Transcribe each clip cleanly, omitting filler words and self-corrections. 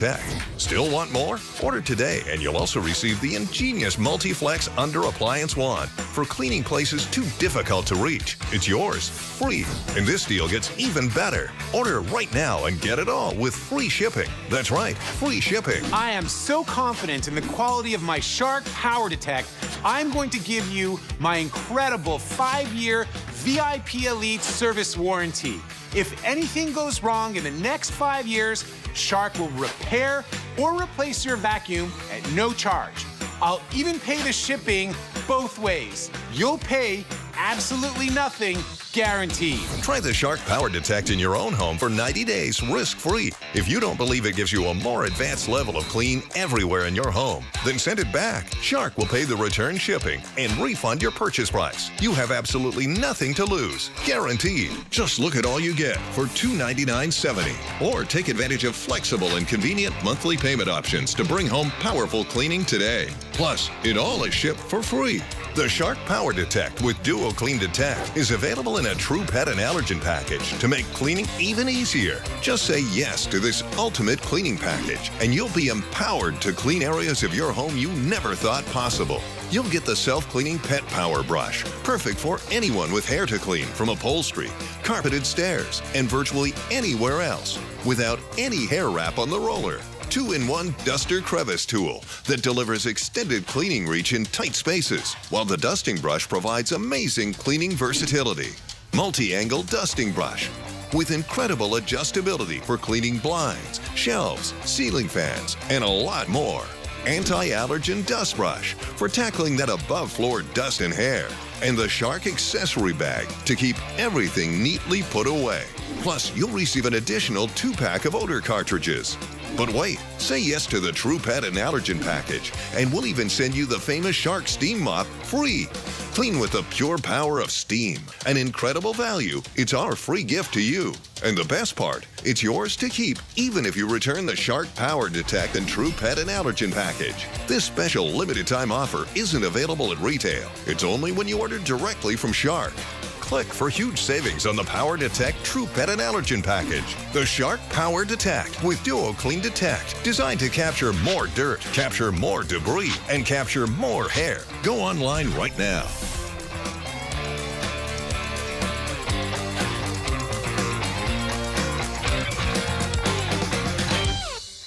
Tech. Still want more? Order today, and you'll also receive the ingenious Multi-Flex Under Appliance Wand for cleaning places too difficult to reach. It's yours, free. And this deal gets even better. Order right now and get it all with free shipping. That's right, free shipping. I am so confident in the quality of my Shark Power Detect, I'm going to give you my incredible 5-year VIP Elite service warranty. If anything goes wrong in the next 5 years, Shark will repair or replace your vacuum at no charge. I'll even pay the shipping both ways. You'll pay absolutely nothing, guaranteed. Try the Shark Power Detect in your own home for 90 days, risk-free. If you don't believe it gives you a more advanced level of clean everywhere in your home, then send it back. Shark will pay the return shipping and refund your purchase price. You have absolutely nothing to lose, guaranteed. Just look at all you get for $299.70. Or take advantage of flexible and convenient monthly payment options to bring home powerful cleaning today. Plus, it all is shipped for free. The Shark Power Detect with Duo Clean Detect is available in a true pet and allergen package to make cleaning even easier. Just say yes to this ultimate cleaning package, and you'll be empowered to clean areas of your home you never thought possible. You'll get the self-cleaning Pet Power Brush, perfect for anyone with hair to clean from upholstery, carpeted stairs, and virtually anywhere else, without any hair wrap on the roller. 2-in-1 Duster Crevice Tool that delivers extended cleaning reach in tight spaces, while the dusting brush provides amazing cleaning versatility. Multi-angle dusting brush with incredible adjustability for cleaning blinds, shelves, ceiling fans, and a lot more. Anti-allergen dust brush for tackling that above-floor dust and hair. And the Shark accessory bag to keep everything neatly put away. Plus, you'll receive an additional 2-pack of odor cartridges. But wait, say yes to the True Pet and Allergen package, and we'll even send you the famous Shark Steam Mop free. Clean with the pure power of steam. An incredible value. It's our free gift to you. And the best part, it's yours to keep, even if you return the Shark Power Detect and True Pet and Allergen package. This special limited-time offer isn't available at retail. It's only when you order directly from Shark. Click for huge savings on the Power Detect True Pet and Allergen package. The Shark Power Detect with Duo Clean Detect, designed to capture more dirt, capture more debris, and capture more hair. Go online right now.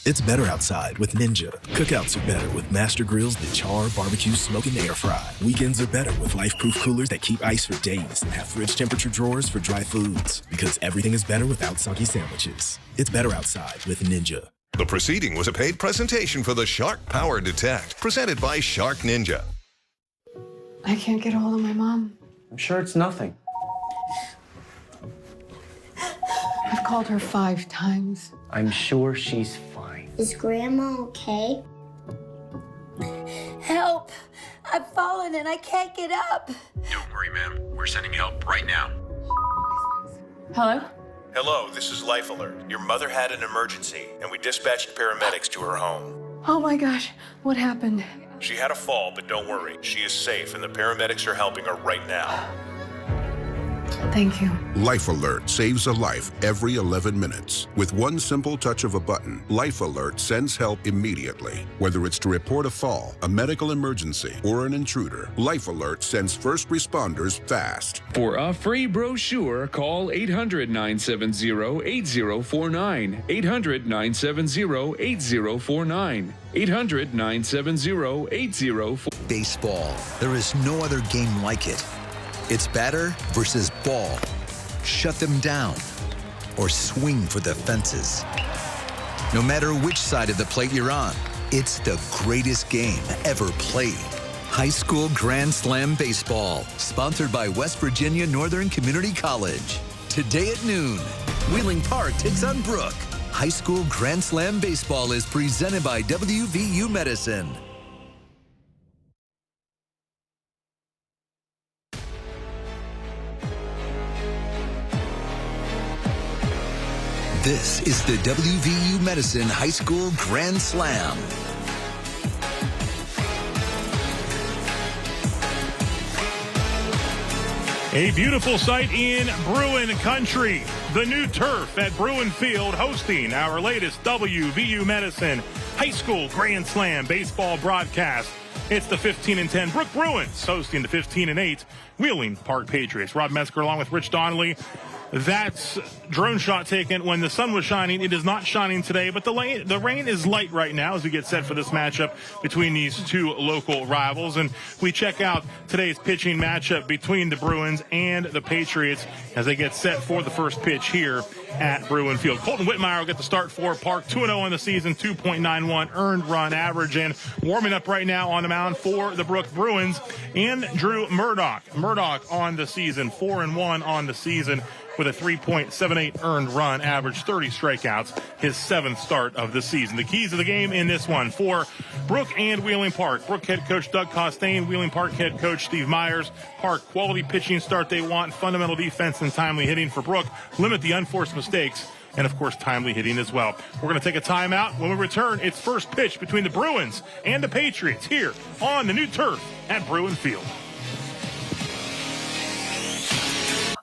It's better outside with Ninja. Cookouts are better with master grills that char, barbecue, smoke, and air fry. Weekends are better with life-proof coolers that keep ice for days and have fridge temperature drawers for dry foods. Because everything is better without soggy sandwiches. It's better outside with Ninja. The proceeding was a paid presentation for the Shark Power Detect, presented by Shark Ninja. I can't get a hold of my mom. I'm sure it's nothing. I've called her 5 times. I'm sure she's fine. Is Grandma okay? Help! I've fallen and I can't get up. Don't worry, ma'am. We're sending help right now. Hello? Hello, this is Life Alert. Your mother had an emergency, and we dispatched paramedics to her home. Oh my gosh, what happened? She had a fall, but don't worry. She is safe, and the paramedics are helping her right now. Thank you. Life Alert saves a life every 11 minutes. With one simple touch of a button, Life Alert sends help immediately. Whether it's to report a fall, a medical emergency, or an intruder, Life Alert sends first responders fast. For a free brochure, call 800-970-8049. 800-970-8049. 800-970-8049. Baseball. There is no other game like it. It's batter versus ball. Shut them down or swing for the fences. No matter which side of the plate you're on, it's the greatest game ever played. High School Grand Slam Baseball, sponsored by West Virginia Northern Community College. Today at noon, Wheeling Park takes on Brooke. High School Grand Slam Baseball is presented by WVU Medicine. This is the WVU Medicine High School Grand Slam. A beautiful sight in Bruin country. The new turf at Bruin Field hosting our latest WVU Medicine High School Grand Slam baseball broadcast. It's the 15-10 Brooke Bruins hosting the 15-8 Wheeling Park Patriots. Rob Metzger along with Rich Donnelly. That's drone shot taken when the sun was shining. It is not shining today, but the rain is light right now as we get set for this matchup between these two local rivals. And we check out today's pitching matchup between the Bruins and the Patriots as they get set for the first pitch here at Bruin Field. Colton Whitmire will get the start for Park, 2-0 on the season, 2.91 earned run average. And warming up right now on the mound for the Brooke Bruins and Drew Murdoch. Murdoch on the season, 4-1 on the season, with a 3.78 earned run average, 30 strikeouts, his 7th start of the season. The keys of the game in this one for Brooke and Wheeling Park. Brooke head coach Doug Costain, Wheeling Park head coach Steve Myers. Park, quality pitching start they want, fundamental defense and timely hitting for Brooke. Limit the unforced mistakes, and of course timely hitting as well. We're going to take a timeout. When we return, it's first pitch between the Bruins and the Patriots here on the new turf at Bruin Field.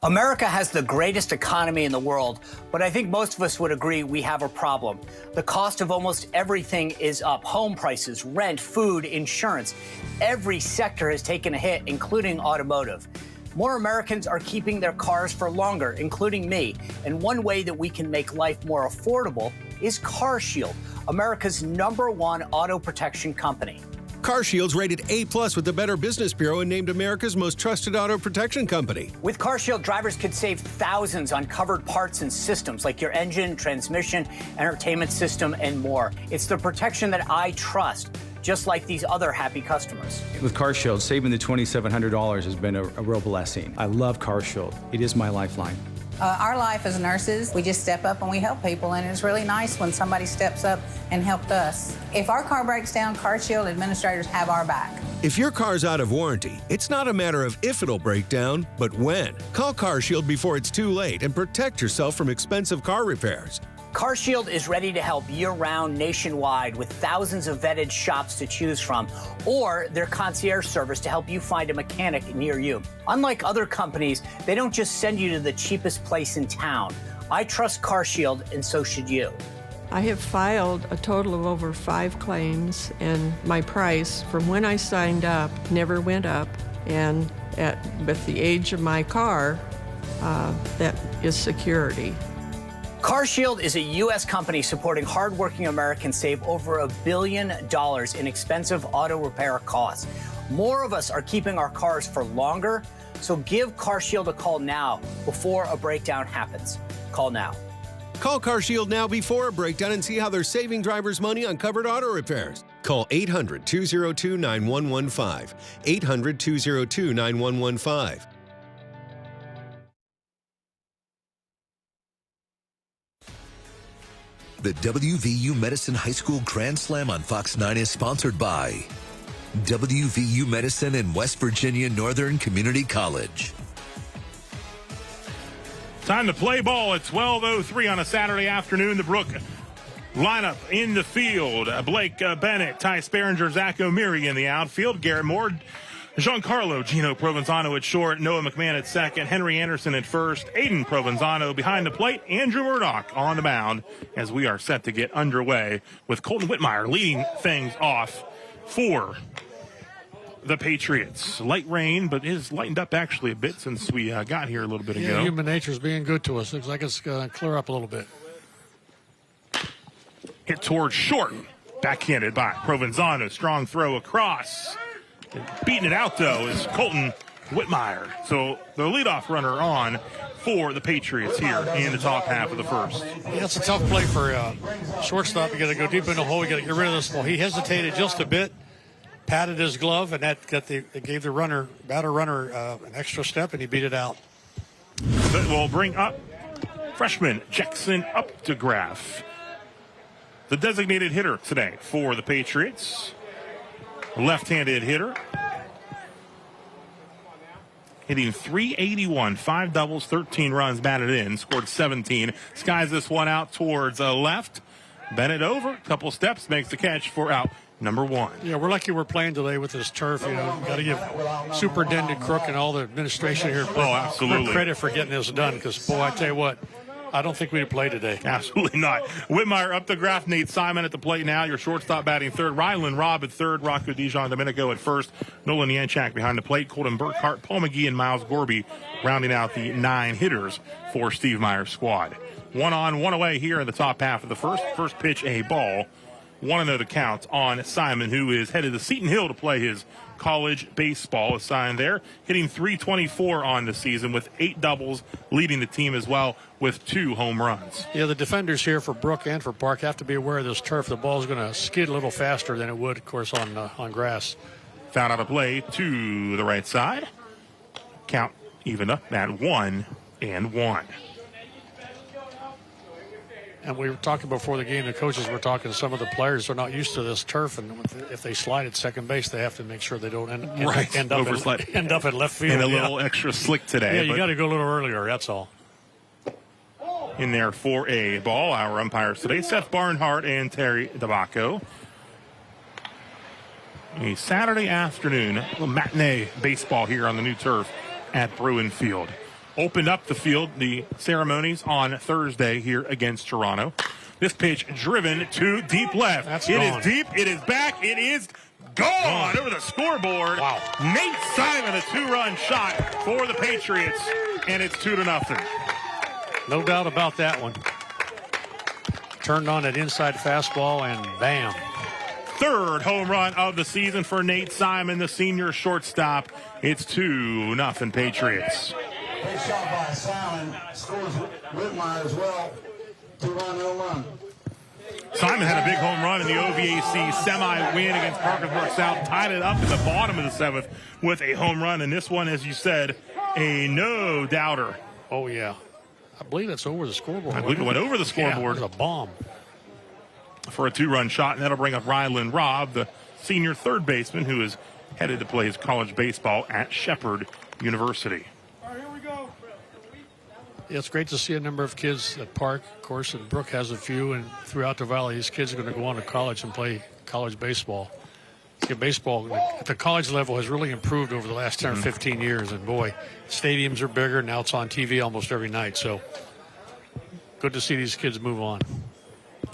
America has the greatest economy in the world, but I think most of us would agree we have a problem. The cost of almost everything is up. Home prices, rent, food, insurance. Every sector has taken a hit, including automotive. More Americans are keeping their cars for longer, including me. And one way that we can make life more affordable is CarShield, America's #1 auto protection company. CarShield's rated A+ with the Better Business Bureau and named America's most trusted auto protection company. With CarShield, drivers could save thousands on covered parts and systems like your engine, transmission, entertainment system, and more. It's the protection that I trust, just like these other happy customers. With CarShield, saving the $2,700 has been a real blessing. I love CarShield. It is my lifeline. Our life as nurses, we just step up and we help people, and it's really nice when somebody steps up and helped us. If our car breaks down, CarShield administrators have our back. If your car's out of warranty, it's not a matter of if it'll break down, but when. Call CarShield before it's too late and protect yourself from expensive car repairs. CarShield is ready to help year-round nationwide with thousands of vetted shops to choose from, or their concierge service to help you find a mechanic near you. Unlike other companies, they don't just send you to the cheapest place in town. I trust CarShield, and so should you. I have filed a total of over 5 claims, and my price from when I signed up never went up. And with the age of my car, that is security. CarShield is a U.S. company supporting hardworking Americans save over $1 billion in expensive auto repair costs. More of us are keeping our cars for longer, so give CarShield a call now before a breakdown happens. Call now. Call CarShield now before a breakdown and see how they're saving drivers money on covered auto repairs. Call 800-202-9115. 800-202-9115. The WVU Medicine High School Grand Slam on Fox 9 is sponsored by WVU Medicine and West Virginia Northern Community College. Time to play ball at 12:03 on a Saturday afternoon. The Brooke lineup in the field. Blake Bennett, Ty Sperringer, Zach O'Meary in the outfield. Garrett Moore, Giancarlo Gino Provenzano at short, Noah McMahon at second, Henry Anderson at first, Aiden Provenzano behind the plate, Andrew Murdoch on the mound as we are set to get underway with Colton Whitmire leading things off for the Patriots. Light rain, but it has lightened up actually a bit since we got here a little bit ago. Yeah, human nature's being good to us. Looks like it's going to clear up a little bit. Hit towards short, backhanded by Provenzano. Strong throw across. Beating it out, though, is Colton Whitmire. So the leadoff runner on for the Patriots here in the top half of the first. Yeah, it's a tough play for shortstop. You got to go deep in the hole. You got to get rid of this ball. He hesitated just a bit, patted his glove, and that gave the batter runner an extra step, and he beat it out. That will bring up freshman Jackson Updegraff, the designated hitter today for the Patriots. Left-handed hitter. Hitting .381, 5 doubles, 13 runs batted in, scored 17. Skies this one out towards left. Bennett over, couple steps, makes the catch for out number 1. Yeah, we're lucky we're playing today with this turf. You know, got to give Superintendent Crook and all the administration here absolutely credit for getting this done, because, boy, I tell you what, I don't think we'd have played today. Absolutely not. Whitmire up the graph. Nate Simon at the plate now. Your shortstop batting third. Rylan Robb at third. Rocco Dijon Domenico at first. Nolan Yanchak behind the plate. Colton Burkhart, Paul McGee, and Miles Gorby rounding out the 9 hitters for Steve Meyer's squad. 1 on, 1 away here in the top half of the first. First pitch, a ball. 1-0 the count on Simon, who is headed to Seton Hill to play his college baseball. Assigned there, hitting .324 on the season with 8 doubles, leading the team as well with 2 home runs. Yeah, the defenders here for Brooke and for Park have to be aware of this turf. The ball's going to skid a little faster than it would, of course, on grass. Found out a play to the right side. Count even up at 1-1. And we were talking before the game, the coaches were talking, some of the players are not used to this turf, and if they slide at second base, they have to make sure they don't end up at left field. And a little extra slick today. Yeah, you got to go a little earlier, that's all. In there for a ball, our umpires today, Seth Barnhart and Terry DeBacco. A Saturday afternoon matinee baseball here on the new turf at Bruin Field. Opened up the field, the ceremonies on Thursday here against Toronto. This pitch driven to deep left. It is deep, it is back, it is gone over the scoreboard. Wow. Nate Simon, a 2-run shot for the Patriots, and it's 2-0. No doubt about that one. Turned on that inside fastball, and bam. Third home run of the season for Nate Simon, the senior shortstop. It's 2-0 Patriots. Great shot by Simon. Scores Whitmire as well. 2-run home run. Simon had a big home run in the OVAC semi-win against Parkersburg South. Tied it up in the bottom of the 7th with a home run. And this one, as you said, a no-doubter. Oh, yeah. I believe that's over the scoreboard. I believe it went over the scoreboard. Yeah, it was a bomb. For a 2-run shot, and that'll bring up Rylan Robb, the senior third baseman, who is headed to play his college baseball at Shepherd University. Yeah, it's great to see a number of kids at Park, of course, and Brooke has a few, and throughout the valley, these kids are going to go on to college and play college baseball. Baseball at the college level has really improved over the last 10 or 15 years, and boy, stadiums are bigger, now it's on TV almost every night, so good to see these kids move on.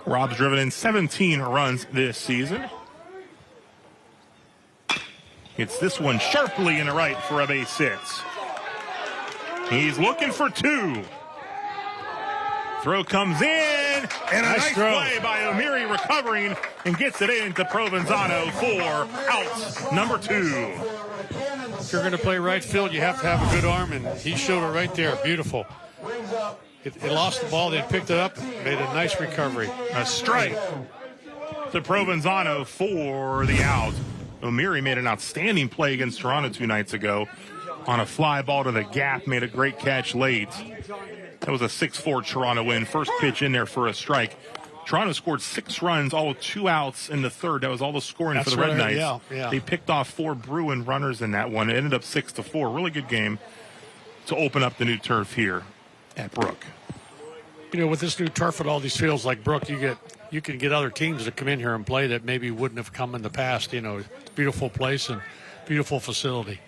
Robb's driven in 17 runs this season. It's this one sharply in the right for a base hit. He's looking for 2. Throw comes in, and a nice play by O'Meary recovering and gets it into Provenzano for out number 2. If you're going to play right field, you have to have a good arm, and he showed it right there. Beautiful. It lost the ball, then picked it up, made a nice recovery. A strike to Provenzano for the out. O'Meary made an outstanding play against Toronto 2 nights ago on a fly ball to the gap, made a great catch late. That was a 6-4 Toronto win. First pitch in there for a strike. Toronto scored 6 runs, all 2 outs in the third. That was all the scoring for the Red Knights. Yeah. They picked off 4 Bruin runners in that one. It ended up 6-4. Really good game to open up the new turf here at Brooke. You know, with this new turf at all these fields like Brooke, you can get other teams to come in here and play that maybe wouldn't have come in the past. You know, beautiful place and beautiful facility.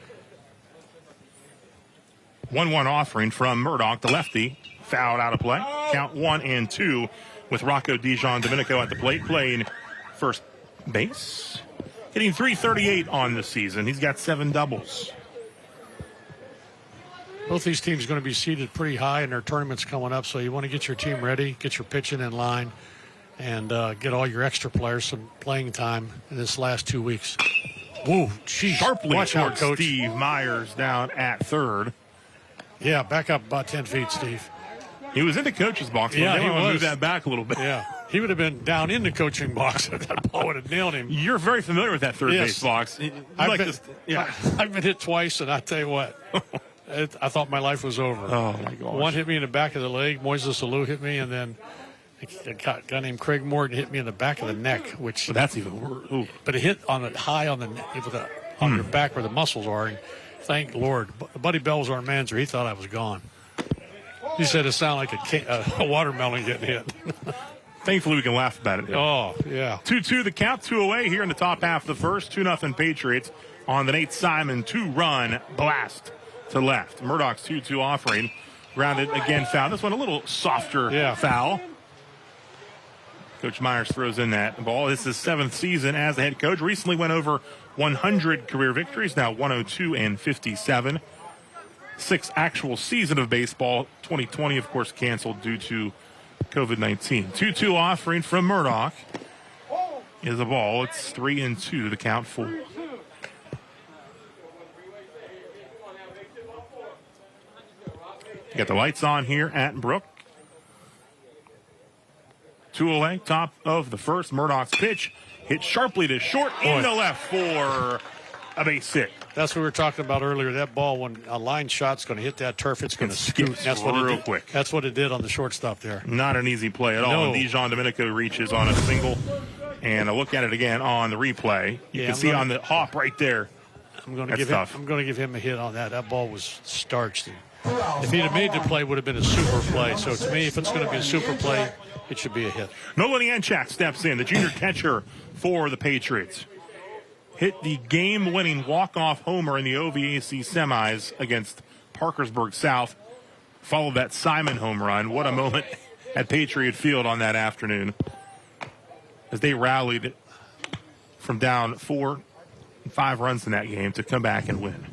1-1 offering from Murdoch, the lefty, fouled out of play. Count 1-2 with Rocco Dijon Domenico at the plate, playing first base. Hitting .338 on the season. He's got 7 doubles. Both these teams are going to be seated pretty high in their tournaments coming up, so you want to get your team ready, get your pitching in line, and get all your extra players some playing time in this last 2 weeks. Whoa, geez. Sharply Watch out, towards Coach. Steve Myers down at third. Yeah, back up about 10 feet, Steve. He was in the coach's box. But Yeah, he was. Move that back a little bit. Yeah, he would have been down in the coaching box if that ball would have nailed him. You're very familiar with that third base box. I've been hit twice, and I tell you what, I thought my life was over. Oh, my gosh. One hit me in the back of the leg. Moises Alou hit me, and then a guy named Craig Morton hit me in the back of the neck, which that's even worse. But it hit on it high on the neck, on your back where the muscles are. And thank Lord, Buddy Bell was our manager. He thought I was gone. He said it sounded like a watermelon getting hit. Thankfully, we can laugh about it. Oh, yeah. 2-2 the count, 2 away here in the top half of the first. 2-0 Patriots on the Nate Simon 2-run blast to left. Murdoch's 2-2 offering. Grounded again, foul. This one a little softer foul. Coach Myers throws in that ball. This is his 7th season as the head coach. Recently went over 100 career victories, now 102 and 57. 6th actual season of baseball. 2020, of course, canceled due to COVID-19. 2-2 offering from Murdoch is a ball. It's 3-2, the count 4. Got the lights on here at Brooke. 2 away, top of the first. Murdoch's pitch hit sharply to short into left for a base hit. That's what we were talking about earlier. That ball, when a line shot's going to hit that turf, it's going to scoot. That's what real it did. Quick. That's what it did on the shortstop there. Not an easy play at all. No. And Dijon Domenico reaches on a single. And a look at it again on the replay. You can see on the hop right there. I'm going to give him a hit on that. That ball was starched. If he'd have made the play, it would have been a super play. So to me, if it's going to be a super play, it should be a hit. Nolan Yanchak steps in, the junior catcher for the Patriots. Hit the game-winning walk-off homer in the OVAC semis against Parkersburg South. Followed that Simon home run. What a moment at Patriot Field on that afternoon as they rallied from down 4 and 5 runs in that game to come back and win.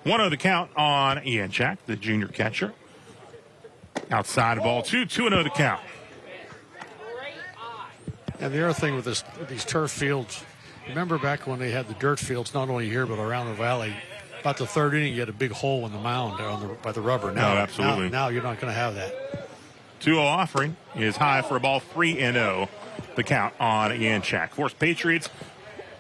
1-0 the count on Yanchak, the junior catcher. Outside ball 2-0 the count. And the other thing with these turf fields, remember back when they had the dirt fields, not only here but around the valley, about the 3rd inning, you had a big hole in the mound by the rubber. Now, absolutely. Now you're not going to have that. 2-0 offering is high for a ball, 3-0 the count on Yanchak. Of course, Patriots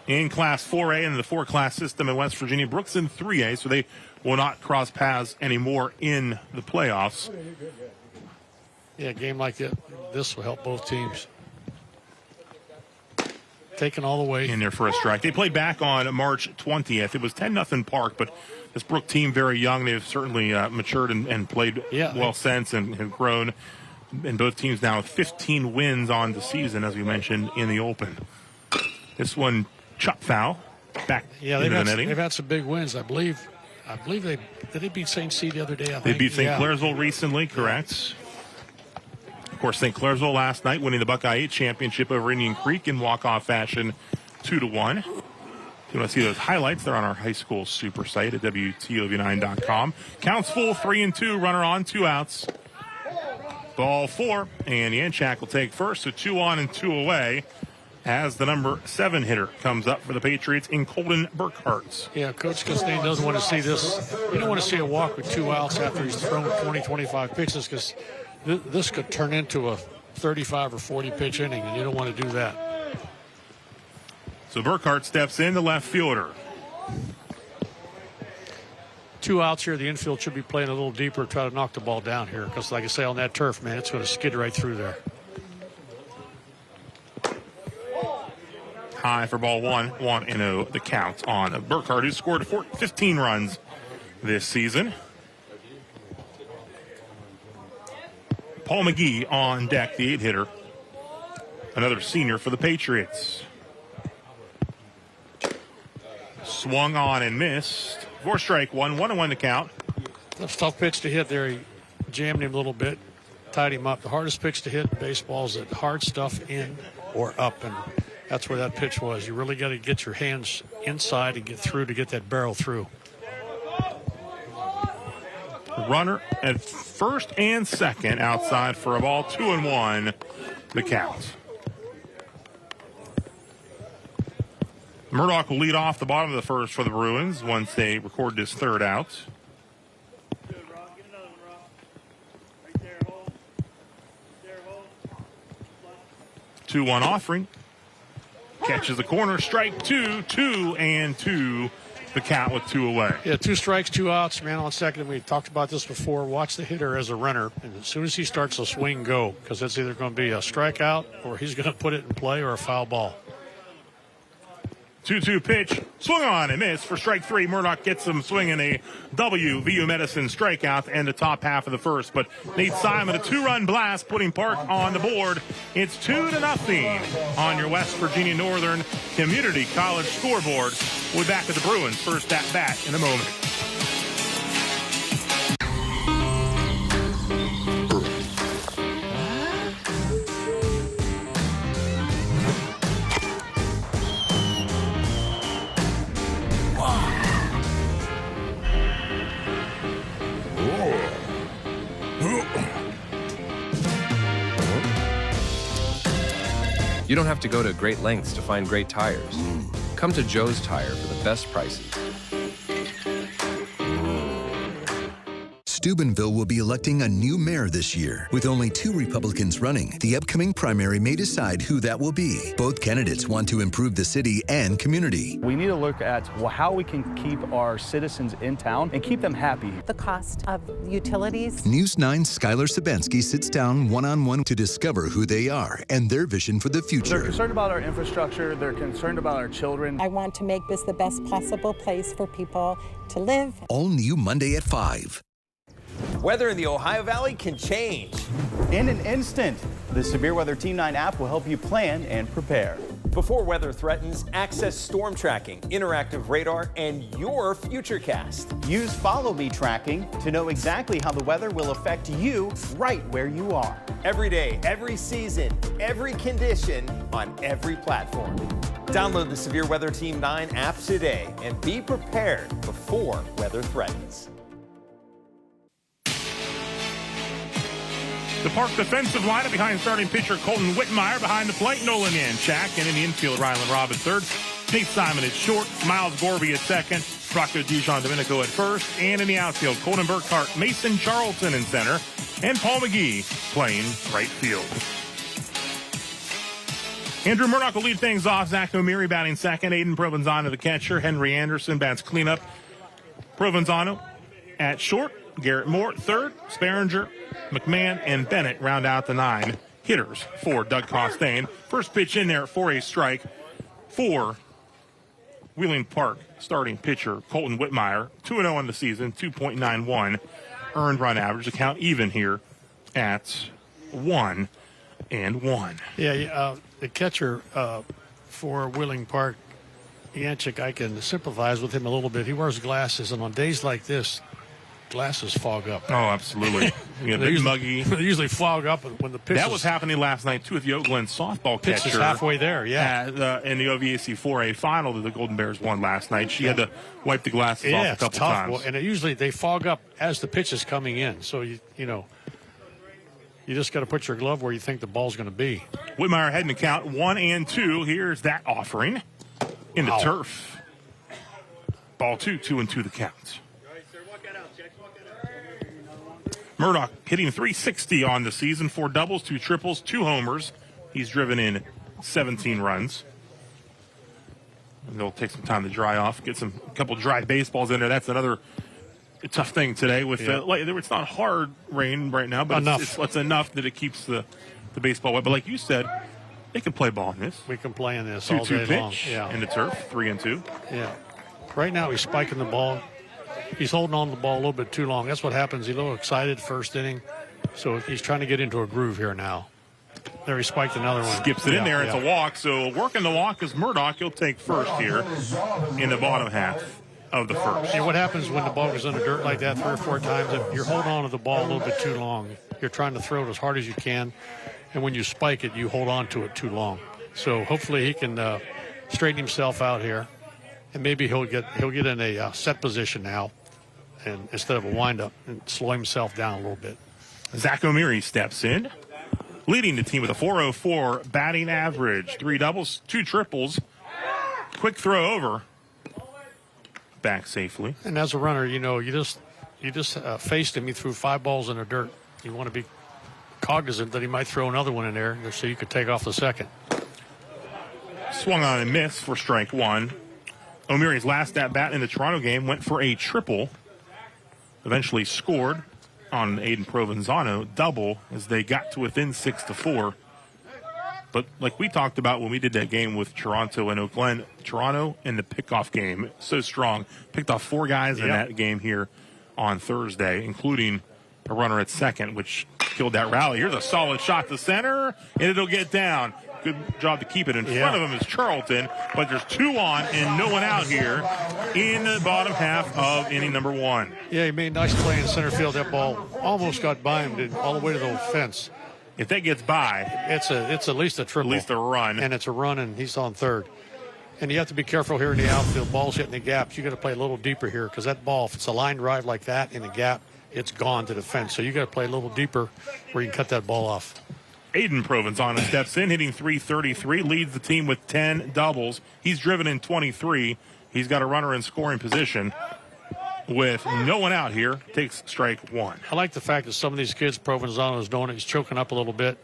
in Class 4A and the 4-class system in West Virginia. Brooks in 3A, so they will not cross paths anymore in the playoffs. Yeah, a game like this will help both teams. Taken all the way. In there for a strike. They played back on March 20th. It was 10-0 Park, but this Brooke team very young. They've certainly matured and played well since and have grown. And both teams now have 15 wins on the season, as we mentioned in the open. This one, chop foul, back into the netting. They've had some big wins. I believe they beat St. C the other day. They beat St. Clairsville recently, correct? Of course, St. Clairsville last night winning the Buckeye 8 championship over Indian Creek in walk-off fashion 2-1. If you want to see those highlights, they're on our high school super site at WTOV9.com. Counts full, 3-2, runner on, 2 outs. Ball 4, and Yanchak will take first, so 2 on and 2 away as the number 7 hitter comes up for the Patriots in Colton Burkhart. Yeah, Coach Costain doesn't want to see this. You don't want to see a walk with 2 outs after he's thrown 20, 25 pitches because this could turn into a 35 or 40 pitch inning, and you don't want to do that. So Burkhart steps in, the left fielder. 2 outs here. The infield should be playing a little deeper, try to knock the ball down here because, like I say, on that turf, man, it's going to skid right through there. High for ball 1, 1-0 the count on Burkhart, who scored 15 runs this season. Paul McGee on deck, the 8-hitter. Another senior for the Patriots. Swung on and missed. 4 strike 1, 1-1 to count. That's a tough pitch to hit there. He jammed him a little bit, tied him up. The hardest pitch to hit in baseball is that hard stuff in or up, and that's where that pitch was. You really got to get your hands inside and get through to get that barrel through. Runner at first and second outside for a ball, 2-1 the count. Murdoch will lead off the bottom of the first for the Bruins once they record this 3rd out. Two 2-1 offering. Catches the corner, strike 2, 2-2 the count with 2 away. Yeah, 2 strikes, 2 outs, man on second. We talked about this before. Watch the hitter as a runner, and as soon as he starts to swing, go, because it's either going to be a strikeout or he's going to put it in play or a foul ball. 2-2 pitch, swung on and miss for strike three. Murdoch gets him swinging a WVU Medicine strikeout to end the top half of the first. But Nate Simon, a 2-run blast, putting Park on the board. It's 2-0 on your West Virginia Northern Community College scoreboard. We'll be back at the Bruins' first at bat in a moment. You don't have to go to great lengths to find great tires. Come to Joe's Tire for the best prices. Steubenville will be electing a new mayor this year. With only 2 Republicans running, the upcoming primary may decide who that will be. Both candidates want to improve the city and community. We need to look at how we can keep our citizens in town and keep them happy. The cost of utilities. News 9's Skylar Sabansky sits down one-on-one to discover who they are and their vision for the future. They're concerned about our infrastructure. They're concerned about our children. I want to make this the best possible place for people to live. All new Monday at 5. Weather in the Ohio Valley can change. In an instant, the Severe Weather Team 9 app will help you plan and prepare. Before weather threatens, access storm tracking, interactive radar, and your FutureCast. Use Follow Me tracking to know exactly how the weather will affect you right where you are. Every day, every season, every condition on every platform. Download the Severe Weather Team 9 app today and be prepared before weather threatens. The Park defensive lineup behind starting pitcher Colton Whitmire. Behind the plate, Nolan Yanchak. And in the infield, Rylan Robb at third. Nate Simon at short. Miles Gorby at second. Rocco Dijon Domenico at first. And in the outfield, Colton Burkhart, Mason Charlton in center. And Paul McGee playing right field. Andrew Murdoch will lead things off. Zach O'Meary batting second. Aiden Provenzano the catcher. Henry Anderson bats cleanup. Provenzano at short. Garrett Moore third. Sparringer, McMahon, and Bennett round out the 9 hitters for Doug Costain. First pitch in there for a strike for Wheeling Park starting pitcher Colton Whitmire. 2-0 on the season, 2.91 earned run average. The count even here at 1-1. Yeah, the catcher for Wheeling Park, Yanchik, I can sympathize with him a little bit. He wears glasses, and on days like this, glasses fog up. Oh, absolutely. Yeah, big muggy. They usually fog up when the pitch. That was happening last night, too, with the Oak Glen softball catcher. Pitch is halfway there, yeah. In the OVAC 4A final that the Golden Bears won last night. She had to wipe the glasses off a couple times. Well, and usually they fog up as the pitch is coming in. So, you just got to put your glove where you think the ball's going to be. Whitmire heading to count 1-2. Here's that offering into turf. Ball 2, 2-2 the count. Murdoch hitting .360 on the season, 4 doubles, 2 triples, 2 homers. He's driven in 17 runs. And they'll take some time to dry off, get a couple dry baseballs in there. That's another tough thing today. It's not hard rain right now, but it's enough that it keeps the baseball wet. But like you said, they can play ball in this. We can play in this all day long. Yeah. In the turf, 3-2. Yeah. Right now he's spiking the ball. He's holding on to the ball a little bit too long. That's what happens. He's a little excited first inning, so he's trying to get into a groove here now. There he spiked another one. Skips it in there. It's a walk. So working the walk is Murdoch. He'll take first here in the bottom half of the first. And what happens when the ball goes in the dirt like that 3 or 4 times? If you're holding on to the ball a little bit too long. You're trying to throw it as hard as you can, and when you spike it, you hold on to it too long. So hopefully he can straighten himself out here, and maybe he'll get in a set position now, and instead of a windup, and slow himself down a little bit. Zach O'Meary steps in, leading the team with a .404 batting average. 3 doubles, 2 triples. Quick throw over. Back safely. And as a runner, you just faced him. He threw 5 balls in the dirt. You want to be cognizant that he might throw another one in there so you could take off the second. Swung on and missed for strike 1. O'Meary's last at bat in the Toronto game went for a triple. Eventually scored on Aiden Provenzano double as they got to within 6-4 But like we talked about when we did that game with Toronto and Oakland, Toronto in the pickoff game, so strong. Picked off 4 guys in that game here on Thursday, including a runner at second, which killed that rally. Here's a solid shot to center, and it'll get down. Good job to keep it in front of him is Charlton, but there's 2 on and no one out here in the bottom half of inning number 1. Yeah, he made a nice play in center field. That ball almost got by him all the way to the fence. If that gets by, it's at least a triple. At least a run. And it's a run, and he's on third. And you have to be careful here in the outfield. Ball's hitting the gaps. You got to play a little deeper here because that ball, if it's a line drive like that in the gap, it's gone to the fence. So you got to play a little deeper where you can cut that ball off. Aiden Provenzano steps in, hitting .333, leads the team with 10 doubles. He's driven in 23. He's got a runner in scoring position. With no one out here, takes strike 1. I like the fact that some of these kids, Provenzano is doing it. He's choking up a little bit.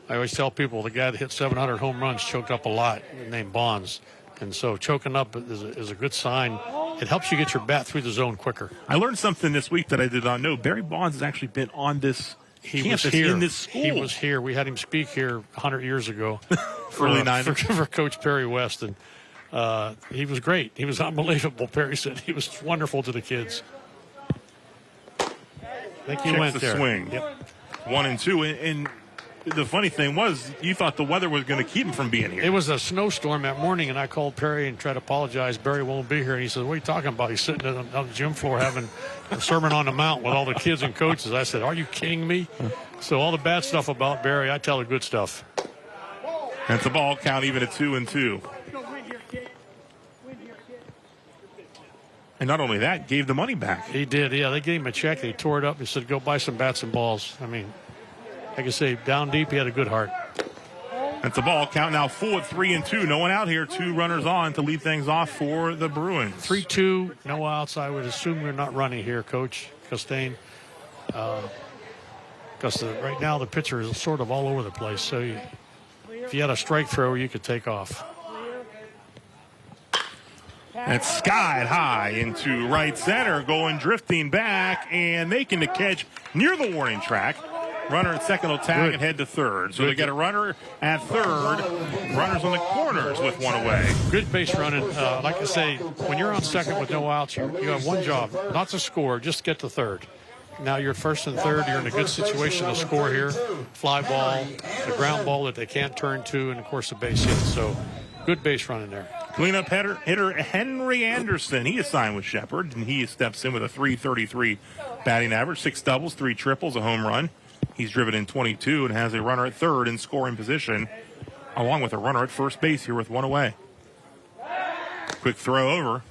I always tell people the guy that hit 700 home runs choked up a lot, named Bonds. And so choking up is a good sign. It helps you get your bat through the zone quicker. I learned something this week that I did not know. Barry Bonds has actually been on this campus in this school. He was here. We had him speak here 100 years ago. Early 90s. For Coach Perry West. And he was great. He was unbelievable. Perry said he was wonderful to the kids. I think he went there. Swing. Yep. 1 and 2. And the funny thing was, you thought the weather was going to keep him from being here. It was a snowstorm that morning, and I called Perry and tried to apologize. Barry won't be here. And he said, what are you talking about? He's sitting on the gym floor having a sermon on the mount with all the kids and coaches. I said, are you kidding me? So all the bad stuff about Barry, I tell the good stuff. That's a ball count even at 2 and 2. And not only that, gave the money back. He did, yeah. They gave him a check. They tore it up. He said, go buy some bats and balls. I mean, like I say, down deep, he had a good heart. That's a ball count now full at 3 and 2. No one out here. 2 runners on to lead things off for the Bruins. 3-2, no outs. I would assume we're not running here, Coach Costain. Because right now the pitcher is sort of all over the place. So if you had a strike thrower, you could take off. It's skied high into right center, going drifting back and making the catch near the warning track. Runner at second will tag and head to third. So they get a runner at third. Runners on the corners with 1 away. Good base running. Like I say, when you're on second with no outs, you have one job, not to score, just get to third. Now you're first and third. You're in a good situation to score here. Fly ball, the ground ball that they can't turn to, and, of course, the base hit. So good base running there. Cleanup hitter Henry Anderson. He is signed with Shepherd, and he steps in with a .333 batting average, 6 doubles, 3 triples, a home run. He's driven in 22 and has a runner at third in scoring position, along with a runner at first base here with 1 away. Quick throw over.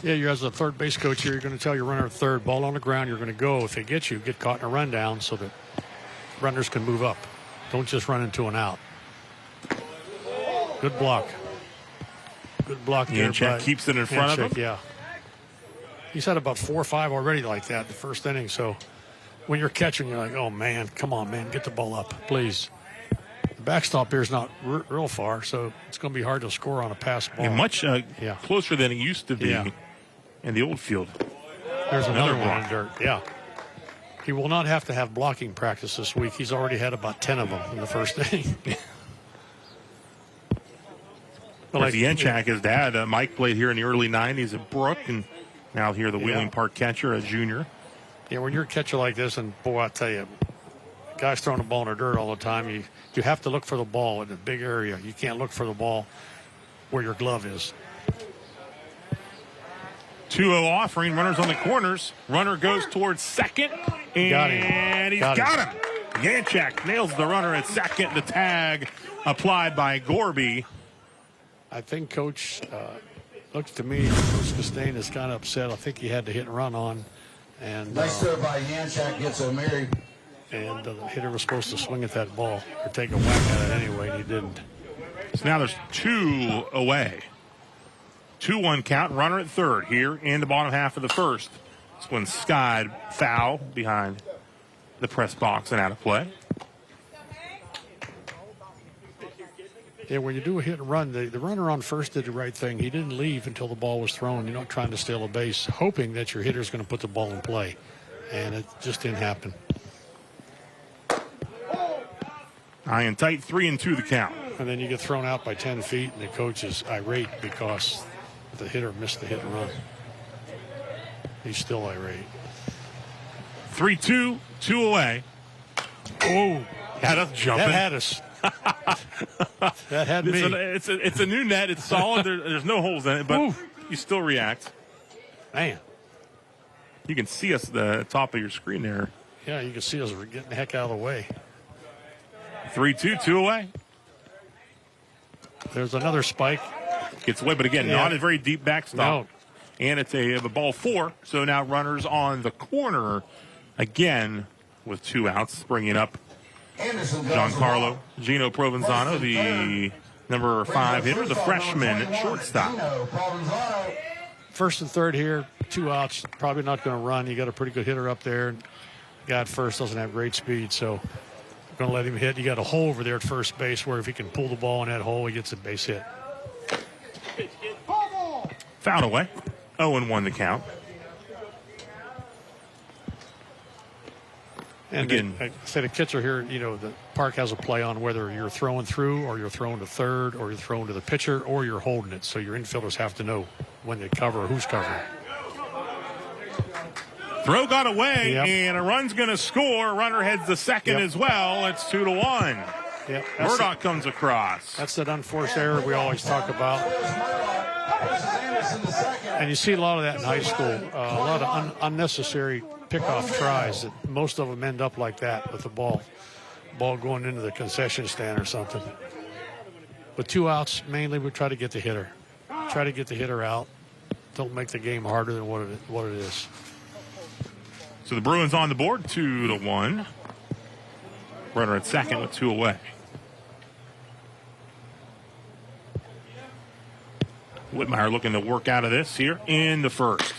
Yeah, you're as a third base coach here, you're going to tell your runner at third, ball on the ground, you're going to go. If they get you, get caught in a rundown so that runners can move up. Don't just run into an out. Good block. Good block there. Yanchak keeps it in front of him. Yeah. He's had about 4 or 5 already like that in the first inning. So when you're catching, you're like, oh, man, come on, man, get the ball up, please. The backstop here is not real far, so it's going to be hard to score on a pass ball. And much closer than it used to be in the old field. There's another one in dirt. Yeah. He will not have to have blocking practice this week. He's already had about 10 of them in the first inning. Like Yanchak, his dad, Mike, played here in the early 90s at Brooke, and now here the Wheeling Park catcher, a junior. Yeah, when you're a catcher like this, and boy, I tell you, guys throwing the ball in the dirt all the time, you have to look for the ball in a big area. You can't look for the ball where your glove is. 2-0 offering, runners on the corners. Runner goes towards second, and he's got him. Yanchak nails the runner at second. The tag applied by Gorby. I think Coach looks to me, Coach Costain is kind of upset. I think he had to hit and run on. And nice throw by Yanchak, gets O'Meary. And the hitter was supposed to swing at that ball or take a whack at it anyway, and he didn't. So now there's 2 away. 2-1 count, runner at third here in the bottom half of the first. This one skied foul behind the press box and out of play. Yeah, when you do a hit and run, the runner on first did the right thing. He didn't leave until the ball was thrown. You're not trying to steal a base, hoping that your hitter's going to put the ball in play. And it just didn't happen. High and tight, 3-2 the count. And then you get thrown out by 10 feet, and the coach is irate because the hitter missed the hit and run. He's still irate. 3-2, 2 away. Oh, had us jumping. That had us. That had me. It's a new net. It's solid. There's no holes in it, but you still react. Man. You can see us at the top of your screen there. Yeah, you can see us. We're getting the heck out of the way. 3-2, 2 away. There's another spike. Gets away, but again, not a very deep backstop. No. And it's a ball 4. So now runners on the corner again with 2 outs, bringing up Giancarlo Gino Provenzano, the number 5 hitter, the freshman shortstop. First and third here, 2 outs. Probably not going to run. You got a pretty good hitter up there. Guy at first doesn't have great speed, so going to let him hit. You got a hole over there at first base where if he can pull the ball in that hole, he gets a base hit. Foul away. 0-1 the count. And again, I said a catcher here, the park has a play on whether you're throwing through or you're throwing to third or you're throwing to the pitcher or you're holding it. So your infielders have to know when they cover or who's covering. Throw got away, and a run's going to score. Runner heads to second as well. It's 2-1. Yep. Murdoch comes across. That's that unforced error we always talk about. And you see a lot of that in high school. A lot of unnecessary pickoff tries that most of them end up like that with the ball going into the concession stand or something. But 2 outs, mainly we try to get the hitter. Try to get the hitter out. Don't make the game harder than what it is. So the Bruins on the board, 2-1. Runner at second with 2 away. Whitmire looking to work out of this here in the first.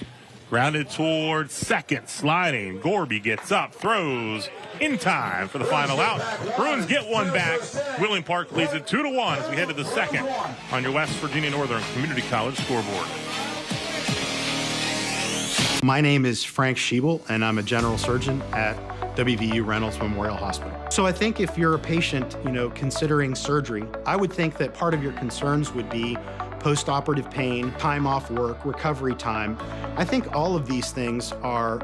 Grounded towards second, sliding. Gorby gets up, throws in time for the final out. Bruins get one back. Wheeling Park leads it 2-1 as we head to the second on your West Virginia Northern Community College scoreboard. My name is Frank Schiebel, and I'm a general surgeon at WVU Reynolds Memorial Hospital. So I think if you're a patient, considering surgery, I would think that part of your concerns would be post-operative pain, time off work, recovery time. I think all of these things are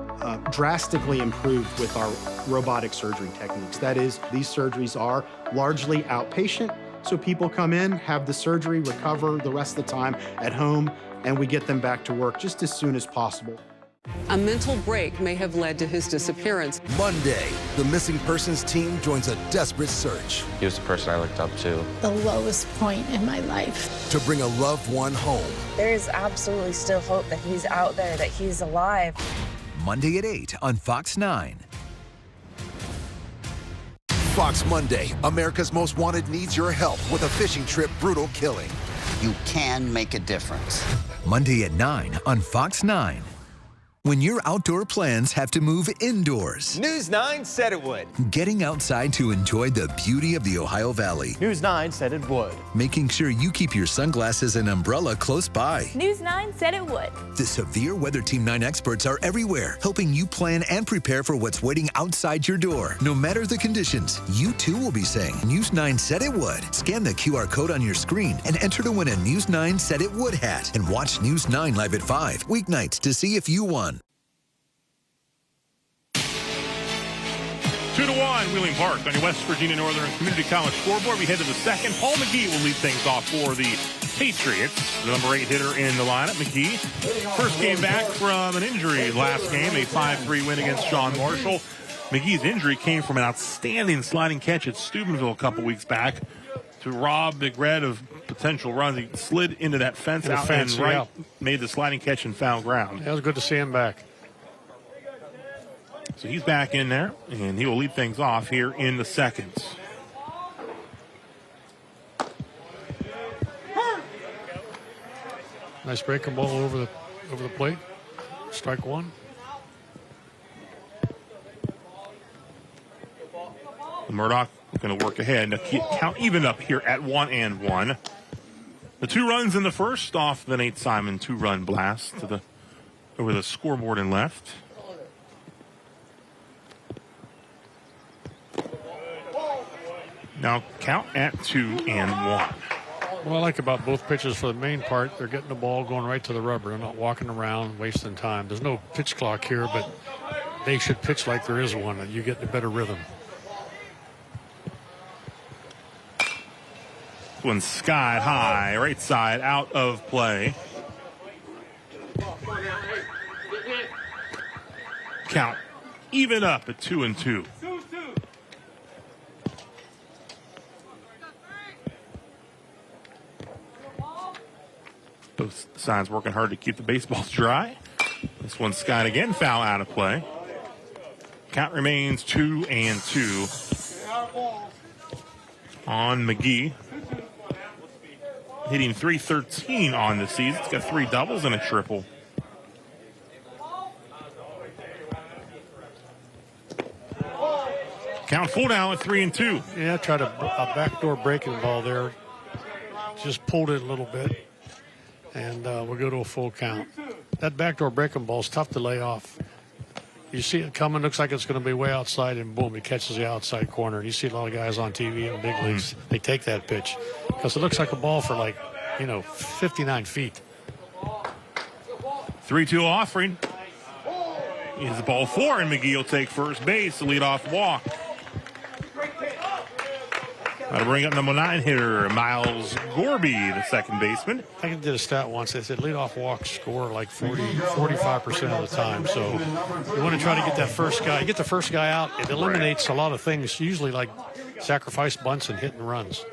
drastically improved with our robotic surgery techniques. That is, these surgeries are largely outpatient, so people come in, have the surgery, recover the rest of the time at home, and we get them back to work just as soon as possible. A mental break may have led to his disappearance. Monday, the missing persons team joins a desperate search. He was the person I looked up to. The lowest point in my life. To bring a loved one home. There is absolutely still hope that he's out there, that he's alive. Monday at 8 on Fox 9. Fox Monday, America's Most Wanted needs your help with a fishing trip brutal killing. You can make a difference. Monday at 9 on Fox 9. When your outdoor plans have to move indoors. News 9 said it would. Getting outside to enjoy the beauty of the Ohio Valley. News 9 said it would. Making sure you keep your sunglasses and umbrella close by. News 9 said it would. The Severe Weather Team 9 experts are everywhere, helping you plan and prepare for what's waiting outside your door. No matter the conditions, you too will be saying News 9 said it would. Scan the QR code on your screen and enter to win a News 9 said it would hat. And watch News 9 live at 5 weeknights to see if you won. 2-1, Wheeling Park on your West Virginia Northern Community College scoreboard. We head to the second. Paul McGee will lead things off for the Patriots. The number 8 hitter in the lineup, McGee. First game back from an injury last game, a 5-3 win against Sean Marshall. McGee's injury came from an outstanding sliding catch at Steubenville a couple weeks back to rob Big Red of potential runs. He slid into that fence made the sliding catch and foul ground. It was good to see him back. So he's back in there, and he will lead things off here in the second. Nice breaking ball over the plate. Strike one. Murdoch going to work ahead. Count even up here at 1-1. The 2 runs in the first off the Nate Simon 2-run blast to over the scoreboard and left. Now count at 2-1. What I like about both pitchers for the main part, they're getting the ball going right to the rubber. They're not walking around, wasting time. There's no pitch clock here, but they should pitch like there is one, and you get a better rhythm. One skied high, right side, out of play. Count even up at 2-2. Both sides working hard to keep the baseballs dry. This one's skied again, foul out of play. Count remains 2-2 on McGee. Hitting .313 on the season. It's got 3 doubles and a triple. Count full down at 3-2. Yeah, tried a backdoor breaking ball there. Just pulled it a little bit. And we'll go to a full count. That backdoor breaking ball is tough to lay off. You see it coming, looks like it's going to be way outside, and boom, it catches the outside corner. And you see a lot of guys on TV in the big leagues, they take that pitch because it looks like a ball for 59 feet. 3-2 offering. Is the ball 4, and McGee will take first base, the leadoff walk. That'll bring up number 9 hitter, Miles Gorby, the second baseman. I did a stat once. They said leadoff walks score like 45% of the time. So you want to try to get that first guy. Get the first guy out. It eliminates a lot of things, usually like sacrifice bunts and hit and runs.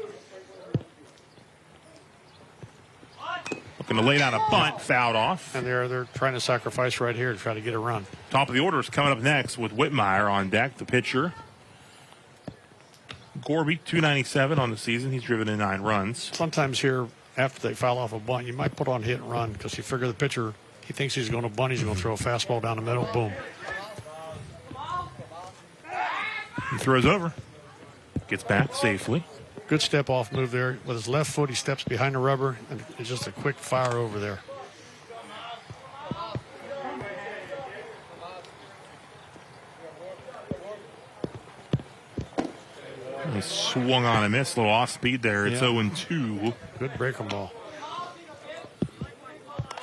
Looking to lay down a bunt, fouled off. And they're trying to sacrifice right here to try to get a run. Top of the order is coming up next with Whitmire on deck, the pitcher. Gorby, .297 on the season. He's driven in 9 runs. Sometimes here, after they foul off a bunt, you might put on hit and run because you figure the pitcher, he thinks he's going to bunt, he's going to throw a fastball down the middle, boom. He throws over. Gets back safely. Good step off move there. With his left foot, he steps behind the rubber, and it's just a quick fire over there. He swung on a miss, a little off speed there. It's 0-2. Good breaking ball.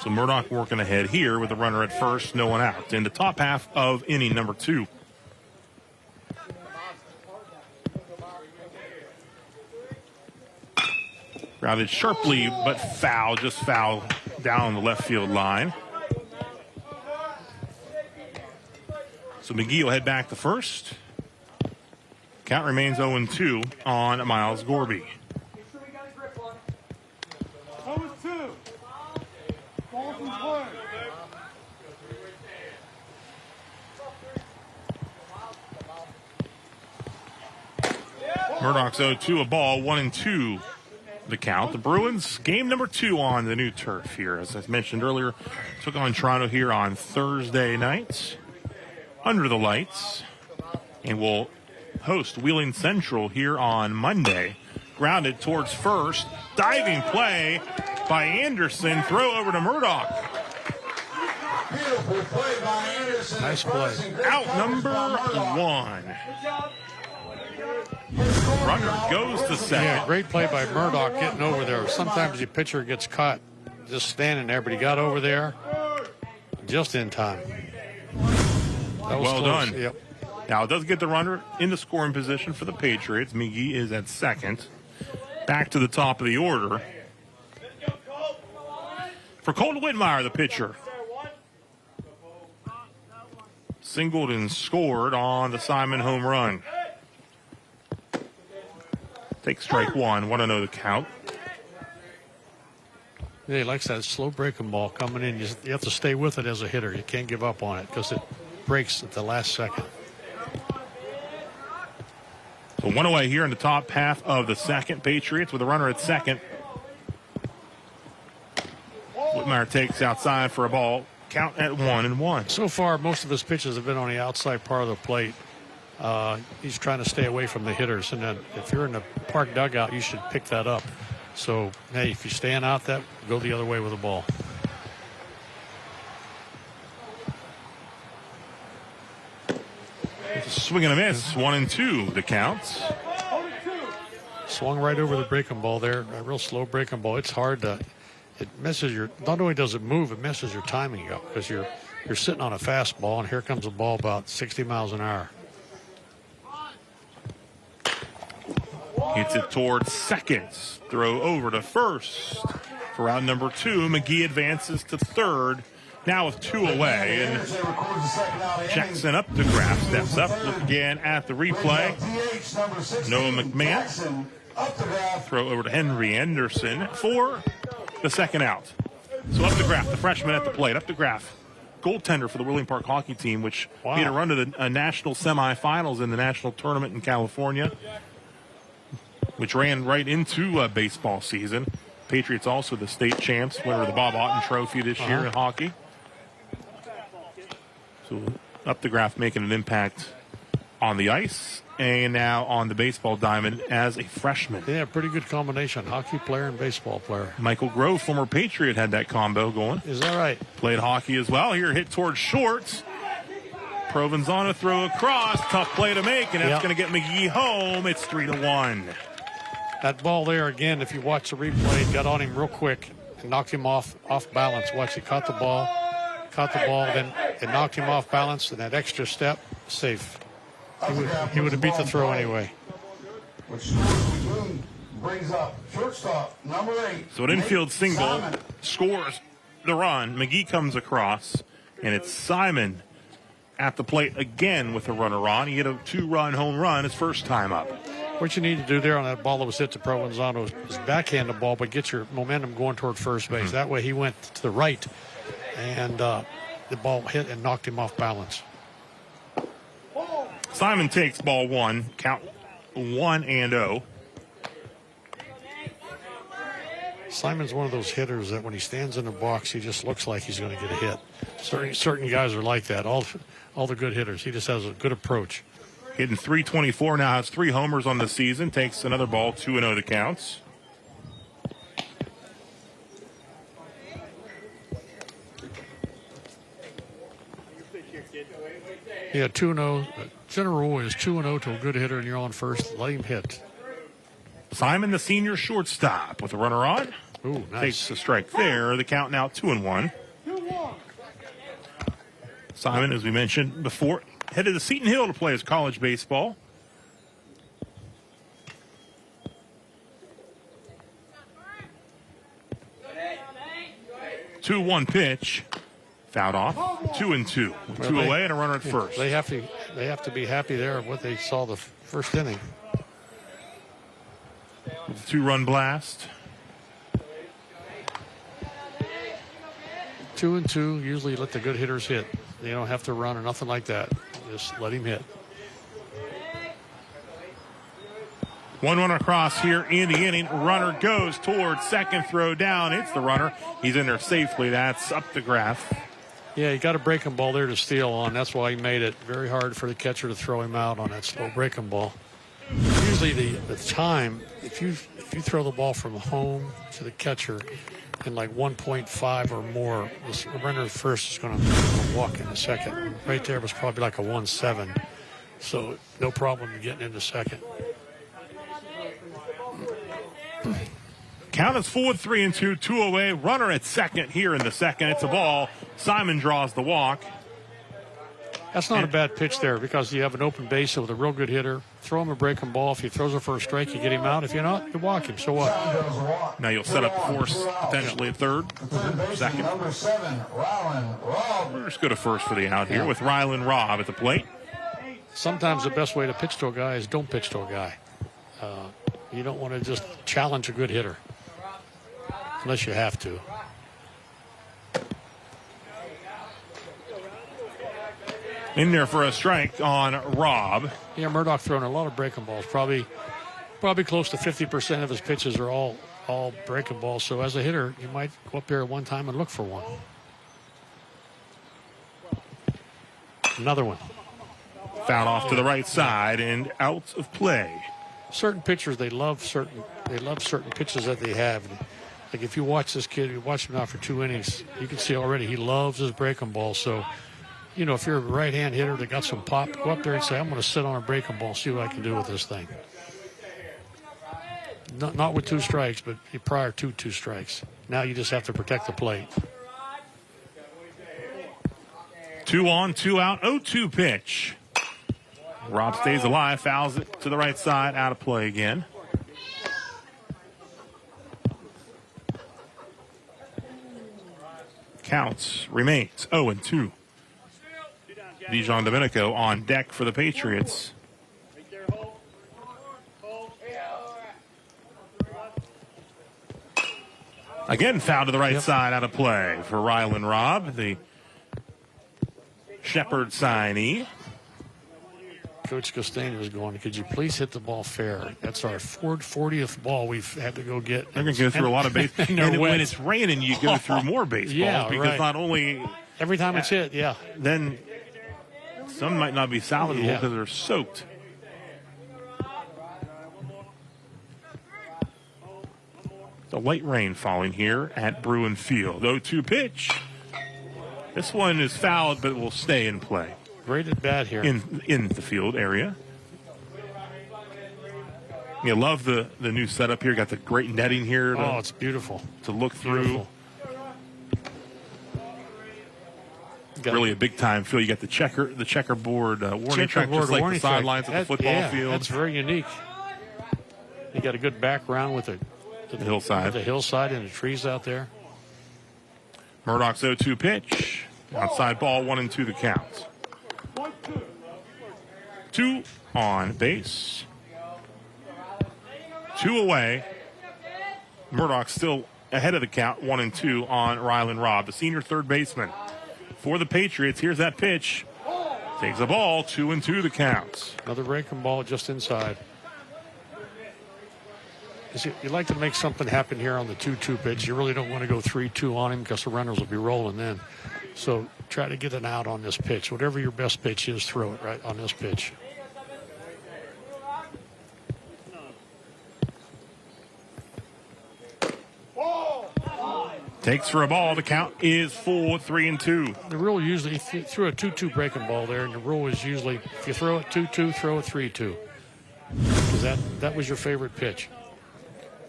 So Murdoch working ahead here with the runner at first, no one out. In the top half of inning number 2. Grounded sharply, but foul, just foul down the left field line. So McGee will head back to first. Count remains 0-2 on Miles Gorby. Murdoch's 0-2, a ball, 1-2 the count. The Bruins, game number 2 on the new turf here. As I mentioned earlier, took on Toronto here on Thursday night under the lights. And will host Wheeling Central here on Monday. Grounded towards first. Diving play by Anderson. Throw over to Murdoch. Beautiful play by Anderson. Nice play. Out number 1. Runner goes to second. Yeah, great play by Murdoch getting over there. Sometimes the pitcher gets caught just standing there, but he got over there just in time. That was well close. done. Yep. Now it does get the runner in the scoring position for the Patriots. McGee is at second. Back to the top of the order. For Colton Whitmire, the pitcher. Singled and scored on the Simon home run. Take strike 1. 1-0 the count. Yeah, he likes that slow breaking ball coming in. You have to stay with it as a hitter. You can't give up on it because it breaks at the last second. So 1 away here in the top half of the second. Patriots with a runner at second. Whitmire takes outside for a ball. Count at 1-1. So far, most of his pitches have been on the outside part of the plate. He's trying to stay away from the hitters. And then if you're in the park dugout, you should pick that up. So, hey, if you stand out that, go the other way with the ball. It's a swing and a miss. 1-2 the counts. Swung right over the breaking ball there. A real slow breaking ball. It's hard to, it messes your, not only does it move, it messes your timing up because you're sitting on a fastball and here comes a ball about 60 miles an hour. Hits it towards second. Throw over to first. For round number 2, McGee advances to third. Now with 2 away. And Jackson up to Graff. Steps up. Look again at the replay. Noah McMahon. Throw over to Henry Anderson for the second out. So up to Graff, the freshman at the plate. Up to Graff. Goaltender for the William Park hockey team, which made a run to the national semifinals in the national tournament in California, which ran right into baseball season. Patriots also the state champs, winner of the Bob Otten Trophy this year in hockey. So up the Graff making an impact on the ice and now on the baseball diamond as a freshman. Yeah, pretty good combination, hockey player and baseball player. Michael Grove, former Patriot, had that combo going. Is that right? Played hockey as well. Here hit towards short. Provenzano throw across. Tough play to make, and that's going to get McGee home. It's 3-1. That ball there, again, if you watch the replay, got on him real quick and knocked him off balance. Watch, he caught the ball, then it knocked him off balance, and that extra step, safe. He would have beat the throw anyway. Which brings up shortstop number 8. So an infield single scores the run. McGee comes across, and it's Simon at the plate again with a runner on. He hit a 2-run home run his first time up. What you need to do there on that ball that was hit to Provenzano is backhand the ball, but get your momentum going toward first base. That way he went to the right, and the ball hit and knocked him off balance. Simon takes ball 1, count 1-0. Simon's one of those hitters that when he stands in the box, he just looks like he's going to get a hit. Certain guys are like that. All the good hitters. He just has a good approach. Hitting .324 now, has 3 homers on the season. Takes another ball, 2-0 to counts. Yeah, 2-0. General rule is 2-0 to a good hitter, and you're on first. Let him hit. Simon, the senior shortstop, with a runner on. Ooh, nice. Takes a strike there. The count now 2-1. Simon, as we mentioned before, headed to Seton Hill to play his college baseball. Two-one pitch. Fouled off. 2-2. With 2 away and a runner at first. They have to be happy there of what they saw the first inning. With a 2-run blast. 2-2. Usually let the good hitters hit. They don't have to run or nothing like that. Just let him hit. 1-1 across here in the inning. Runner goes towards second, throw down. It's the runner. He's in there safely. That's up the Graff. Yeah, he got a breaking ball there to steal on. That's why he made it very hard for the catcher to throw him out on that slow breaking ball. Usually the time, if you throw the ball from home to the catcher in like 1.5 or more, the runner first is going to walk in the second. Right there was probably like a 1.7. So no problem getting into second. Count is 4-3-2, 2 away. Runner at second here in the second. It's a ball. Simon draws the walk. That's not a bad pitch there because you have an open base with a real good hitter. Throw him a breaking ball. If he throws it for a strike, you get him out. If you're not, you walk him. So what? Now you'll set up force potentially at third. Second. Number 7, Rylan Robb. We're just go to first for the out here with Rylan Robb at the plate. Sometimes the best way to pitch to a guy is don't pitch to a guy. You don't want to just challenge a good hitter unless you have to. In there for a strike on Robb. Yeah, Murdoch throwing a lot of breaking balls. Probably close to 50% of his pitches are all breaking balls. So as a hitter, you might go up there at one time and look for one. Another one. Foul off to the right side and out of play. Certain pitchers, they love certain pitches that they have. Like if you watch this kid, you watch him now for 2 innings, you can see already he loves his breaking ball. So, you know, if you're a right-hand hitter that got some pop, go up there and say, I'm going to sit on a breaking ball, see what I can do with this thing. not with 2 strikes, but prior to 2 strikes. Now you just have to protect the plate. 2 on, 2 out, 0-2 pitch. Rob stays alive, fouls it to the right side, out of play again. Counts remains 0-2. Dijon Domenico on deck for the Patriots. Again, foul to the right side, out of play for Rylan Robb, the Shepherd signee. Coach Costano was going, could you please hit the ball fair? That's our 40th ball we've had to go get. They're going to go through a lot of baseball. And when it's raining, you go through more baseballs because not only... Every time it's hit, then some might not be salvageable because they're soaked. The light rain falling here at Bruin Field. 0-2 pitch. This one is fouled, but will stay in play. Great at bat here. In the field area. You love the new setup here. Got the great netting here. It's beautiful. To look through. Really a big time field. You got the checkerboard warning track, just like the sidelines of the football field. That's very unique. You got a good background with the hillside. With the hillside and the trees out there. Murdoch's 0-2 pitch. Outside ball, 1-2 the count. 2 on base. 2 away. Murdoch still ahead of the count, 1-2 on Rylan Robb, the senior third baseman for the Patriots. Here's that pitch. Takes the ball, 2-2 the count. Another breaking ball just inside. You like to make something happen here on the 2-2 pitch. You really don't want to go 3-2 on him because the runners will be rolling then. So try to get an out on this pitch. Whatever your best pitch is, throw it right on this pitch. Takes for a ball. The count is full, 3-2. The rule usually, if you threw a 2-2 breaking ball there, and the rule is usually if you throw it 2-2, throw it 3-2. Because that was your favorite pitch.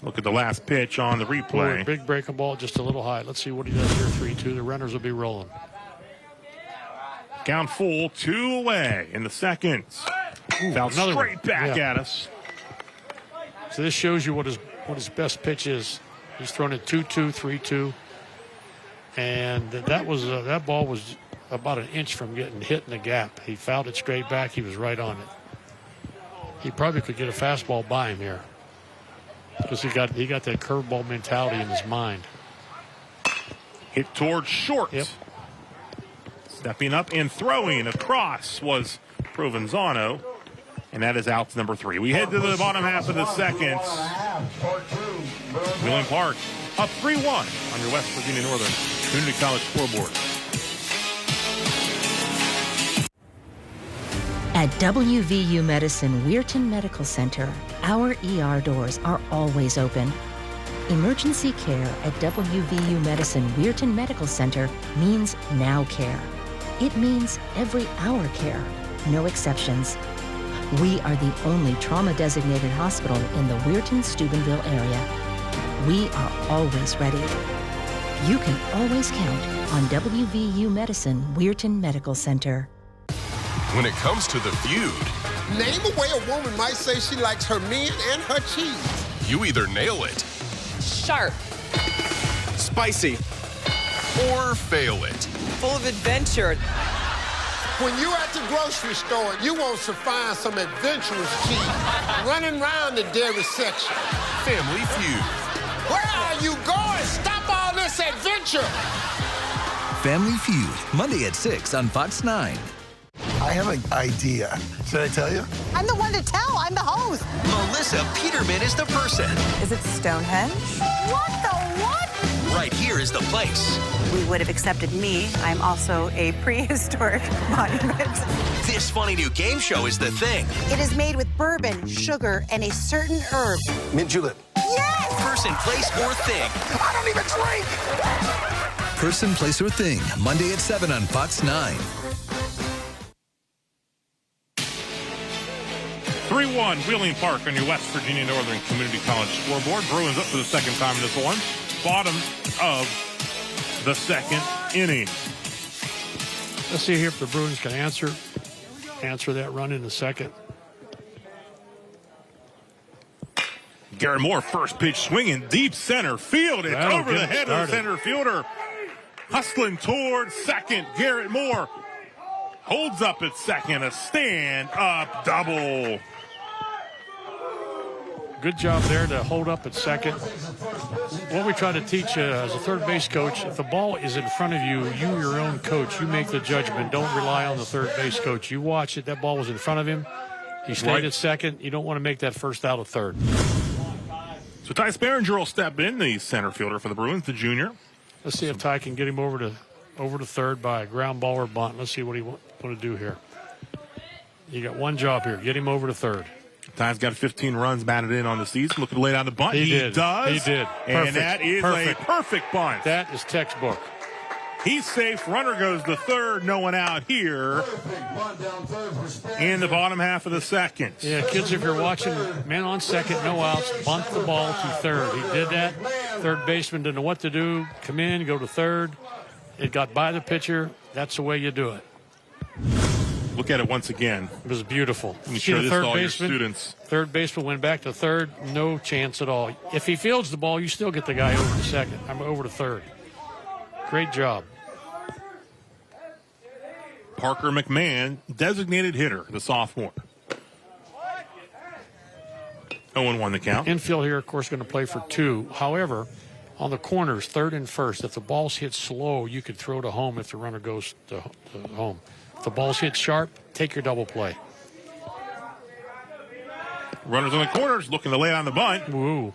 Look at the last pitch on the replay. Big breaking ball, just a little high. Let's see what he does here, 3-2. The runners will be rolling. Count full, 2 away in the second. Foul straight back at us. So this shows you what his best pitch is. He's thrown it 2-2, 3-2. And that ball was about an inch from getting hit in the gap. He fouled it straight back. He was right on it. He probably could get a fastball by him here, because he got that curveball mentality in his mind. Hit towards short. Yep. Stepping up and throwing across was Provenzano, and that is out number 3. We head to the bottom half of the second. Wheeling Park up 3-1 on your West Virginia Northern Community College scoreboard. At WVU Medicine Weirton Medical Center, our ER doors are always open. Emergency care at WVU Medicine Weirton Medical Center means now care. It means every hour care, no exceptions. We are the only trauma-designated hospital in the Weirton-Steubenville area. We are always ready. You can always count on WVU Medicine Weirton Medical Center. When it comes to the feud, name a way a woman might say she likes her men and her cheese. You either nail it, Sharp, spicy, or fail it. full of adventure. When you're at the grocery store, you want to find some adventurous cheese running around the dairy section. Family Feud. Where are you going? Stop all this adventure. Family Feud, Monday at 6 on Fox 9. I have an idea. Should I tell you? I'm the one to tell. I'm the host. Melissa Peterman is the person. Is it Stonehenge? What the what? Right here is the place. We would have accepted me. I'm also a prehistoric monument. This funny new game show is the thing. It is made with bourbon, sugar, and a certain herb. Mint julep. Yes! Person, place, or thing. I don't even drink. Person, Place, or Thing, Monday at 7 on Fox 9. 3-1 3-1 Wheeling Park on your West Virginia Northern Community College scoreboard. Bruins up for the second time in this one. Bottom of the second inning. Let's see here if the Bruins can answer that run in the second. Garrett Moore, first pitch swinging deep center field. It's over the head of the center fielder. Hustling towards second. Garrett Moore holds up at second. A stand-up double. Good job there to hold up at second. What we try to teach as a third base coach, if the ball is in front of you, you, your own coach, you make the judgment. Don't rely on the third base coach. You watch it. That ball was in front of him. He stayed at second. You don't want to make that first out of third. So Ty Sperringer will step in, the center fielder for the Bruins, the junior. Let's see if Ty can get him over to third by a ground ball or bunt. Let's see what he want to do here. You got one job here. Get him over to third. Ty's got 15 runs batted in on the season. Looking to lay down the bunt. He did. Does. He did. And Perfect. that is a perfect bunt. That is textbook. He's safe. Runner goes to third. No one out here in the bottom half of the second. Yeah, kids, if you're watching, man on second, no outs, bunt the ball to third. He did that. Third baseman didn't know what to do. Come in, go to third. It got by the pitcher. That's the way you do it. Look at it once again. It was beautiful. You show this to all your students. Third baseman went back to third. No chance at all. If he fields the ball, you still get the guy over to second. I'm over to third. Great job. Parker McMahon, designated hitter, the sophomore. 0-1 the count. Infield here, of course, going to play for two. However, on the corners, third and first, if the ball's hit slow, you could throw to home if the runner goes to home. If the ball's hit sharp, take your double play. Runners on the corners looking to lay on the bunt. Woo.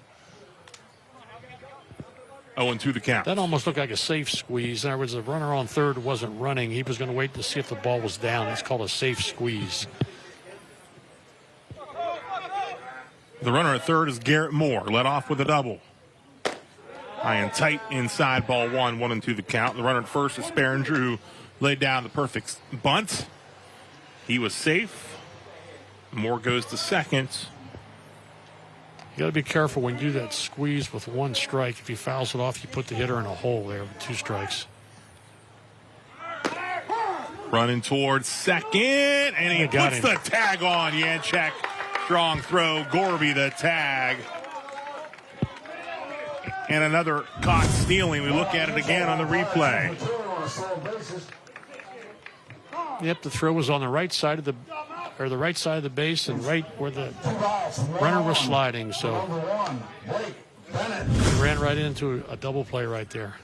0-2 the count. That almost looked like a safe squeeze. In other words, the runner on third wasn't running. He was going to wait to see if the ball was down. It's called a safe squeeze. The runner at third is Garrett Moore, led off with a double. High and tight inside, ball one, 1-2 the count. The runner at first is Sperringer, who laid down the perfect bunt. He was safe. Moore goes to second. You got to be careful when you do that squeeze with one strike. If he fouls it off, you put the hitter in a hole there with 2 strikes. Running towards second, and he puts the tag on. Janczek, strong throw. Gorby the tag. And another caught stealing. We look at it again on the replay. Yep, the throw was on the right side of the base and right where the runner was sliding. So he ran right into a double play right there.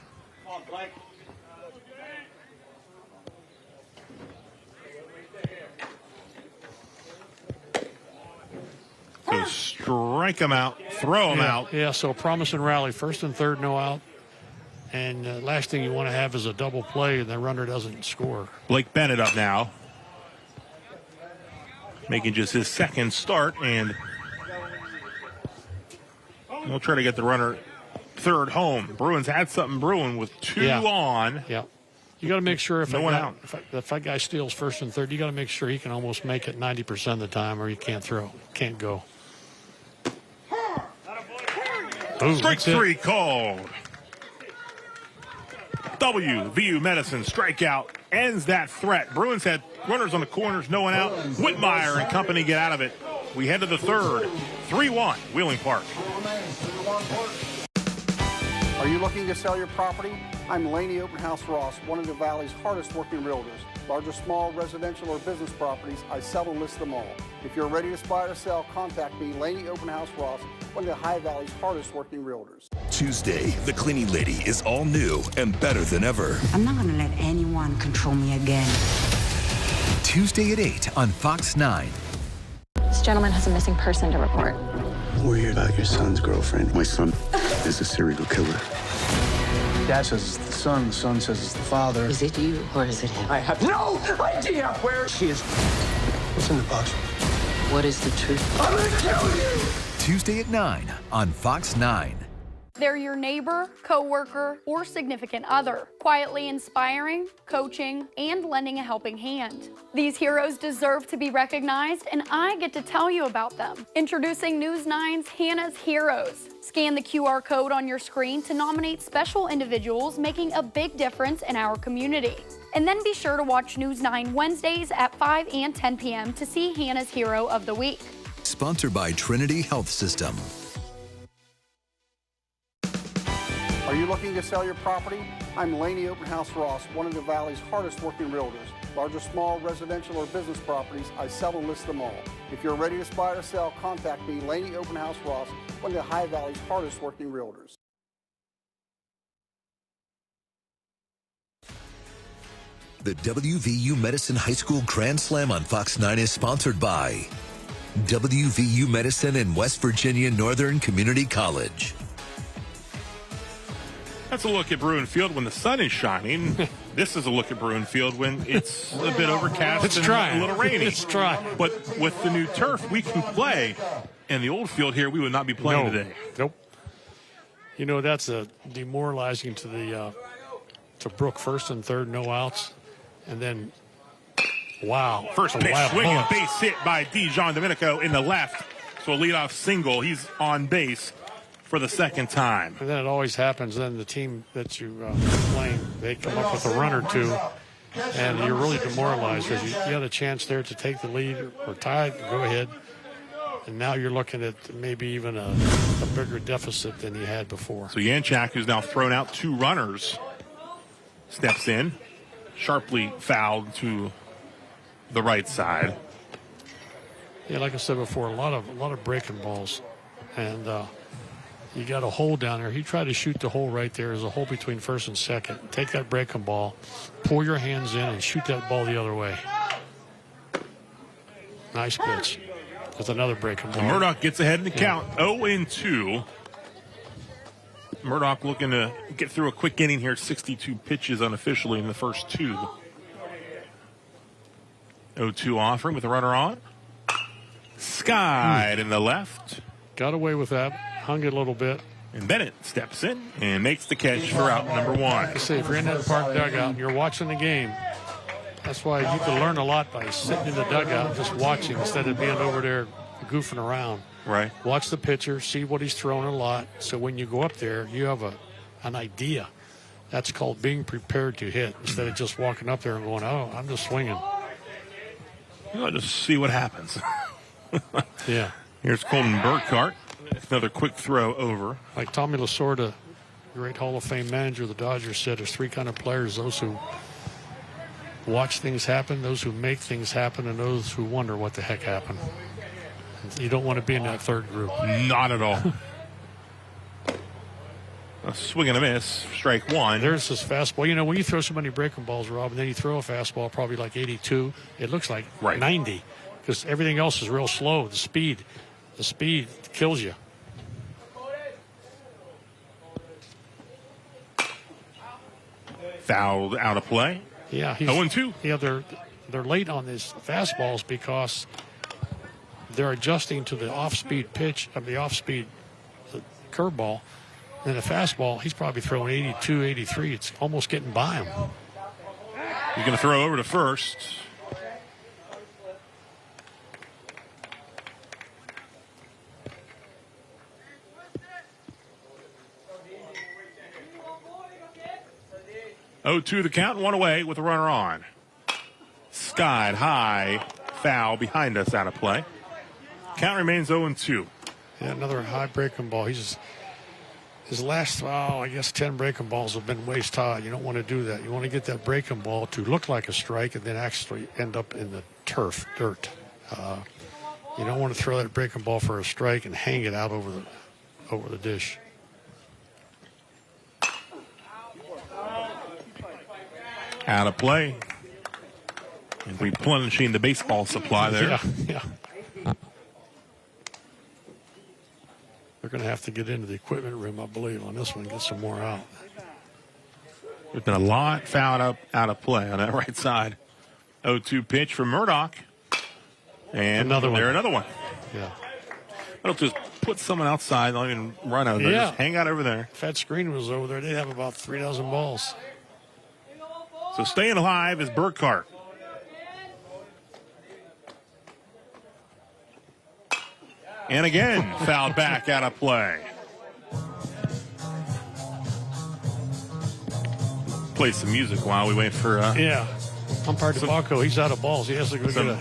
So strike him out, throw him out. Yeah, so promising rally. First and third, no out. And last thing you want to have is a double play and the runner doesn't score. Blake Bennett up now, making just his second start, and we'll try to get the runner third home. Bruins had something brewing with 2 on. Yeah. You got to make sure if that guy steals first and third, you got to make sure he can almost make it 90% of the time or he can't throw, can't go. Ooh, strike 3 called. WVU Medicine strikeout ends that threat. Bruins had runners on the corners, no one out. Whitmire and company get out of it. We head to the third. 3-1, Wheeling Park. Are you looking to sell your property? I'm Laney Open House Ross, one of the Valley's hardest working realtors. Large or small, residential or business properties, I sell and list them all. If you're ready to buy or sell, contact me, Laney Open House Ross, one of the High Valley's hardest working realtors. Tuesday, the Cleaning Lady is all new and better than ever. I'm not going to let anyone control me again. Tuesday at 8 on Fox 9. This gentleman has a missing person to report. We're here about your son's girlfriend. My son is a serial killer. Dad says it's the son says it's the father. Is it you or is it him? I have no idea where she is. What's in the box? What is the truth? I'm gonna kill you! Tuesday at 9 on Fox 9. They're your neighbor, coworker, or significant other, quietly inspiring, coaching, and lending a helping hand. These heroes deserve to be recognized, and I get to tell you about them. Introducing News 9's Hannah's Heroes. Scan the QR code on your screen to nominate special individuals making a big difference in our community. And then be sure to watch News 9 Wednesdays at 5 and 10 p.m. to see Hannah's Hero of the Week. Sponsored by Trinity Health System. Are you looking to sell your property? I'm Laney Open House Ross, one of the Valley's hardest working realtors. Large or small residential or business properties, I sell and list them all. If you're ready to buy or sell, contact me, Laney Open House Ross, one of the High Valley's hardest working realtors. The WVU Medicine High School Grand Slam on Fox 9 is sponsored by WVU Medicine and West Virginia Northern Community College. That's a look at Bruin Field when the sun is shining. This is a look at Bruin Field when it's a bit overcast it's and dry. A little rainy. It's dry. But with the new turf, we can play. And the old field here, we would not be playing today. Nope. You know, that's demoralizing to the to Brooke. First and third, no outs. And then, wow. First pitch, swinging base hit by Dijon Domenico in the left. So a leadoff single. He's on base for the second time. And then it always happens. Then the team that you playing, they come up with a run or two, and you're really demoralized because you had a chance there to take the lead or tie it, go ahead. And now you're looking at maybe even a bigger deficit than you had before. So Yanchak, who's now thrown out two runners, steps in, sharply fouled to the right side. Yeah, like I said before, a lot of breaking balls, and you got a hole down there. He tried to shoot the hole right there. There's a hole between first and second. Take that breaking ball, pull your hands in, and shoot that ball the other way. Nice pitch. With another breaking ball. Murdoch gets ahead in the count, 0-2. Murdoch looking to get through a quick inning here, 62 pitches unofficially in the first two. 0-2 offering with a runner on. Skied in the left. Got away with that. Hung it a little bit. And Bennett steps in and makes the catch for out number one. I say, if you're in that park dugout and you're watching the game, that's why you can learn a lot by sitting in the dugout just watching instead of being over there goofing around. Right. Watch the pitcher, see what he's throwing a lot. So when you go up there, you have an idea. That's called being prepared to hit instead of just walking up there and going, oh, I'm just swinging. I'll just see what happens. Yeah. Here's Colton Burkhart. Another quick throw over. Like Tommy Lasorda, great Hall of Fame manager of the Dodgers, said there's three kind of players: those who watch things happen, those who make things happen, and those who wonder what the heck happened. You don't want to be in that third group. Not at all. A swing and a miss, strike one. There's this fastball. You know, when you throw so many breaking balls, Rob, and then you throw a fastball probably like 82, it looks like 90 because everything else is real slow. The speed kills you. Fouled out of play. Yeah, 0-2. Yeah, they're late on these fastballs because they're adjusting to the off-speed pitch of the off-speed curveball. And the fastball, he's probably throwing 82, 83. It's almost getting by him. He's going to throw over to first. Oh, 2 the count, one away with a runner on. Skied high, foul behind us, out of play. Count remains 0-2. Yeah, another high breaking ball. His last, I guess 10 breaking balls have been waist high. You don't want to do that. You want to get that breaking ball to look like a strike and then actually end up in the turf, dirt. You don't want to throw that breaking ball for a strike and hang it out over the dish. Out of play. And replenishing the baseball supply there. Yeah. They're going to have to get into the equipment room, I believe, on this one, get some more out. There's been a lot fouled out of play on that right side. 0-2 pitch from Murdoch. And another one. Another one. Yeah. That'll just put someone outside, not even run out there. Yeah. Just hang out over there. If that screen was over there, they'd have about 3 dozen balls. So staying alive is Burkhart. And again, fouled back out of play. Play some music while we wait for... Umpire DeBacco, he's out of balls. He has to go get a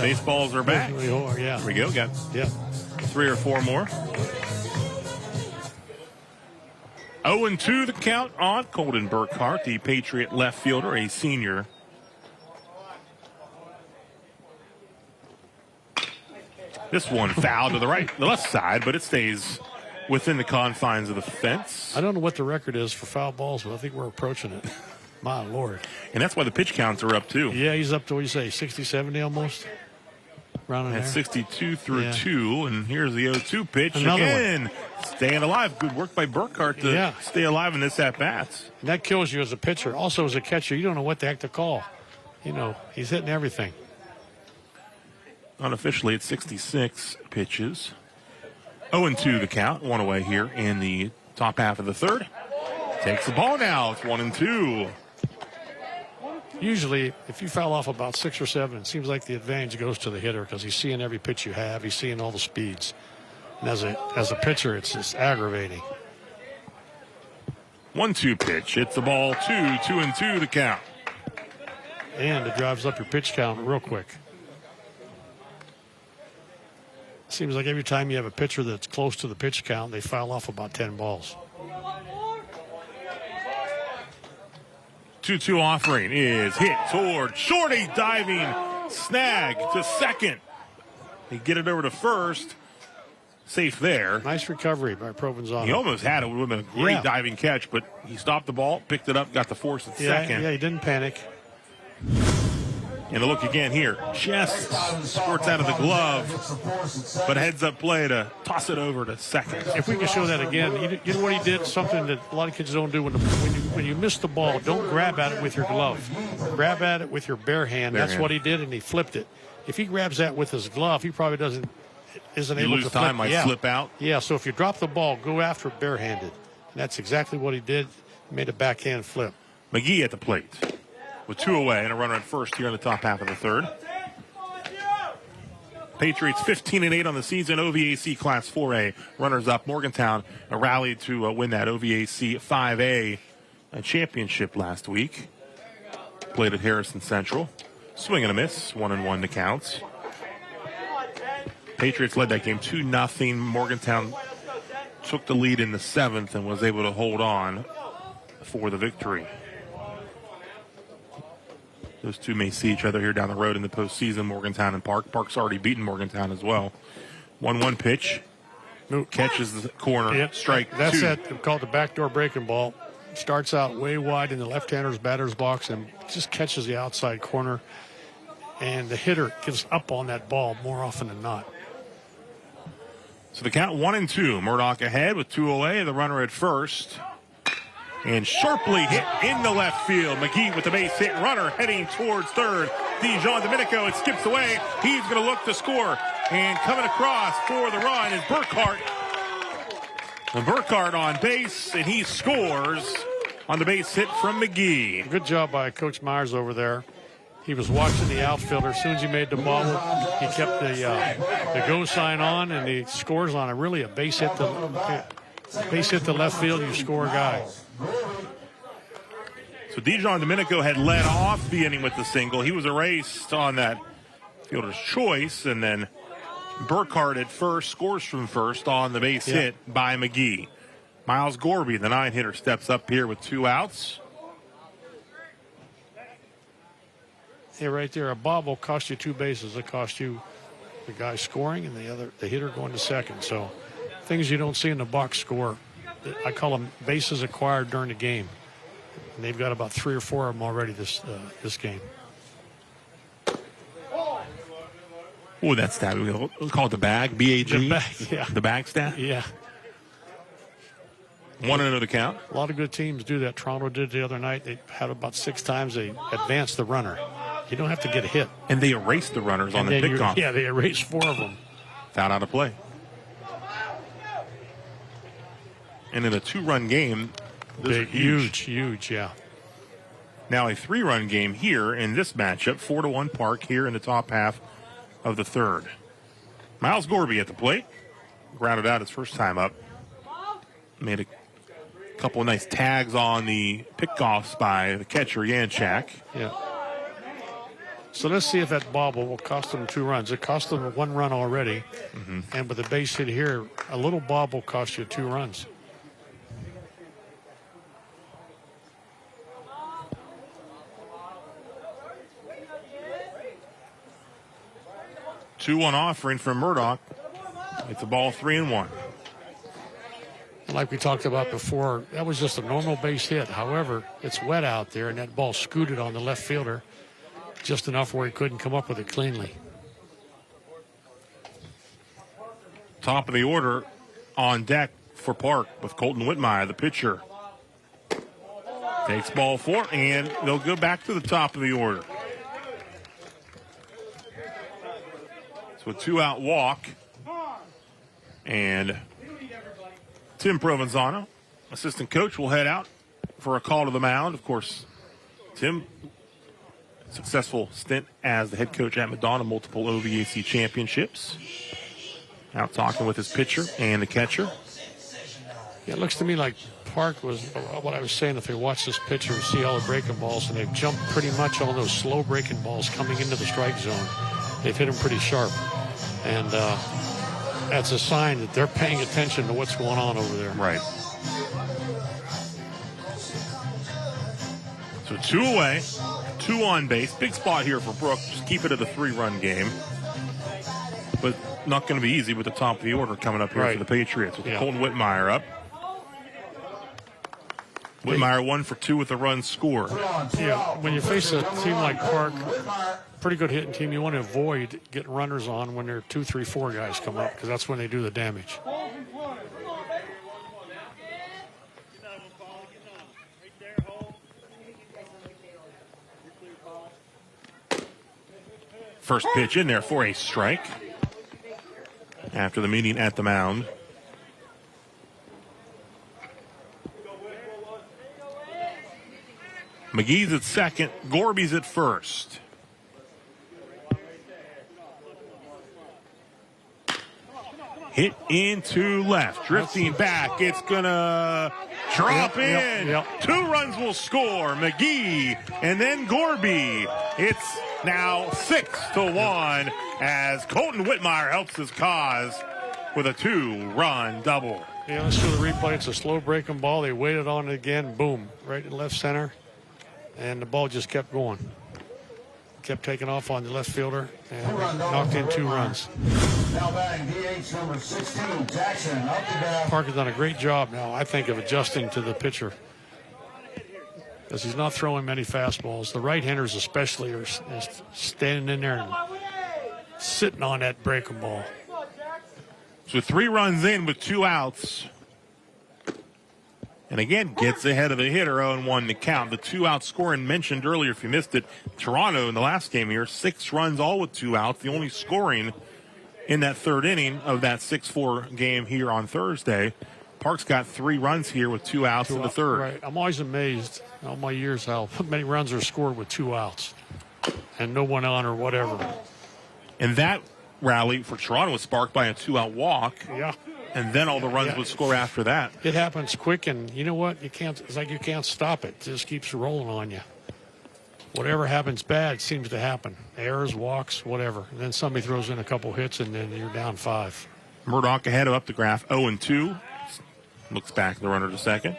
baseballs are back. Yeah. Here we go. Got 3 or 4 more. 0-2 the count on Colton Burkhart, the Patriot left fielder, a senior. This one fouled to the left side, but it stays within the confines of the fence. I don't know what the record is for foul balls, but I think we're approaching it. My Lord. And that's why the pitch counts are up, too. Yeah, he's up to, what do you say, 60, 70 almost? Around At there. 62 through 2, and here's the 0-2 pitch. Another again. one. Staying alive. Good work by Burkhart to stay alive in this at-bats. And that kills you as a pitcher. Also, as a catcher, you don't know what the heck to call. You know, he's hitting everything. Unofficially, it's 66 pitches. 0-2 the count. One away here in the top half of the third. Takes the ball now. It's 1-2. Usually, if you foul off about 6 or 7, it seems like the advantage goes to the hitter because he's seeing every pitch you have. He's seeing all the speeds. And as a pitcher, it's just aggravating. 1-2 pitch. It's the ball 2-2 the count. And it drives up your pitch count real quick. Seems like every time you have a pitcher that's close to the pitch count, they foul off about 10 balls. 2-2 offering is hit toward shorty, diving snag to second. They get it over to first. Safe there. Nice recovery by Provenzano. He almost had it. It would have been a great diving catch, but he stopped the ball, picked it up, got the force at second. Yeah, he didn't panic. And a look again here. Just squirts out of the glove, but heads up play to toss it over to second. If we can show that again, you know what he did? Something that a lot of kids don't do. When you miss the ball, don't grab at it with your glove. Grab at it with your bare hand. That's what he did, and he flipped it. If he grabs that with his glove, he probably isn't able to flip. Time, might slip out. Yeah, so if you drop the ball, go after it barehanded. And that's exactly what he did. He made a backhand flip. McGee at the plate with 2 away and a runner at first here in the top half of the third. Patriots 15-8 on the season. OVAC Class 4A runners up. Morgantown rallied to win that OVAC 5A championship last week. Played at Harrison Central. Swing and a miss. 1-1 to counts. Patriots led that game 2-0. Morgantown took the lead in the 7th and was able to hold on for the victory. Those two may see each other here down the road in the postseason, Morgantown and Park. Park's already beaten Morgantown as well. 1-1 pitch. Catches the corner. Yep. Strike That's 2. that called the backdoor breaking ball. Starts out way wide in the left-hander's batter's box and just catches the outside corner. And the hitter gets up on that ball more often than not. So the count 1-2. Murdoch ahead with 2 away. The runner at first. And sharply hit in the left field. McGee with the base hit. Runner heading towards third. Dijon Domenico, it skips away. He's going to look to score. And coming across for the run is Burkhart. And Burkhart on base, and he scores on the base hit from McGee. Good job by Coach Myers over there. He was watching the outfielder. As soon as he made the bobble, he kept the go sign on, and he scores on a base hit to left field. You score a guy. So Dijon Domenico had led off the inning with the single. He was erased on that fielder's choice, and then Burkhart at first scores from first on the base hit by McGee. Miles Gorby, the 9-hitter, steps up here with 2 outs. Yeah, right there. A bobble cost you 2 bases. It cost you the guy scoring and the hitter going to second. So things you don't see in the box score. I call them bases acquired during the game. And they've got about 3 or 4 of them already this game. Oh, that stat. We'll call it the bag, B-A-G. The bag, yeah. The bag stat? Yeah. 1-0 the count. A lot of good teams do that. Toronto did the other night. They had about 6 times they advanced the runner. You don't have to get a hit. And they erased the runners on the pickoff. Yeah, they erased 4 of them. Foul out of play. And in a 2-run game, those are huge, yeah. Now a 3-run game here in this matchup, 4-1 Park here in the top half of the third. Miles Gorby at the plate. Grounded out his first time up. Made a couple of nice tags on the pickoffs by the catcher, Yanchak. Yeah. So let's see if that bobble will cost them 2 runs. It cost them 1 run already. And with the base hit here, a little bobble costs you 2 runs. Two-one offering from Murdoch. It's a ball 3-1. Like we talked about before, that was just a normal base hit. However, it's wet out there, and that ball scooted on the left fielder just enough where he couldn't come up with it cleanly. Top of the order on deck for Park with Colton Whitmire, the pitcher. Takes ball 4, and they'll go back to the top of the order. So a 2-out walk. And Tim Provenzano, assistant coach, will head out for a call to the mound. Of course, Tim, successful stint as the head coach at Madonna, multiple OVAC championships. Out talking with his pitcher and the catcher. Yeah, it looks to me like Park was, what I was saying, if they watch this pitcher, see all the breaking balls, and they've jumped pretty much on those slow breaking balls coming into the strike zone. They've hit them pretty sharp. And that's a sign that they're paying attention to what's going on over there. Right. So 2 away, 2 on base. Big spot here for Brooke. Just keep it at a 3-run game. But not going to be easy with the top of the order coming up here for the Patriots. With Colton Whitmire up. Whitmire 1 for 2 with a run scored. Yeah, when you face a team like Park, pretty good hitting team, you want to avoid getting runners on when there are 2, 3, 4 guys come up, because that's when they do the damage. First pitch in there for a strike after the meeting at the mound. McGee's at second, Gorby's at first. Hit into left, drifting back. It's gonna drop in. 2 runs will score. McGee and then Gorby. It's now 6-1 as Colton Whitmire helps his cause with a 2-run double. Yeah, let's do the replay. It's a slow breaking ball. They waited on it again. Boom, right in left center. And the ball just kept going. Kept taking off on the left fielder and knocked in 2 runs. Now batting DH number 16, Jackson, up to bat. Park has done a great job now, I think, of adjusting to the pitcher, because he's not throwing many fastballs. The right-handers especially are standing in there and sitting on that breaking ball. So 3 runs in with 2 outs. And again, gets ahead of the hitter, 0-1 to count. The 2-out scoring mentioned earlier, if you missed it, Toronto in the last game here, 6 runs, all with 2 outs. The only scoring in that 3rd inning of that 6-4 game here on Thursday. Park's got 3 runs here with 2 outs in the 3rd. Right. I'm always amazed, all my years, how many runs are scored with 2 outs and no one on or whatever. And that rally for Toronto was sparked by a 2-out walk. Yeah. And then all the runs would score after that. It happens quick, and you know what? It's like you can't stop it. It just keeps rolling on you. Whatever happens bad seems to happen. Errors, walks, whatever. And then somebody throws in a couple hits, and then you're down 5. Murdoch ahead of Updegraff, 0-2. Looks back at the runner to second.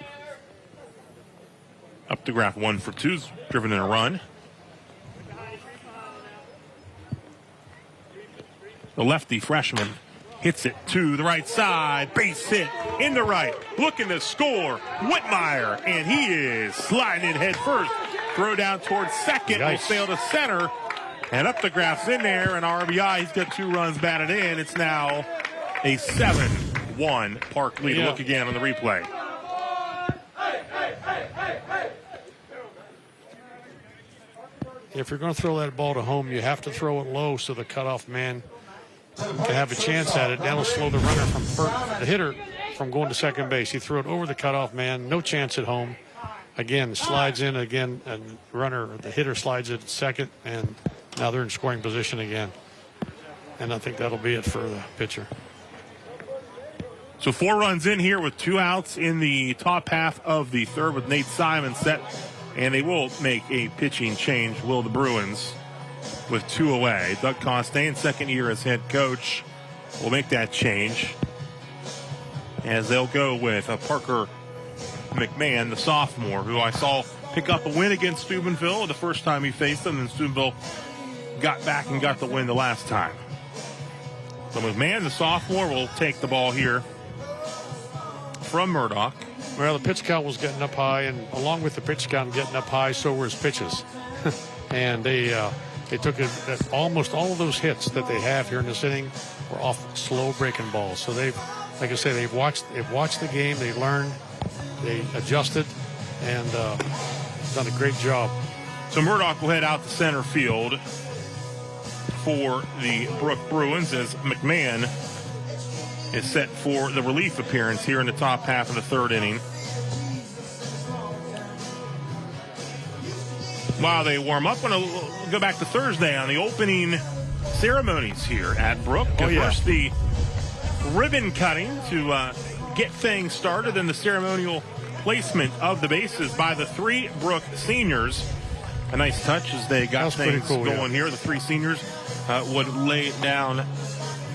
Updegraff 1 for 2's driven in a run. The lefty freshman hits it to the right side. Base hit in the right. Looking to score. Whitmire. And he is sliding in head first. Throw down towards second. Will sail to center. And Updegraff's in there. And RBI, he's got 2 runs batted in. It's now a 7-1 Park lead. Look again on the replay. If you're going to throw that ball to home, you have to throw it low so the cutoff man can have a chance at it. That'll slow the runner from first. The hitter from going to second base. He threw it over the cutoff man, no chance at home. Again, slides in again, and the hitter slides at second, and now they're in scoring position again. And I think that'll be it for the pitcher. So 4 runs in here with 2 outs in the top half of the third with Nate Simon set. And they will make a pitching change, will the Bruins, with 2 away. Doug Costain, second year as head coach, will make that change as they'll go with Parker McMahon, the sophomore, who I saw pick up a win against Steubenville the first time he faced them, and Steubenville got back and got the win the last time. So McMahon, the sophomore, will take the ball here from Murdoch. Well, the pitch count was getting up high, and along with the pitch count getting up high, so were his pitches. And they took it. Almost all of those hits that they have here in this inning were off slow breaking balls. So they've, like I said, they've watched the game. They learned, they adjusted, and done a great job. So Murdoch will head out to center field for the Brooke Bruins as McMahon is set for the relief appearance here in the top half of the third inning. While they warm up, I'm going to go back to Thursday on the opening ceremonies here at Brooke. First, the ribbon cutting to get things started, and the ceremonial placement of the bases by the 3 Brooke seniors. A nice touch as they got things going here. The 3 seniors would lay down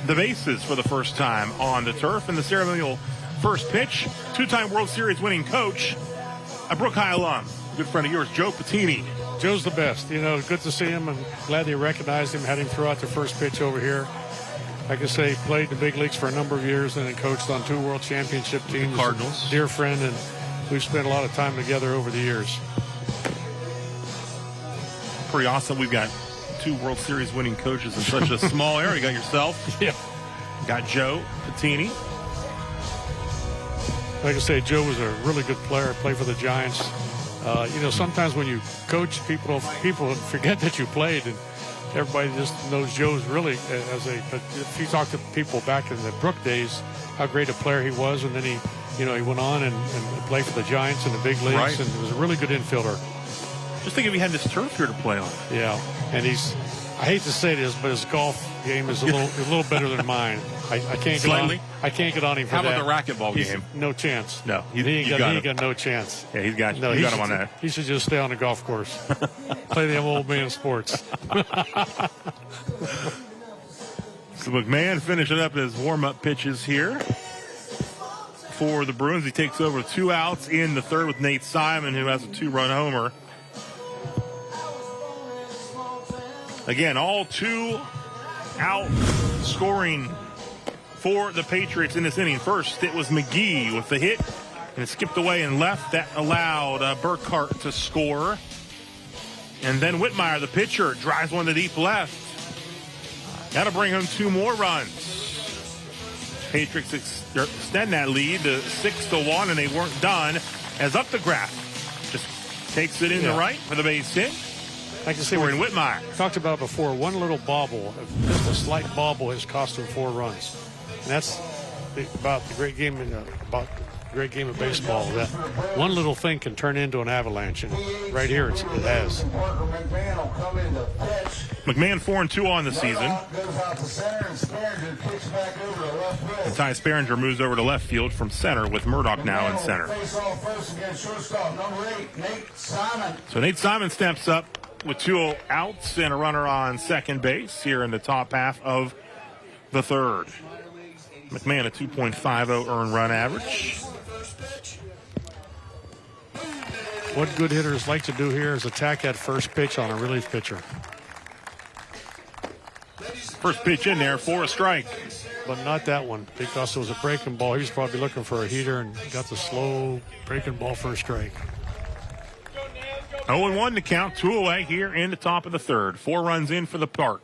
the bases for the first time on the turf. And the ceremonial first pitch, 2-time World Series winning coach, a Brooke High alum, good friend of yours, Joe Patini. Joe's the best. You know, good to see him. I'm glad they recognized him, had him throw out the first pitch over here. Like I say, played in the big leagues for a number of years and then coached on 2 world championship teams. The Cardinals. Dear friend, and we've spent a lot of time together over the years. Pretty awesome. We've got 2 World Series winning coaches in such a small area. You got yourself. Yeah. Got Joe Patini. Like I say, Joe was a really good player, played for the Giants. You know, sometimes when you coach, people forget that you played, and everybody just knows Joe's really but if you talk to people back in the Brooke days, how great a player he was, and then he went on and played for the Giants in the big leagues, and was a really good infielder. Just think if he had this turf here to play on. Yeah, and I hate to say this, but his golf game is a little better than mine. I can't get on. I can't get on him for How that. about the racquetball game? No chance. No, he ain't got no chance. Yeah, he's got you. You got him on that. He should just stay on the golf course. Play them old man sports. So McMahon finishing up his warm-up pitches here for the Bruins. He takes over 2 outs in the third with Nate Simon, who has a 2-run homer. Again, all 2-out scoring for the Patriots in this inning. First, it was McGee with the hit, and it skipped away and left. That allowed Burkhart to score. And then Whitmire, the pitcher, drives one to deep left. That'll bring home 2 more runs. Patriots extend that lead to 6-1, and they weren't done as Updegraff just takes it in the right for the base hit. Like I say, we're in Whitmire. Talked about before, one little bobble, just a slight bobble, has cost him 4 runs. And that's about the great game of baseball. That one little thing can turn into an avalanche, and right here it has. McMahon 4-2 on the season. And Ty Sperringer moves over to left field from center with Murdoch now in center. So Nate Simon steps up with 2 outs and a runner on second base here in the top half of the third. McMahon a 2.50 earned run average. What good hitters like to do here is attack that first pitch on a relief pitcher. First pitch in there for a strike. But not that one, because it was a breaking ball. He was probably looking for a heater and got the slow breaking ball for a strike. 0-1 to count, 2 away here in the top of the third. 4 runs in for the Park.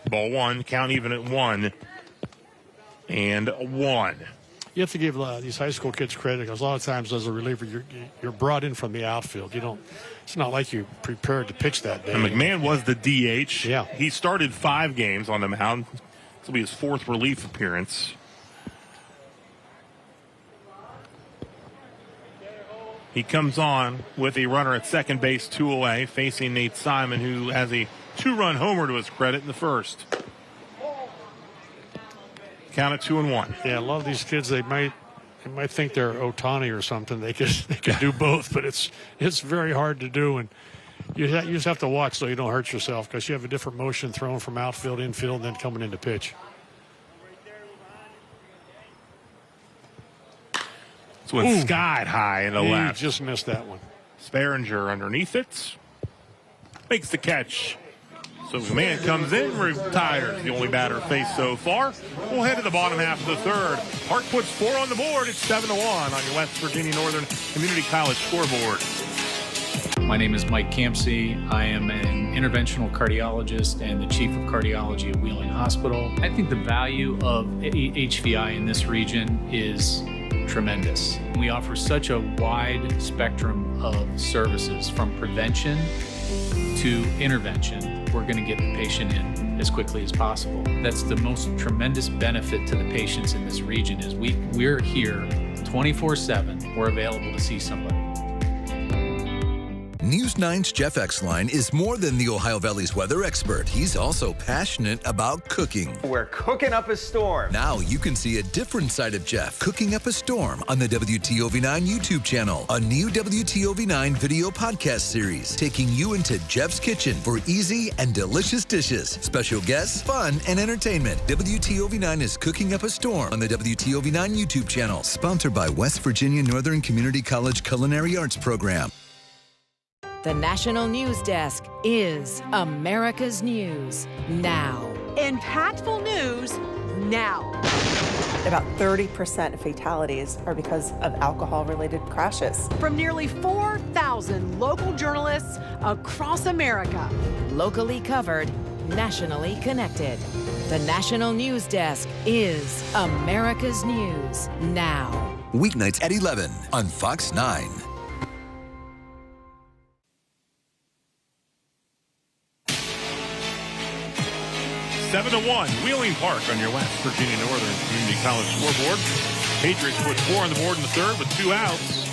Ball 1, count even at 1-1. You have to give these high school kids credit because a lot of times as a reliever, you're brought in from the outfield. It's not like you prepared to pitch that day. And McMahon was the DH. Yeah. He started 5 games on the mound. This will be his 4th relief appearance. He comes on with a runner at second base, 2 away, facing Nate Simon, who has a 2-run homer to his credit in the first. Count at 2-1. Yeah, a lot of these kids, they might think they're Ohtani or something. They can do both, but it's very hard to do, and you just have to watch so you don't hurt yourself because you have a different motion thrown from outfield, infield, and then coming into pitch. This one skied high in the left. He just missed that one. Sparinger underneath it. Makes the catch. So McMahon comes in, retires. The only batter faced so far. We'll head to the bottom half of the third. Park puts 4 on the board. It's 7-1 on your West Virginia Northern Community College scoreboard. My name is Mike Campsey. I am an interventional cardiologist and the chief of cardiology at Wheeling Hospital. I think the value of HVI in this region is tremendous. We offer such a wide spectrum of services from prevention to intervention. We're going to get the patient in as quickly as possible. That's the most tremendous benefit to the patients in this region is we're here 24/7. We're available to see somebody. News 9's Jeff Exline is more than the Ohio Valley's weather expert. He's also passionate about cooking. We're cooking up a storm. Now you can see a different side of Jeff cooking up a storm on the WTOV9 YouTube channel, a new WTOV9 video podcast series taking you into Jeff's kitchen for easy and delicious dishes, special guests, fun, and entertainment. WTOV9 is cooking up a storm on the WTOV9 YouTube channel, sponsored by West Virginia Northern Community College Culinary Arts Program. The National News Desk is America's News Now. Impactful news now. About 30% of fatalities are because of alcohol-related crashes. From nearly 4,000 local journalists across America. Locally covered, nationally connected. The National News Desk is America's News Now. Weeknights at 11 on Fox 9. Seven to 1, Wheeling Park on your West Virginia Northern Community College scoreboard. Patriots put 4 on the board in the third with 2 outs.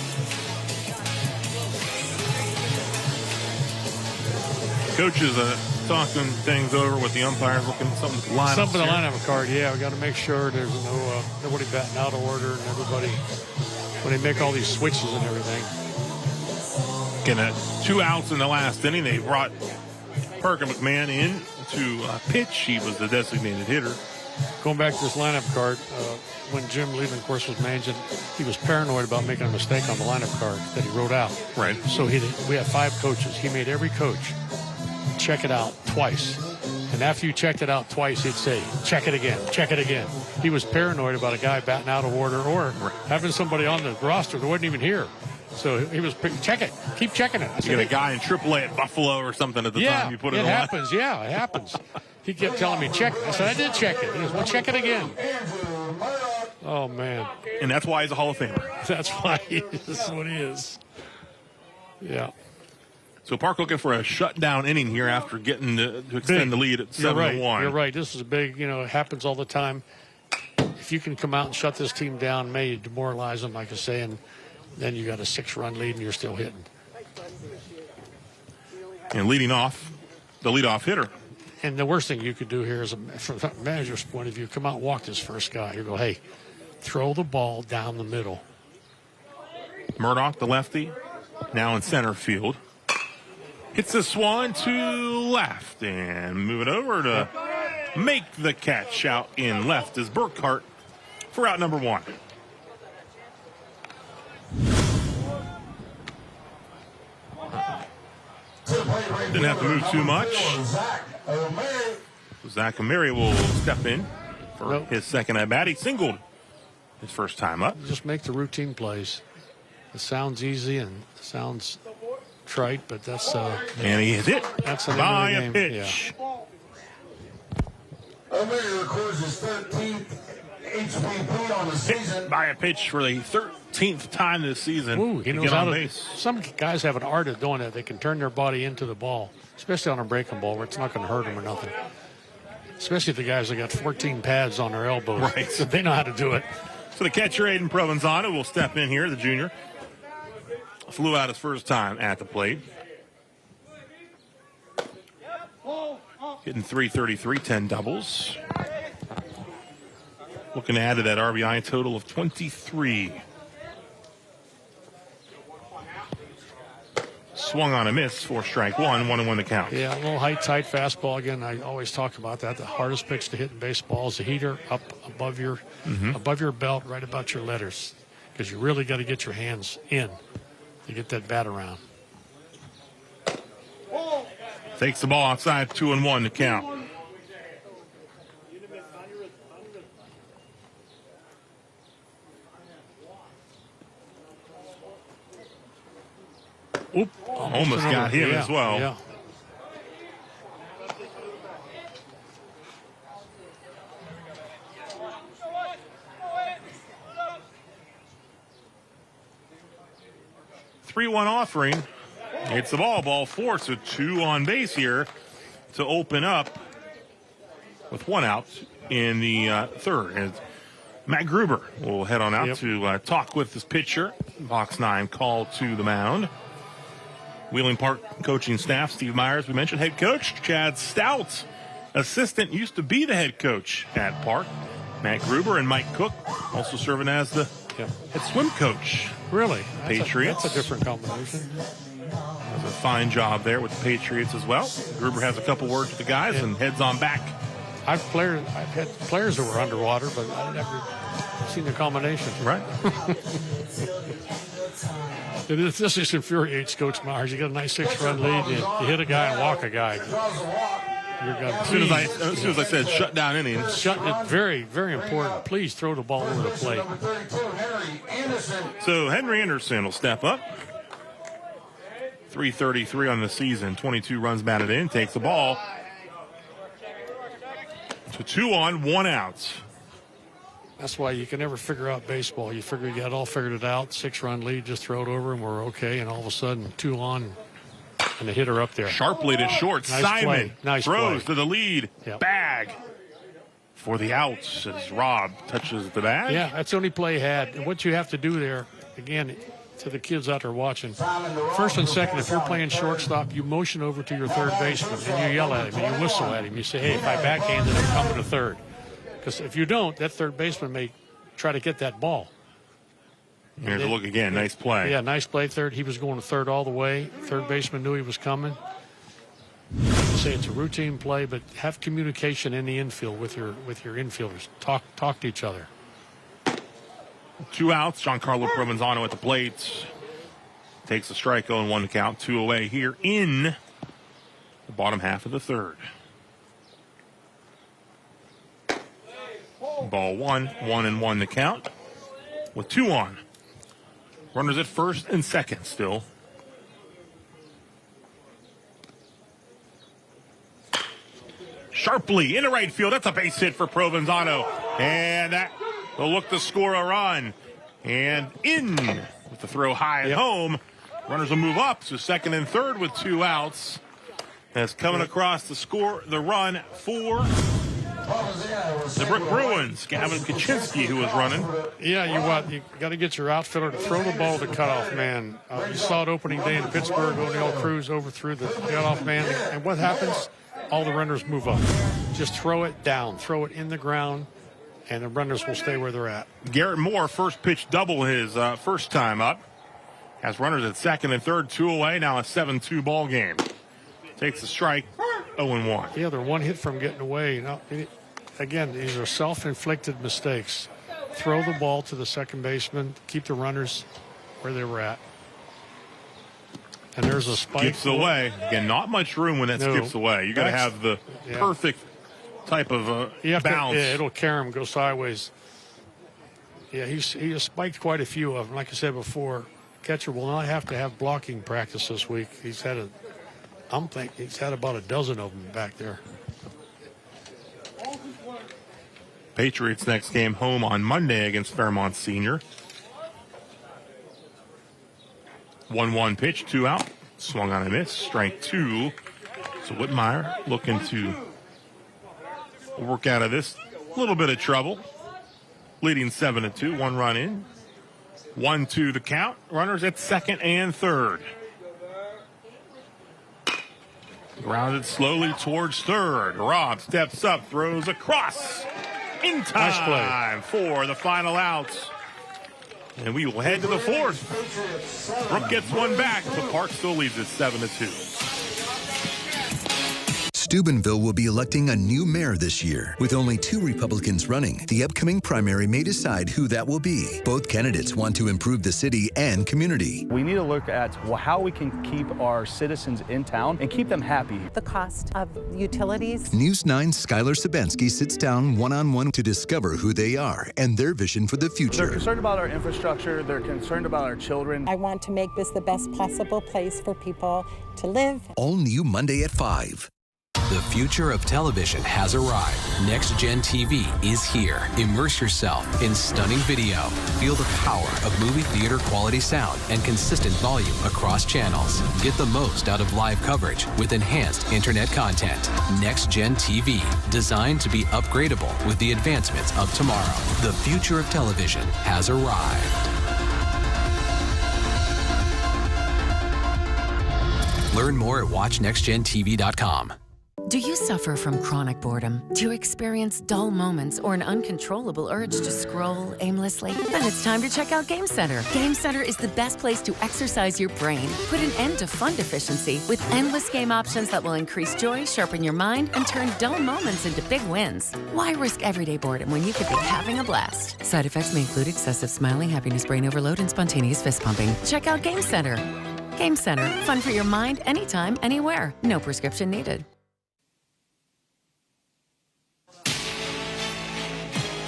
Coaches talking things over with the umpires, looking at something line Something to line up a card, yeah. We got to make sure there's nobody batting out of order and everybody, when they make all these switches and everything. Getting 2 outs in the last inning. They brought Perkin McMahon in to pitch. He was the designated hitter. Going back to this lineup card, when Jim Levin, of course, was managing, he was paranoid about making a mistake on the lineup card that he wrote out. Right. So we had 5 coaches. He made every coach check it out twice. And after you checked it out twice, he'd say, check it again, check it again. He was paranoid about a guy batting out of order or having somebody on the roster that wasn't even here. So he was, check it, keep checking it. You get a guy in AAA at Buffalo or something at the time you put it on. It happens, yeah, it happens. He kept telling me, check it. I said, I did check it. He goes, well, check it again. Oh, man. And that's why he's a Hall of Famer. That's why he is what he is. Yeah. So Park looking for a shutdown inning here after getting to extend the lead at 7-1. You're right. This is a big, it happens all the time. If you can come out and shut this team down, may demoralize them, like I say, and then you got a 6-run lead and you're still hitting. And leading off, the leadoff hitter. And the worst thing you could do here is, from a manager's point of view, come out and walk this first guy. You go, hey, throw the ball down the middle. Murdoch, the lefty, now in center field. Hits this one to left and move it over to make the catch out in left is Burkhart for out number 1. Didn't have to move too much. Zach O'Mary will step in for his second at bat. He singled his first time up. Just make the routine plays. It sounds easy and sounds trite, but that's and he hit that's the by name a of the game. pitch. O'Mary records his 13th HVP on the season. Hit by a pitch for the 13th time this season. Ooh, he to knows get how on to. base. Some guys have an art of doing that. They can turn their body into the ball, especially on a breaking ball where it's not going to hurt them or nothing. Especially the guys that got 14 pads on their elbows. Right. So they know how to do it. So the catcher, Aiden Provenzano, will step in here, the junior. Flew out his first time at the plate. Hitting .333, 10 doubles. Looking to add to that RBI total of 23. Swung on a miss for strike one, 1-1 the count. Yeah, a little height, tight fastball. Again, I always talk about that. The hardest pitch to hit in baseball is the heater up above your belt, right about your letters, because you really got to get your hands in to get that bat around. Takes the ball outside, 2-1 to count. Oop, almost got him as well. Yeah. Three-one offering. It's the ball four, so 2 on base here to open up with 1 out in the third. And Matt Gruber will head on out to talk with his pitcher. Box 9 called to the mound. Wheeling Park coaching staff, Steve Myers, we mentioned, head coach Chad Stout, assistant, used to be the head coach at Park. Matt Gruber and Mike Cook also serving as the head swim coach. Really? Patriots. That's a different combination. Does a fine job there with the Patriots as well. Gruber has a couple words with the guys and heads on back. I've had players that were underwater, but I've never seen the combination. Right. This just infuriates Coach Myers. You got a nice 6-run lead, you hit a guy and walk a guy. You're gonna, as soon as I said shut down innings. Very, very important. Please throw the ball over the plate. So Henry Anderson will step up. 333 on the season, 22 runs batted in, takes the ball to 2 on, 1 out. That's why you can never figure out baseball. You figure you got all figured it out. 6-run lead, just throw it over and we're okay. And all of a sudden, 2 on, and the hitter up there. Sharply to short. Nice Simon play. Nice throws play. to the lead. Yep. Bag for the outs as Rob touches the bag. Yeah, that's the only play he had. And what you have to do there, again, to the kids out there watching, first and second, if you're playing shortstop, you motion over to your third baseman and you yell at him and you whistle at him. You say, hey, if I backhand it, I'm coming to third. Because if you don't, that third baseman may try to get that ball. Here's a look again. Nice play. Yeah, nice play. Third. He was going to third all the way. Third baseman knew he was coming. I say it's a routine play, but have communication in the infield with your infielders. Talk to each other. 2 outs. Giancarlo Provenzano at the plate. Takes a strike, 0-1 to count. 2 away here in the bottom half of the third. Ball 1, 1-1 to count. With 2 on. Runners at first and second still. Sharply into right field. That's a base hit for Provenzano. And that will look to score a run. And in with the throw high at home. Runners will move up to second and third with 2 outs. That's coming across to score the run for the Brooke Bruins. Gavin Kaczynski, who was running. Yeah, you got to get your outfielder to throw the ball to the cutoff man. You saw it opening day in Pittsburgh. O'Neill Cruz overthrew the cutoff man. And what happens? All the runners move up. Just throw it down. Throw it in the ground, and the runners will stay where they're at. Garrett Moore, first pitch double his first time up. Has runners at second and third, 2 away. Now a 7-2 ball game. Takes a strike, 0-1. Yeah, they're 1 hit from getting away. Now, again, these are self-inflicted mistakes. Throw the ball to the second baseman. Keep the runners where they were at. And there's a spike. Skips away. Again, not much room when that skips away. You got to have the perfect type of bounce. It'll carry him, go sideways. Yeah, he has spiked quite a few of them. Like I said before, catcher will not have to have blocking practice this week. He's had about a dozen of them back there. Patriots' next game home on Monday against Fairmont Senior. 1-1 pitch, 2 out. Swung on a miss, strike 2. So Whitmire looking to work out of this little bit of trouble. Leading 7-2, 1 run in. 1-2 the count. Runners at second and third. Grounded slowly towards third. Rob steps up, throws across. In time for the final out. And we will head to the fourth. Brooke gets one back, but Park still leads it 7-2. Steubenville will be electing a new mayor this year. With only 2 Republicans running, the upcoming primary may decide who that will be. Both candidates want to improve the city and community. We need to look at how we can keep our citizens in town and keep them happy. The cost of utilities. News 9's Skylar Sabansky sits down one-on-one to discover who they are and their vision for the future. They're concerned about our infrastructure. They're concerned about our children. I want to make this the best possible place for people to live. All new Monday at 5. The future of television has arrived. Next Gen TV is here. Immerse yourself in stunning video. Feel the power of movie theater quality sound and consistent volume across channels. Get the most out of live coverage with enhanced internet content. Next Gen TV, designed to be upgradable with the advancements of tomorrow. The future of television has arrived. Learn more at watchnextgentv.com. Do you suffer from chronic boredom? Do you experience dull moments or an uncontrollable urge to scroll aimlessly? Then it's time to check out Game Center. Game Center is the best place to exercise your brain. Put an end to fun deficiency with endless game options that will increase joy, sharpen your mind, and turn dull moments into big wins. Why risk everyday boredom when you could be having a blast? Side effects may include excessive smiling, happiness brain overload, and spontaneous fist pumping. Check out Game Center. Game Center. Fun for your mind anytime, anywhere. No prescription needed.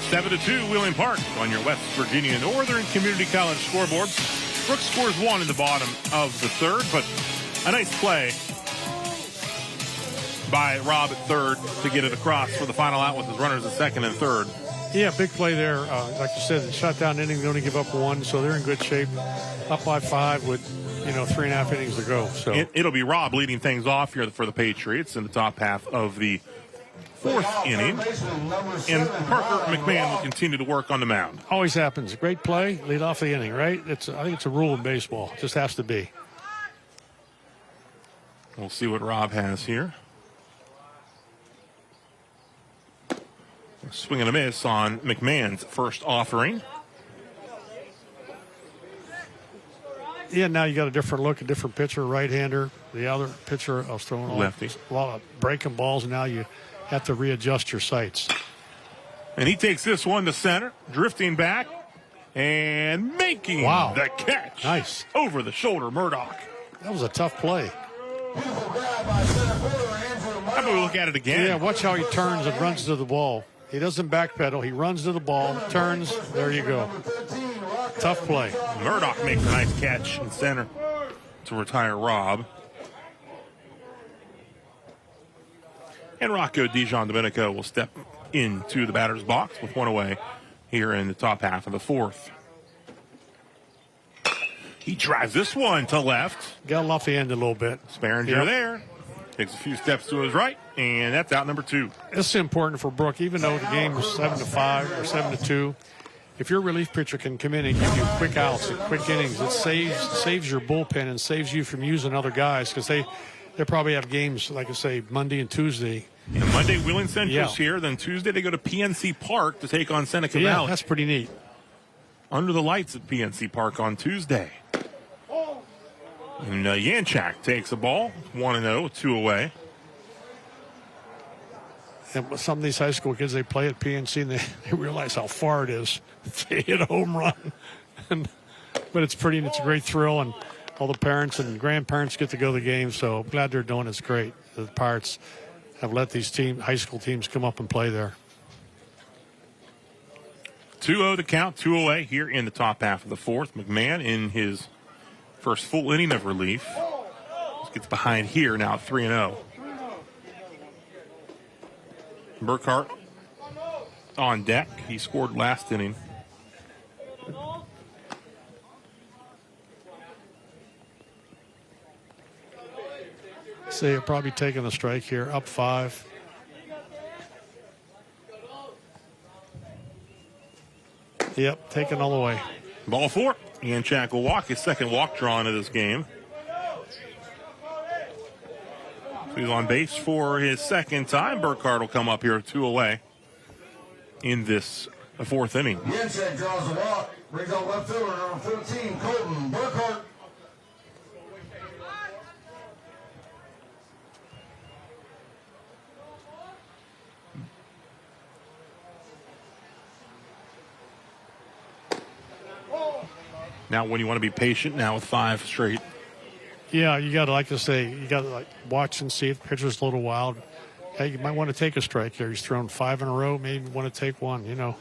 7-2, Wheeling Park on your West Virginia Northern Community College scoreboard. Brooke scores 1 in the bottom of the third, but a nice play by Rob at third to get it across for the final out with his runners at second and third. Yeah, big play there. Like you said, shut down inning, they only give up 1, so they're in good shape. Up by 5 with, 3.5 innings to go. So It'll be Rob leading things off here for the Patriots in the top half of the fourth inning, and Parker McMahon will continue to work on the mound. Always happens. Great play, lead off the inning, right? I think it's a rule in baseball. It just has to be. We'll see what Rob has here. Swing and a miss on McMahon's first offering. Yeah, now you got a different look, a different pitcher, right-hander. The other pitcher, I was throwing lefty. A lot of breaking balls, and now you have to readjust your sights. And he takes this one to center, drifting back and making the catch. Nice. Over the shoulder, Murdoch. That was a tough play. How about we look at it again? Yeah, watch how he turns and runs to the ball. He doesn't backpedal. He runs to the ball, turns. There you go. Tough play. Murdoch makes a nice catch in center to retire Rob. And Rocco DiGiandomenico will step into the batter's box with 1 away here in the top half of the fourth. He drives this one to left. Got him off the end a little bit. Sparringer there. Takes a few steps to his right, and that's out number 2. This is important for Brooke, even though the game was 7-5 or 7-2. If your relief pitcher can come in and give you quick outs and quick innings, it saves your bullpen and saves you from using other guys, because they probably have games, like I say, Monday and Tuesday. Yeah, Monday, Wheeling Central's here. Then Tuesday, they go to PNC Park to take on Seneca Valley. That's pretty neat. Under the lights at PNC Park on Tuesday. And Yanchak takes a ball, 1-0, 2 away. And some of these high school kids, they play at PNC, and they realize how far it is. They hit a home run. But it's a great thrill, and all the parents and grandparents get to go to the game, so I'm glad they're doing it. It's great. The Pirates have let these high school teams come up and play there. 2-0 the count, 2 away here in the top half of the fourth. McMahon in his first full inning of relief. Gets behind here now at 3-0. Burkhart on deck. He scored last inning. So you're probably taking a strike here, up 5. Yep, taken all the way. Ball 4. Yanchak will walk, his second walk drawn of this game. So he's on base for his second time. Burkhardt will come up here 2 away in this 4th inning. Yanchak draws the walk, brings out left fielder number 15, Colton Burkhardt. Now when you want to be patient now with 5 straight. Yeah, you got to, like I say, you got to like watch and see if the pitcher's a little wild. Hey, you might want to take a strike here. He's thrown 5 in a row. Maybe you want to take one, you know.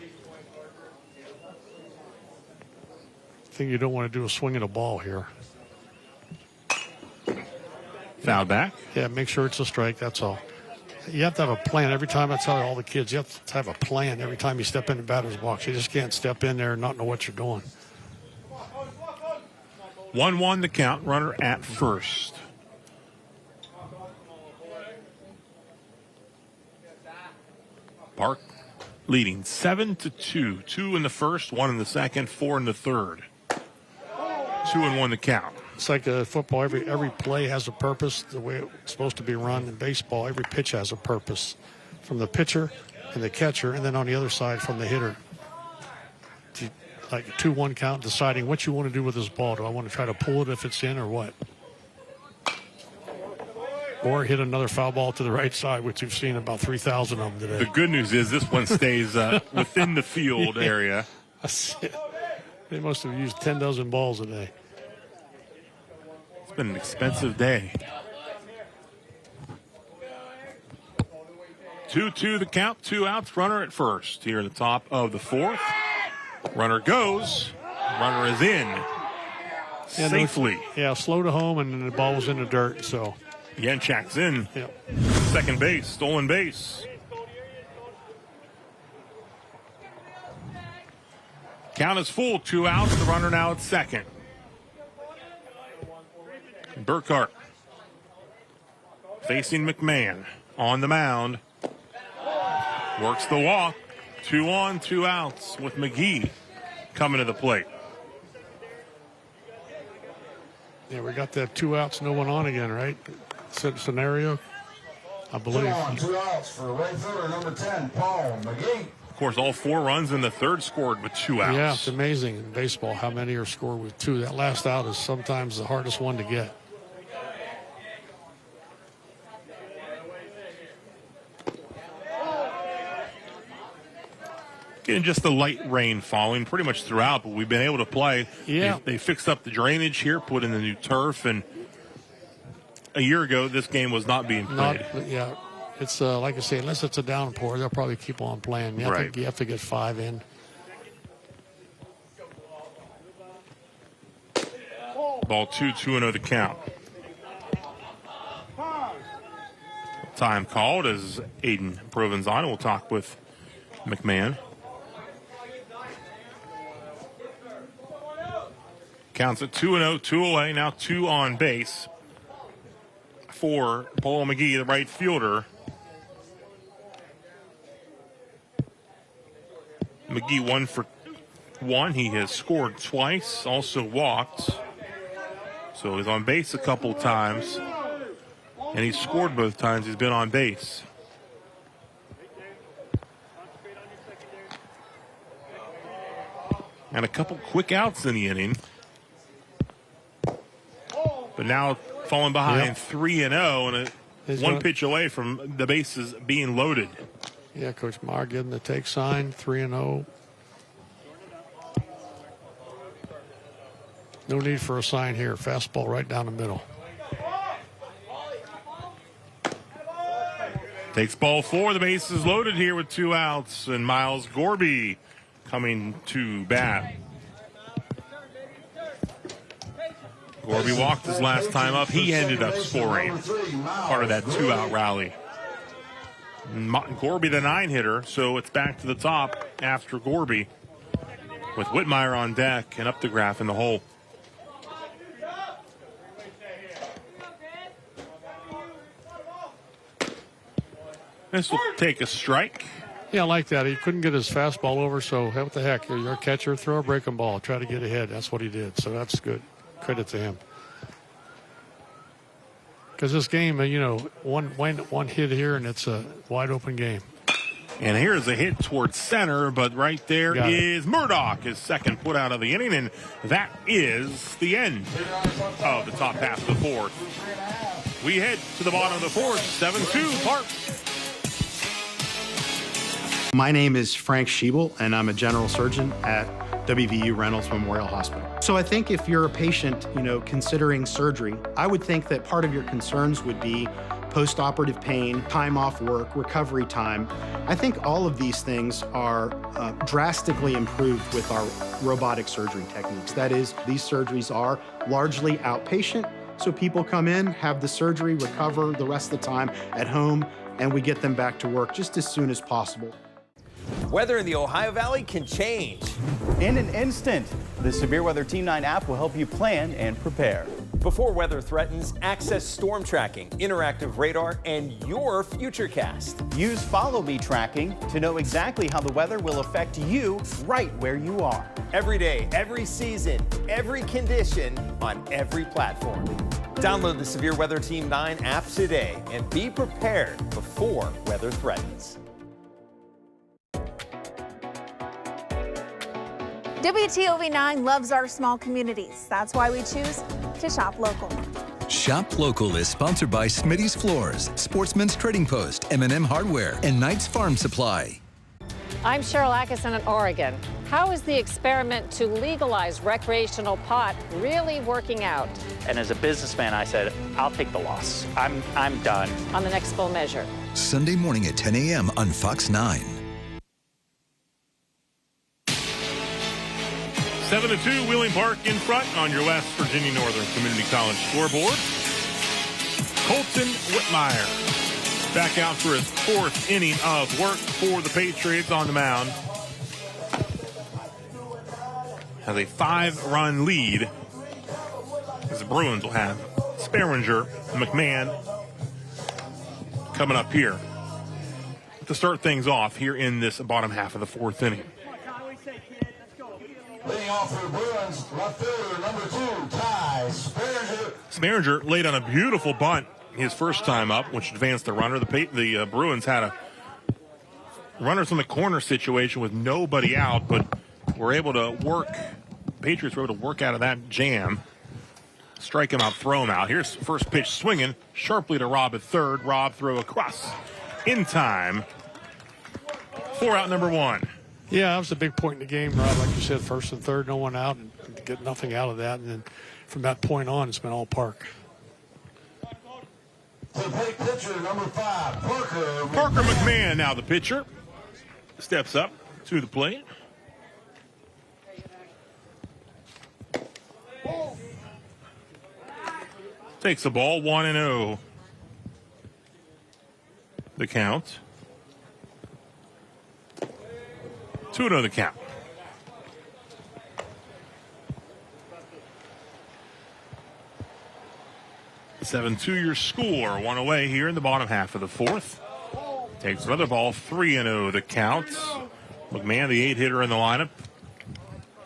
Thing you don't want to do is swing at a ball here. Foul back? Yeah, make sure it's a strike, that's all. You have to have a plan. Every time I tell all the kids, you have to have a plan every time you step in the batter's box. You just can't step in there and not know what you're doing. 1-1 the count, runner at first. Park leading 7-2. 2 in the first, 1 in the second, 4 in the third. 2-1 the count. It's like football. Every play has a purpose, the way it's supposed to be run. In baseball, every pitch has a purpose. From the pitcher and the catcher, and then on the other side from the hitter. Like a 2-1 count, deciding what you want to do with this ball. Do I want to try to pull it if it's in or what? Or hit another foul ball to the right side, which we've seen about 3,000 of them today. The good news is this one stays within the field area. They must have used 10 dozen balls a day. It's been an expensive day. 2-2 the count, 2 outs, runner at first. Here in the top of the 4th. Runner goes. Runner is in. Safely. Slow to home, and the ball was in the dirt, so. Yanchak's in. Yep. Second base, stolen base. Count is full, 2 outs. The runner now at second. Burkhardt facing McMahon on the mound. Works the walk. 2 on, 2 outs with McGee coming to the plate. Yeah, we got that 2 outs, no one on again, right? Scenario, I believe. 2 on, 2 outs for right fielder number 10, Paul McGee. Of course, all 4 runs in the third scored with 2 outs. Yeah, it's amazing in baseball how many are scored with 2. That last out is sometimes the hardest one to get. Getting just the light rain falling pretty much throughout, but we've been able to play. Yeah. They fixed up the drainage here, put in the new turf, and a year ago this game was not being played. It's like I say, unless it's a downpour, they'll probably keep on playing. You have to get 5 in. Ball 2, 2-0 the count. Time called as Aiden Provenzano will talk with McMahon. Counts at 2-0, 2 away, now 2 on base for Paul McGee, the right fielder. McGee 1 for 1. He has scored twice, also walked. So he's on base a couple times, and he's scored both times he's been on base. And a couple quick outs in the inning. But now falling behind 3-0 and 1 pitch away from the bases being loaded. Yeah, Coach Maher getting the take sign, 3-0. No need for a sign here. Fastball right down the middle. Takes ball 4. The base is loaded here with 2 outs. And Miles Gorby coming to bat. Gorby walked his last time up. He ended up scoring part of that 2-out rally. Gorby the 9-hitter, so it's back to the top after Gorby with Whitmire on deck and Updegraff in the hole. This will take a strike. Yeah, I like that. He couldn't get his fastball over, so what the heck? You're a catcher, throw a breaking ball, try to get ahead. That's what he did, so that's good. Credit to him. Because this game, one hit here, and it's a wide-open game. And here's a hit towards center, but right there is Murdoch, his second put out of the inning, and that is the end of the top half of the fourth. We head to the bottom of the fourth, 7-2, Park. My name is Frank Schiebel, and I'm a general surgeon at WVU Reynolds Memorial Hospital. So I think if you're a patient, considering surgery, I would think that part of your concerns would be post-operative pain, time off work, recovery time. I think all of these things are drastically improved with our robotic surgery techniques. That is, these surgeries are largely outpatient, so people come in, have the surgery, recover the rest of the time at home, and we get them back to work just as soon as possible. Weather in the Ohio Valley can change in an instant. The Severe Weather Team 9 app will help you plan and prepare. Before weather threatens, access storm tracking, interactive radar, and your FutureCast. Use Follow Me tracking to know exactly how the weather will affect you right where you are. Every day, every season, every condition on every platform. Download the Severe Weather Team 9 app today and be prepared before weather threatens. WTOV9 loves our small communities. That's why we choose to shop local. Shop Local is sponsored by Smitty's Floors, Sportsman's Trading Post, M&M Hardware, and Knight's Farm Supply. I'm Cheryl Atkinson in Oregon. How is the experiment to legalize recreational pot really working out? And as a businessman, I said, I'll take the loss. I'm done. On the next full measure. Sunday morning at 10 a.m. on Fox 9. 7-2, Wheeling Park in front on your West Virginia Northern Community College scoreboard. Colton Whitmire back out for his fourth inning of work for the Patriots on the mound. Has a 5-run lead as the Bruins will have Sperringer and McMahon coming up here to start things off here in this bottom half of the fourth inning. Leading off for the Bruins, left fielder number 2, Ty Sperringer. Sperringer laid on a beautiful bunt his first time up, which advanced the runner. The Bruins had a runners on the corner situation with nobody out, but were able to work. Patriots were able to work out of that jam, strike him out, throw him out. Here's first pitch swinging sharply to Rob at third. Rob throw across in time. 4 out, number 1. Yeah, that was a big point in the game, Rob. Like you said, first and third, no one out, and get nothing out of that. And then from that point on, it's been all Park. To the plate pitcher, number 5, Parker McMahon now the pitcher. Steps up to the plate. Takes the ball, 1-0. The count. 2-0 the count. 7-2 your score. 1 away here in the bottom half of the fourth. Takes another ball, 3-0 the count. McMahon, the 8-hitter in the lineup.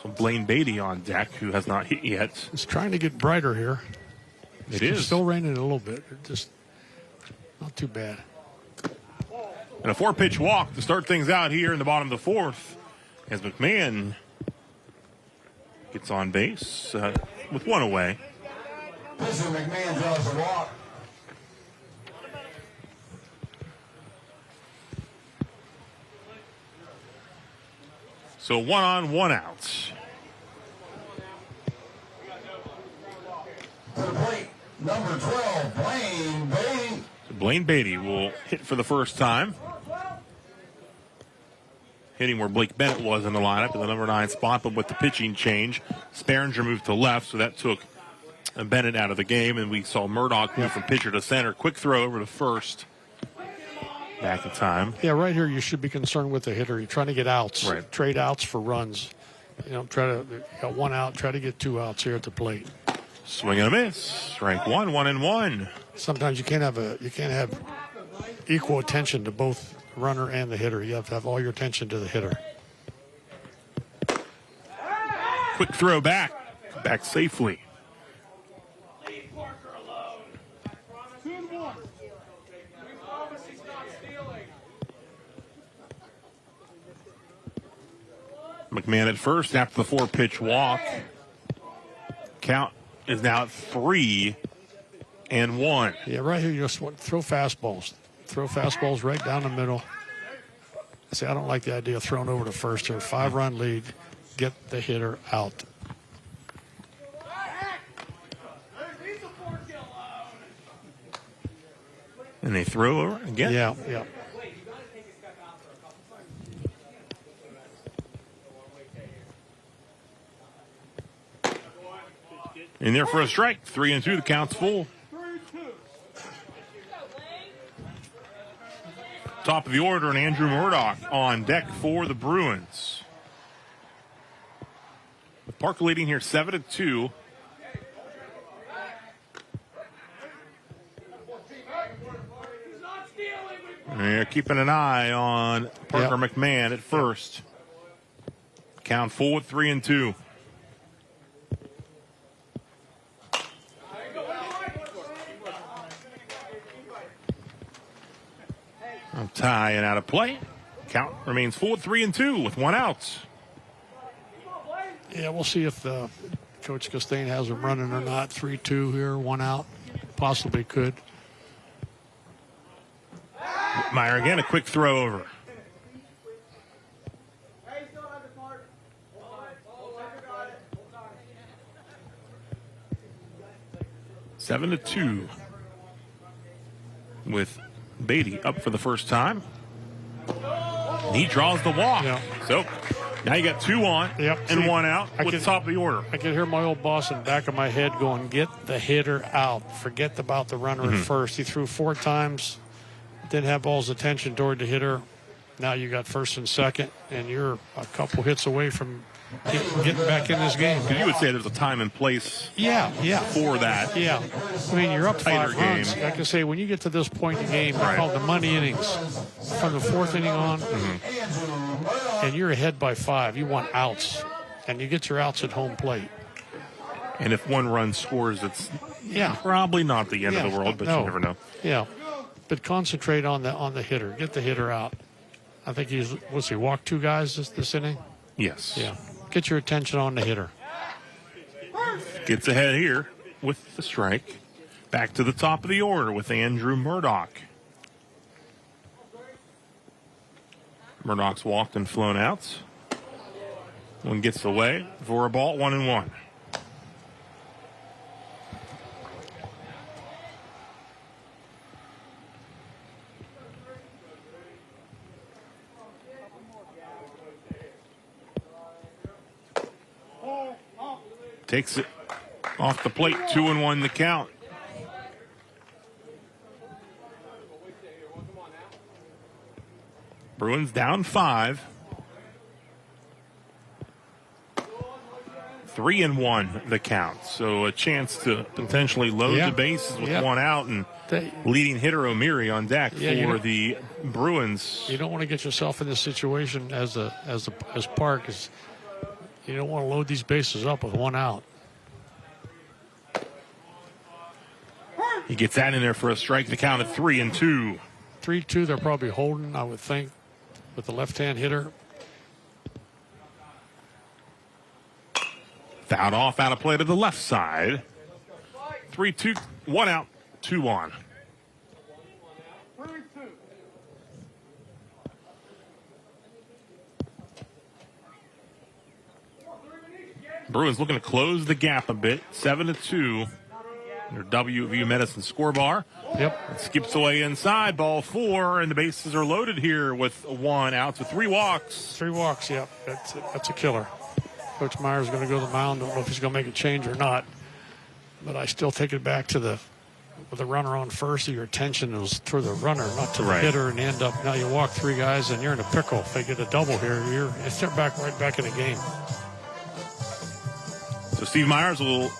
So Blaine Beatty on deck, who has not hit yet. It's trying to get brighter here. It is. It's still raining a little bit. Just not too bad. And a 4-pitch walk to start things out here in the bottom of the fourth, as McMahon gets on base with 1 away. Pitcher McMahon draws a walk. So 1 on, 1 out. To the plate, number 12, Blaine Beatty. So Blaine Beatty will hit for the first time. Hitting where Blake Bennett was in the lineup in the number 9 spot, but with the pitching change, Sperringer moved to left, so that took Bennett out of the game, and we saw Murdoch move from pitcher to center. Quick throw over to first. back in time. Yeah, right here you should be concerned with the hitter. You're trying to get outs, right. Trade outs for runs. You got 1 out, try to get 2 outs here at the plate. Swing and a miss. Strike 1, 1-1. Sometimes you can't have equal attention to both runner and the hitter. You have to have all your attention to the hitter. Quick throw back safely. McMahon at first after the 4-pitch walk. Count is now at 3-1. Yeah, right here you just want to throw fastballs. Throw fastballs right down the middle. See, I don't like the idea of throwing over to first here. 5-run lead. Get the hitter out. And they throw over again? Yeah. In there for a strike. 3-2. The count's full. Top of the order, and Andrew Murdoch on deck for the Bruins. With Parker leading here 7-2. And they're keeping an eye on Parker McMahon at first. Count full with 3-2. Tie and out of play. Count remains full at 3-2 with 1 out. Yeah, we'll see if Coach Costain has him running or not. 3-2 here, 1 out. Possibly could. Meyer again, a quick throw over. Seven to 2 with Beatty up for the first time. He draws the walk. Yeah. So now you got 2 on and 1 out with the top of the order. I can hear my old boss in the back of my head going, get the hitter out. Forget about the runner at first. He threw 4 times, didn't have ball's attention toward the hitter. Now you got first and second, and you're a couple hits away from getting back in this game. You would say there's a time and place for that. Yeah. I mean, you're up 5 runs. Game. I can say when you get to this point in the game, they're called the money innings. From the 4th inning on, and you're ahead by 5. You want outs, and you get your outs at home plate. And if 1 run scores, it's probably not the end of the world, but you never know. Yeah. But concentrate on the hitter. Get the hitter out. I think he walked 2 guys this inning? Yes. Yeah. Get your attention on the hitter. Gets ahead here with the strike. Back to the top of the order with Andrew Murdoch. Murdoch's walked and flown out. 1 gets away for a ball, 1-1. Takes it off the plate, 2-1 the count. Bruins down 5. 3-1 the count. So a chance to potentially load the bases with 1 out, and leading hitter O'Meary on deck for the Bruins. You don't want to get yourself in this situation as Park is. You don't want to load these bases up with 1 out. He gets that in there for a strike. The count at 3-2. 3-2, they're probably holding, I would think, with the left-hand hitter. Fouled off, out of play to the left side. 3-2, 1 out, 2 on. Bruins looking to close the gap a bit. 7-2. Their WVU Medicine score bar. Yep. It skips away inside. Ball 4, and the bases are loaded here with 1 out. So 3 walks. 3 walks, yep. That's a killer. Coach Meyer's going to go to the mound. Don't know if he's going to make a change or not. But I still take it back to the with the runner on first, your attention is toward the runner, not to the hitter, and end up now you walk 3 guys and you're in a pickle. If they get a double here, they're right back in the game. So Steve Meyer's a little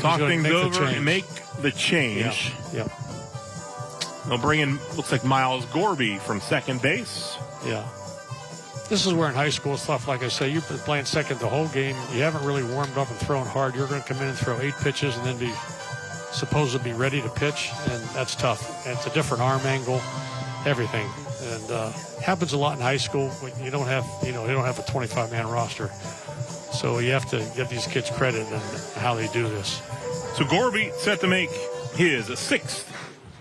talk things over and make the change. Yeah. They'll bring in, looks like Miles Gorby from second base. Yeah. This is where in high school stuff, like I say, you've been playing second the whole game. You haven't really warmed up and thrown hard. You're going to come in and throw 8 pitches and then be supposed to be ready to pitch, and that's tough. And it's a different arm angle, everything. And happens a lot in high school. You don't have, you don't have a 25-man roster. So you have to give these kids credit in how they do this. So Gorby set to make his 6th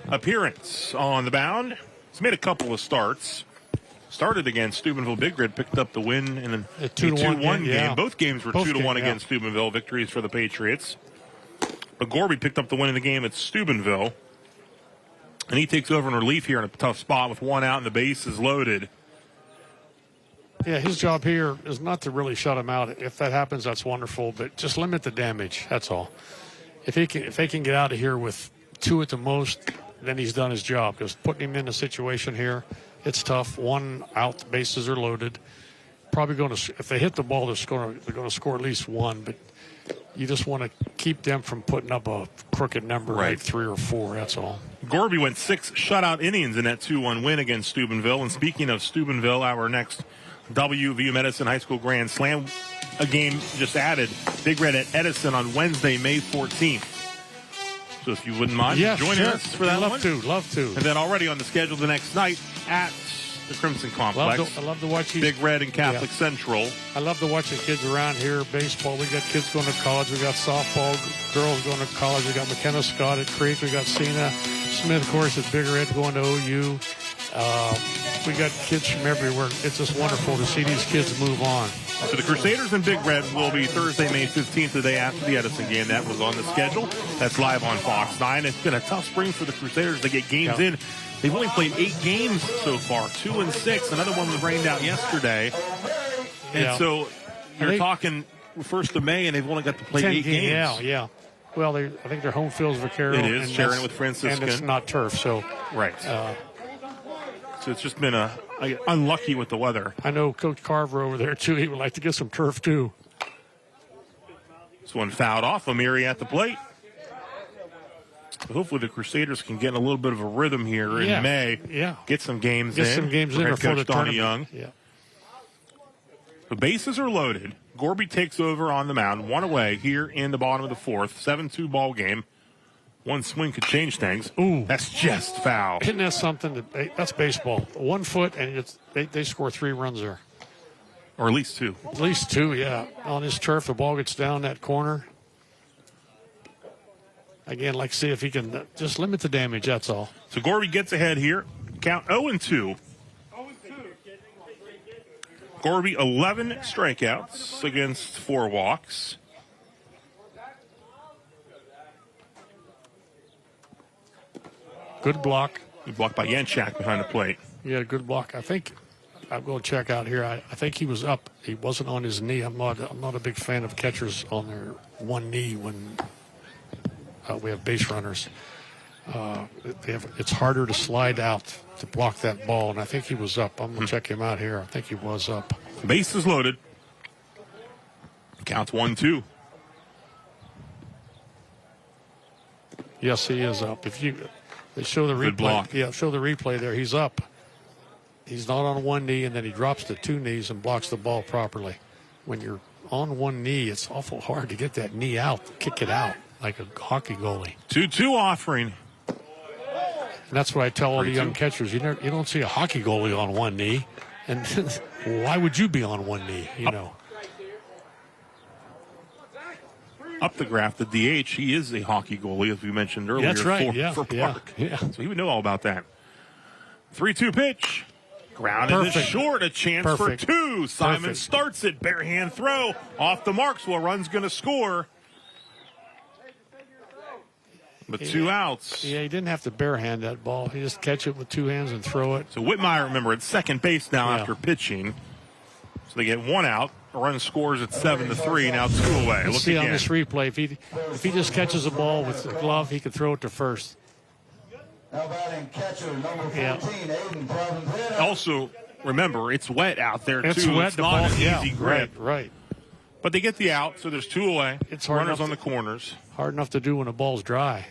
appearance on the mound. He's made a couple of starts. Started against Steubenville. Big Red picked up the win in a 2-1 game. Both games were 2-1 against Steubenville. Victories for the Patriots. But Gorby picked up the win in the game at Steubenville. And he takes over in relief here in a tough spot with 1 out and the base is loaded. Yeah, his job here is not to really shut him out. If that happens, that's wonderful. But just limit the damage. That's all. If they can get out of here with 2 at the most, then he's done his job. Because putting him in a situation here, it's tough. 1 out, the bases are loaded. Probably going to, if they hit the ball, they're going to score at least 1. But you just want to keep them from putting up a crooked number, like 3 or 4. That's all. Gorby went 6 shutout innings in that 2-1 win against Steubenville. And speaking of Steubenville, our next WVU Medicine High School Grand Slam, a game just added. Big Red at Edison on Wednesday, May 14th. So if you wouldn't mind joining us for that Love to. And then already on the schedule the next night at the Crimson Complex. I love to watch these. Big Red and Catholic Central. I love to watch the kids around here. Baseball, we got kids going to college. We got softball, girls going to college. We got McKenna Scott at Creek. We got Cena Smith, of course, at Big Red going to OU. We got kids from everywhere. It's just wonderful to see these kids move on. So the Crusaders and Big Red will be Thursday, May 15th, the day after the Edison game. That was on the schedule. That's live on Fox 9. It's been a tough spring for the Crusaders to get games in. They've only played 8 games so far, 2 and 6. Another one was rained out yesterday. And so you're talking 1st of May, and they've only got to play 8 games. Yeah. Well, I think their home field's Vaquero. It is, sharing it with Franciscan. And it's not turf, so. Right. So it's just been unlucky with the weather. I know Coach Carver over there, too. He would like to get some turf, too. This one fouled off. Amiri at the plate. Hopefully the Crusaders can get in a little bit of a rhythm here in May. Yeah. Get some games in. Get some games in before the Donnie tournament. Young. Yeah. The bases are loaded. Gorby takes over on the mound. 1 away here in the bottom of the 4th. 7-2 ball game. 1 swing could change things. Ooh. That's just foul. Isn't that something? That's baseball. 1 foot, and they score 3 runs there. Or at least 2. At least 2, yeah. On this turf, the ball gets down that corner. Again, like see if he can just limit the damage, that's all. So Gorby gets ahead here. Count 0-2. Gorby, 11 strikeouts against 4 walks. Good block. Good block by Yanchak behind the plate. Yeah, good block. I think I'm going to check out here. I think he was up. He wasn't on his knee. I'm not a big fan of catchers on their one knee when we have base runners. It's harder to slide out to block that ball, and I think he was up. I'm going to check him out here. I think he was up. Base is loaded. Counts 1-2. Yes, he is up. They show the replay. Good block. Yeah, show the replay there. He's up. He's not on one knee, and then he drops to 2 knees and blocks the ball properly. When you're on one knee, it's awful hard to get that knee out, kick it out like a hockey goalie. 2-2 offering. And that's what I tell all the young catchers. You don't see a hockey goalie on one knee, and why would you be on one knee? Up the graph, the DH, he is a hockey goalie, as we mentioned earlier. That's right, for Park. Yeah. So he would know all about that. 3-2 pitch. Grounded to short, a chance for 2. Simon starts it, bare hand throw. Off the mark, so a run's going to score. But 2 outs. Yeah, he didn't have to barehand that ball. He just catch it with 2 hands and throw it. So Whitmire, remember, at second base now after pitching. So they get 1 out. Run scores at 7-3. Now 2 away. Let's Look see again. on this replay. If he just catches the ball with the glove, he could throw it to first. Now batting catcher number 14, Aiden Provenza. Also, remember, it's wet out there, It's too. wet. It's The not ball, an easy grip. Right. But they get the out, so there's 2 away. It's hard Runners enough on the corners. Hard enough to do when the ball's dry.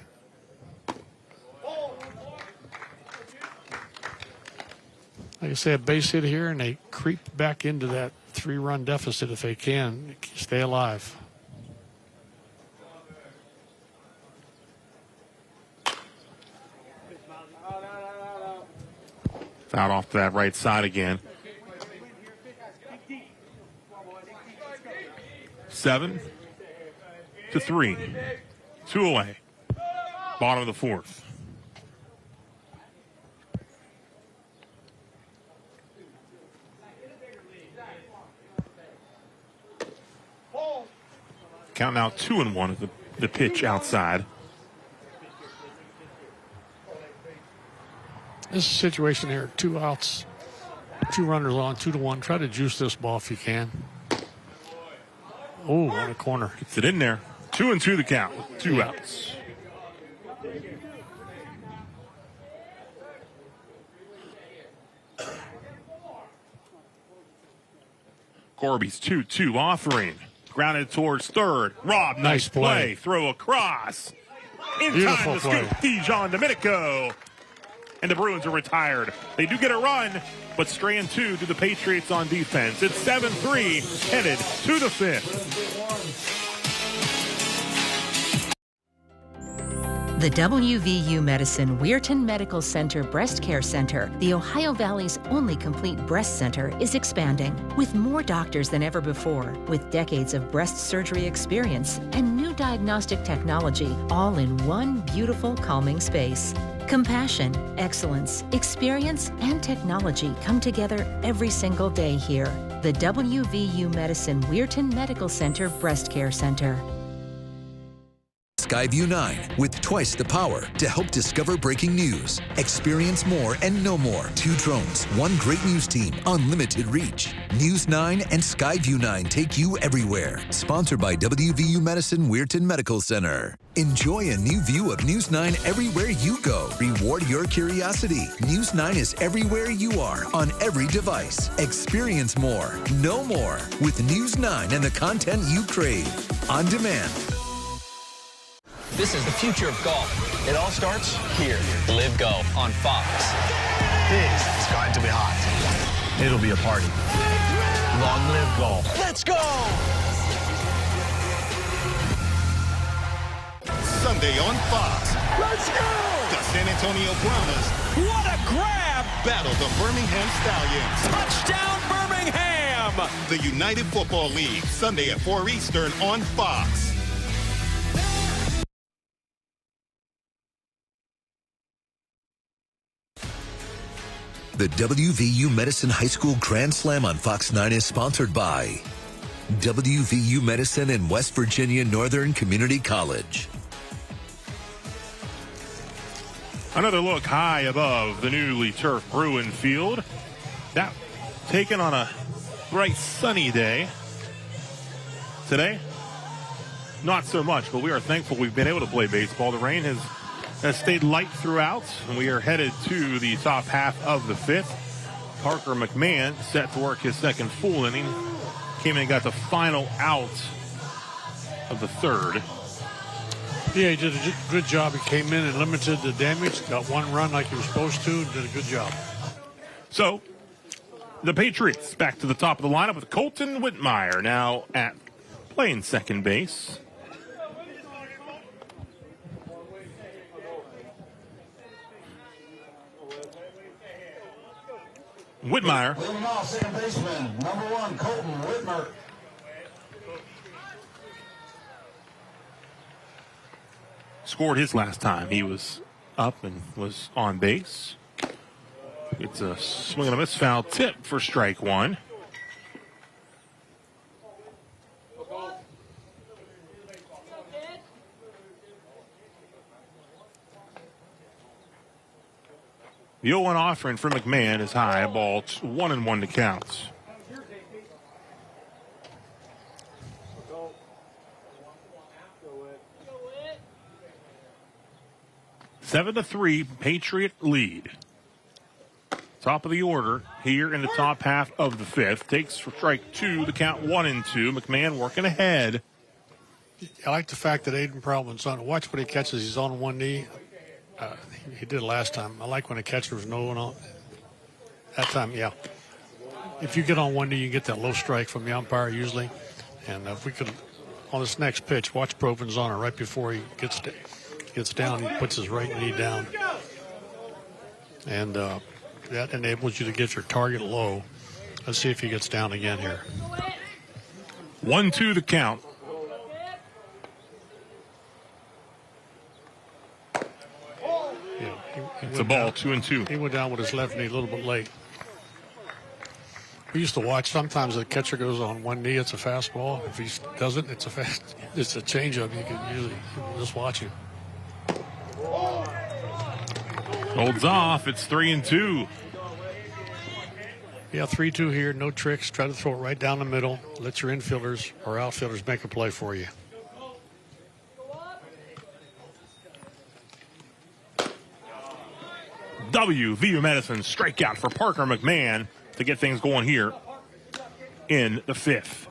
Like I say, a base hit here, and they creep back into that 3-run deficit if they can. Stay alive. Out off to that right side again. 7-3. 2 away. Bottom of the 4th. Count now 2-1 at the pitch outside. This situation here, 2 outs, 2 runners on, 2-1. Try to juice this ball if you can. Oh, on a corner. Gets it in there. 2-2 the count with 2 outs. Corby's 2-2 offering. Grounded towards third. Rob, nice play. Throw across. In Beautiful time to scoop Dijon Domenico. And the Bruins are retired. They do get a run, but strand 2 to the Patriots on defense. It's 7-3, headed to the 5th. The WVU Medicine Weirton Medical Center Breast Care Center, the Ohio Valley's only complete breast center, is expanding with more doctors than ever before, with decades of breast surgery experience and new diagnostic technology, all in one beautiful, calming space. Compassion, excellence, experience, and technology come together every single day here. The WVU Medicine Weirton Medical Center Breast Care Center. Skyview 9 with twice the power to help discover breaking news. Experience more and know more. 2 drones, 1 great news team, unlimited reach. News 9 and Skyview 9 take you everywhere. Sponsored by WVU Medicine Weirton Medical Center. Enjoy a new view of News 9 everywhere you go. Reward your curiosity. News 9 is everywhere you are, on every device. Experience more, know more with News 9 and the content you crave. On demand. This is the future of golf. It all starts here. Live Golf on Fox. This is going to be hot. It'll be a party. Long live golf. Let's go! Sunday on Fox. Let's go! The San Antonio Brahmas. What a grab! Battle the Birmingham Stallions. Touchdown Birmingham! The United Football League. Sunday at 4 Eastern on Fox. The WVU Medicine High School Grand Slam on Fox 9 is sponsored by WVU Medicine and West Virginia Northern Community College. Another look high above the newly turfed Bruin Field. That taken on a bright sunny day. Today, not so much, but we are thankful we've been able to play baseball. The rain has stayed light throughout, and we are headed to the top half of the 5th. Parker McMahon set to work his second full inning. Came in and got the final out of the 3rd. Yeah, he did a good job. He came in and limited the damage, got 1 run like he was supposed to, did a good job. So, the Patriots back to the top of the lineup with Colton Whitmire now at playing second base. Whitmire. Leading off, second baseman, number 1, Colton Whitmire. Scored his last time he was up and was on base. It's a swing and a miss, foul tip for strike 1. The 0-1 offering for McMahon is high. Ball 1-1 to count. 7-3, Patriot lead. Top of the order here in the top half of the fifth. Takes for strike two, the count 1-2. McMahon working ahead. I like the fact that Aiden Perlman's on. Watch when he catches. He's on one knee. He did it last time. I like when a catcher was no one on. That time, yeah. If you get on one knee, you get that low strike from the umpire usually. And if we could, on this next pitch, watch Provenzano right before he gets down. He puts his right knee down. And that enables you to get your target low. Let's see if he gets down again here. 1-2 the count. It's a ball, 2-2. He went down with his left knee a little bit late. We used to watch. Sometimes the catcher goes on one knee, it's a fastball. If he doesn't, it's a changeup. You can usually just watch him. Holds off. It's 3-2. Yeah, 3-2 here. No tricks. Try to throw it right down the middle. Let your infielders or outfielders make a play for you. WVU Medicine strikeout for Parker McMahon to get things going here in the fifth.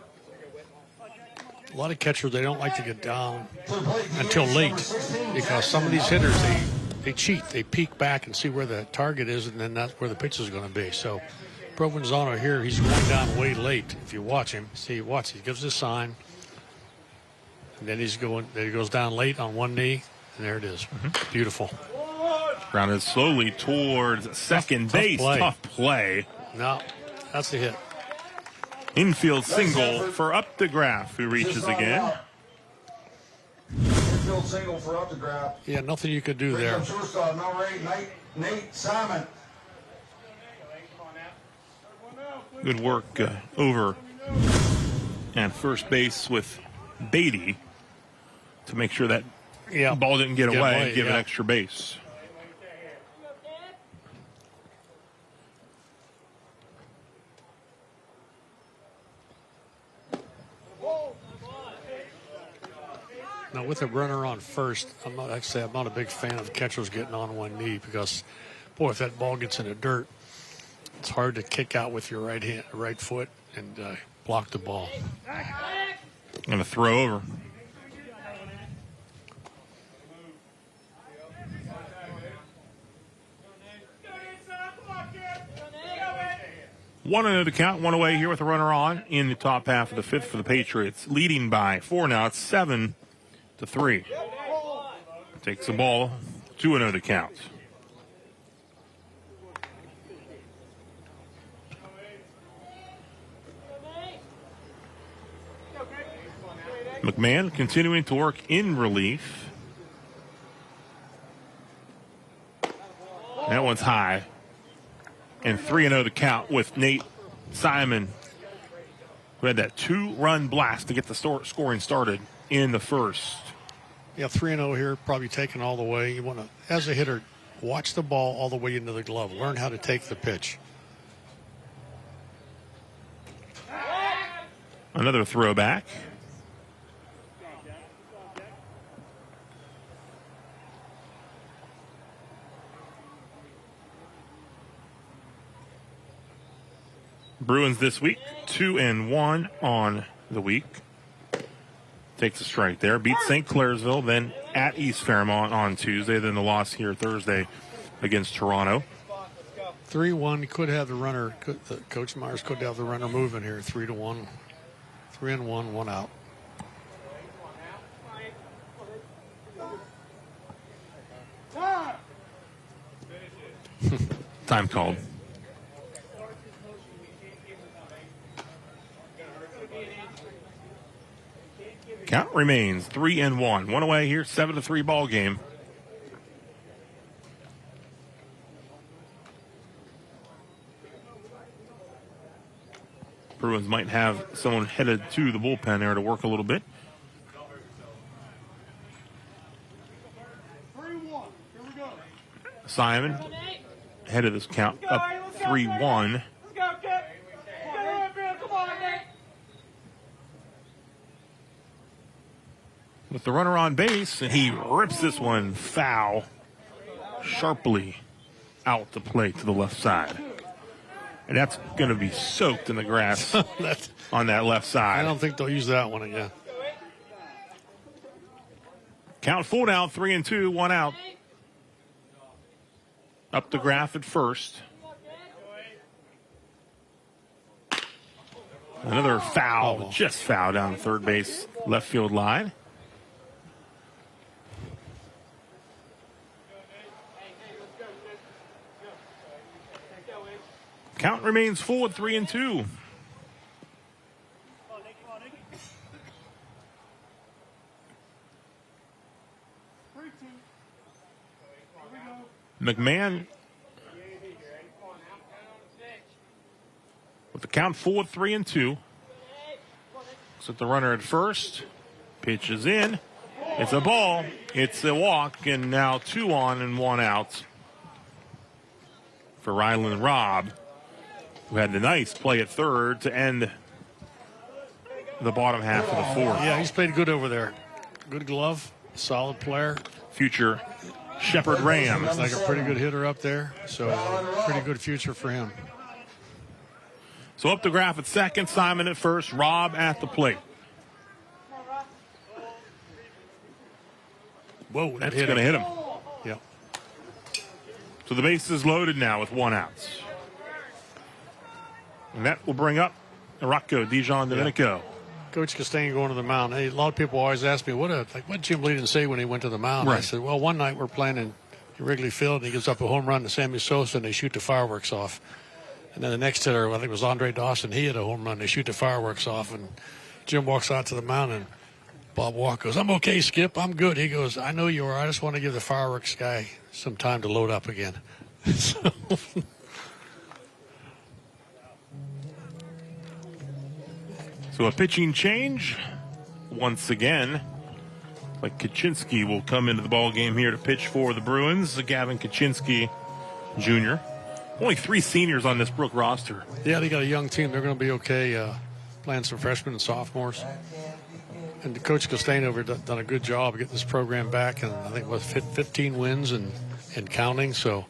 A lot of catchers, they don't like to get down until late because some of these hitters, they cheat. They peek back and see where the target is, and then that's where the pitch is going to be. So Provenzano here, he's going down way late. If you watch him, he gives a sign, and then he goes down late on one knee, and there it is. Mm-hmm. Beautiful. Grounded slowly towards second base. Tough play. No, that's the hit. Infield single for Updegraff, who reaches again. Infield single for Updegraff. Yeah, nothing you could do there. Shortstop, number 8, Nate Simon. Good work over at first base with Beatty to make sure that ball didn't get away and give an extra base. Now, with a runner on first, I'm not a big fan of catchers getting on one knee because, boy, if that ball gets in the dirt, it's hard to kick out with your right foot and block the ball. Going to throw over. One under the count, one away here with a runner on in the top half of the fifth for the Patriots, leading by 4 now. It's 7-3. Takes the ball, 2-0 the count. McMahon continuing to work in relief. That one's high. And 3-0 the count with Nate Simon, who had that 2-run blast to get the scoring started in the first. Yeah, 3-0 here, probably taken all the way. You want to, as a hitter, watch the ball all the way into the glove. Learn how to take the pitch. Another throwback. Bruins this week, 2-1 on the week. Takes a strike there. Beat St. Clairsville, then at East Fairmont on Tuesday, then the loss here Thursday against Toronto. 3-1, could have the runner, Coach Myers could have the runner moving here, 3-1. 3-1, 1 out. Time called. Count remains 3-1. One away here, 7-3 ball game. Bruins might have someone headed to the bullpen there to work a little bit. Simon, head of this count, up 3-1. With the runner on base, and he rips this one foul. sharply out to play to the left side. And that's going to be soaked in the grass on that left side. I don't think they'll use that one again. Count full now, 3-2, 1 out. Up the graph at first. Another foul, just foul down the third base, left field line. Count remains full at 3-2. McMahon with the count full at 3-2. Looks at the runner at first. Pitch is in. It's a ball. It's a walk, and now 2 on and 1 out for Ryland Robb, who had the nice play at third to end the bottom half of the fourth. Yeah, he's played good over there. Good glove, solid player. Future Shepherd Ram. Looks like a pretty good hitter up there, so pretty good future for him. So up the graph at second, Simon at first, Robb at the plate. Whoa, that's going to hit him. Yeah. So the base is loaded now with 1 out. And that will bring up Rocco Dijon-Domenico. Yeah. Coach Castaigne going to the mound. Hey, a lot of people always ask me, what did Jim Bleeden say when he went to the mound? Right. I said, well, one night we're playing in Wrigley Field, and he gives up a home run to Sammy Sosa, and they shoot the fireworks off. And then the next hitter, I think it was Andre Dawson, he hit a home run. They shoot the fireworks off, and Jim walks out to the mound, and Bob Walker goes, I'm okay, Skip. I'm good. He goes, I know you are. I just want to give the fireworks guy some time to load up again. So a pitching change once again. Like Kaczynski will come into the ball game here to pitch for the Bruins. Gavin Kaczynski Jr. Only 3 seniors on this Brooke roster. Yeah, they got a young team. They're going to be okay playing some freshmen and sophomores. And Coach Castaigne over done a good job getting this program back. And I think 15 wins and counting. So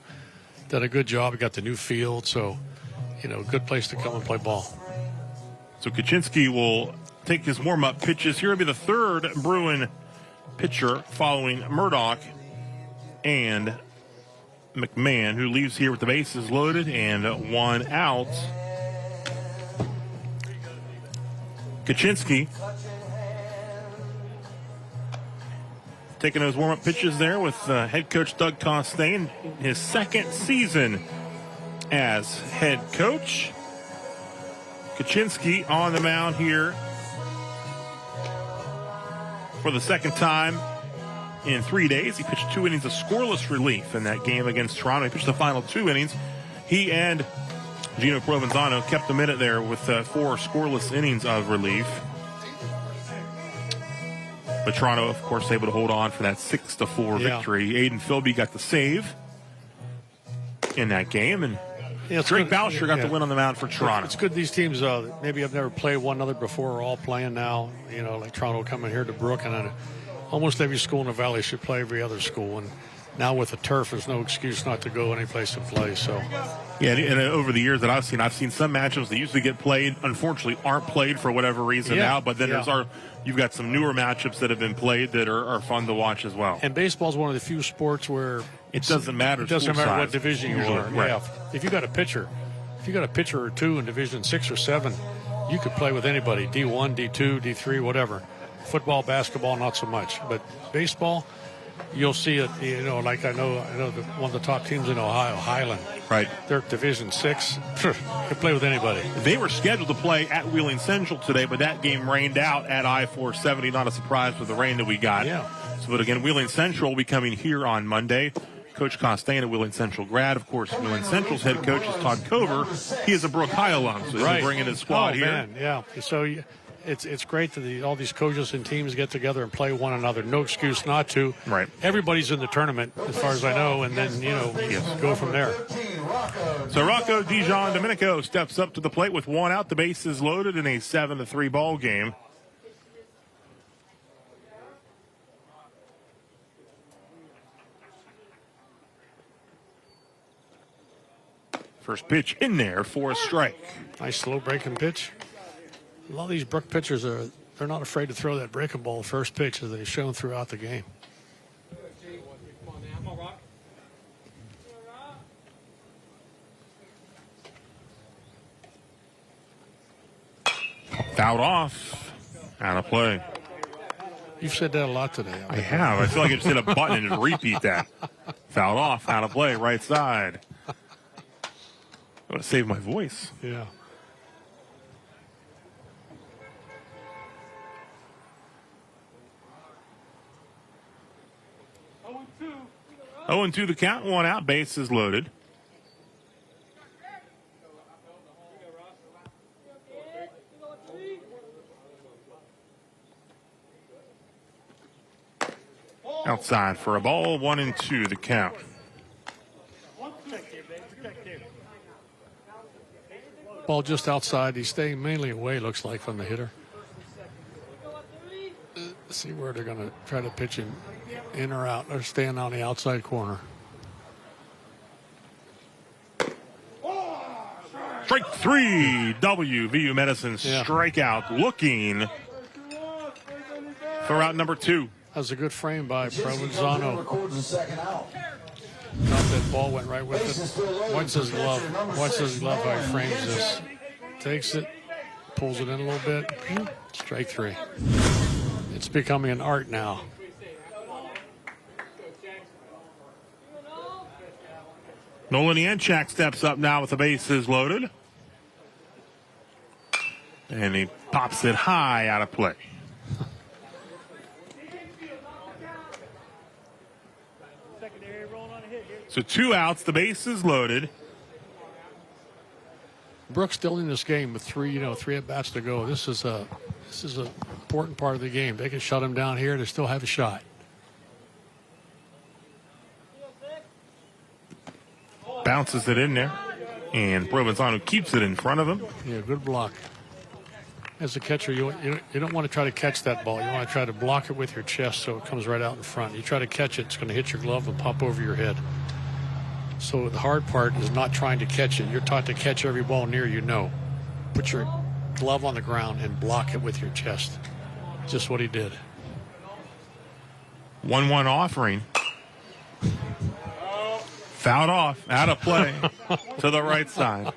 done a good job. He got the new field. So, good place to come and play ball. So Kaczynski will take his warm-up pitches. Here will be the third Bruin pitcher following Murdoch and McMahon, who leaves here with the bases loaded and 1 out. Kaczynski taking those warm-up pitches there with head coach Doug Costain, his second season as head coach. Kaczynski on the mound here for the second time in 3 days. He pitched 2 innings of scoreless relief in that game against Toronto. He pitched the final 2 innings. He and Gino Provenzano kept the minute there with 4 scoreless innings of relief. But Toronto, of course, able to hold on for that 6-4 victory. Aiden Philby got the save in that game, and Drake Boucher got the win on the mound for Toronto. It's good these teams maybe have never played one another before are all playing now. Like Toronto coming here to Brooke, and almost every school in the Valley should play every other school. And now with the turf, there's no excuse not to go any place and play. So, yeah, and over the years that I've seen some matchups that usually get played, unfortunately, aren't played for whatever reason now. But then you've got some newer matchups that have been played that are fun to watch as well. And baseball is one of the few sports where it doesn't matter. It doesn't matter what division you are. Right. Yeah, if you got a pitcher or 2 in Division 6 or 7, you could play with anybody. D1, D2, D3, whatever. Football, basketball, not so much. But baseball, you'll see it. Like I know one of the top teams in Ohio, Highland. Right. They're Division 6. Can play with anybody. They were scheduled to play at Wheeling Central today, but that game rained out at I-470. Not a surprise with the rain that we got. Yeah. But again, Wheeling Central will be coming here on Monday. Coach Costain, a Wheeling Central grad. Of course, Wheeling Central's head coach is Todd Cover. He is a Brooke High alum, so he's bringing his squad here. Man, yeah. So it's great that all these coaches and teams get together and play one another. No excuse not to. Right. Everybody's in the tournament, as far as I know, and then, go from there. So Rocco Dijon-Domenico steps up to the plate with 1 out. The bases loaded in a 7-3 ball game. First pitch in there for a strike. Nice slow breaking pitch. A lot of these Brooke pitchers they're not afraid to throw that breaking ball first pitch, as they've shown throughout the game. Fouled off. Out of play. You've said that a lot today. I have. I feel like I just hit a button and just repeat that. Fouled off. Out of play. Right side. I want to save my voice. Yeah. Oh, and 2 the count. 1 out. Bases loaded. Outside for a ball. 1 and 2 the count. Ball just outside. He's staying mainly away, looks like, from the hitter. Let's see where they're going to try to pitch him, in or out. They're staying on the outside corner. Strike 3. WVU Medicine strikeout. Looking for out number 2. That was a good frame by Provenzano. Thought that ball went right with it. Watch his glove. Watch his glove how he frames this. Takes it, pulls it in a little bit. Strike 3. It's becoming an art now. Nolan Yanchak steps up now with the bases loaded. And he pops it high out of play. So 2 outs, the bases loaded. Brooke's still in this game with 3 at bats to go. This is an important part of the game. They can shut him down here. They still have a shot. Bounces it in there, and Provenzano keeps it in front of him. Yeah, good block. As a catcher, you don't want to try to catch that ball. You want to try to block it with your chest so it comes right out in front. You try to catch it, it's going to hit your glove and pop over your head. So the hard part is not trying to catch it. You're taught to catch every ball near you. No. Put your glove on the ground and block it with your chest. Just what he did. 1-1 offering. Fouled off, out of play to the right side.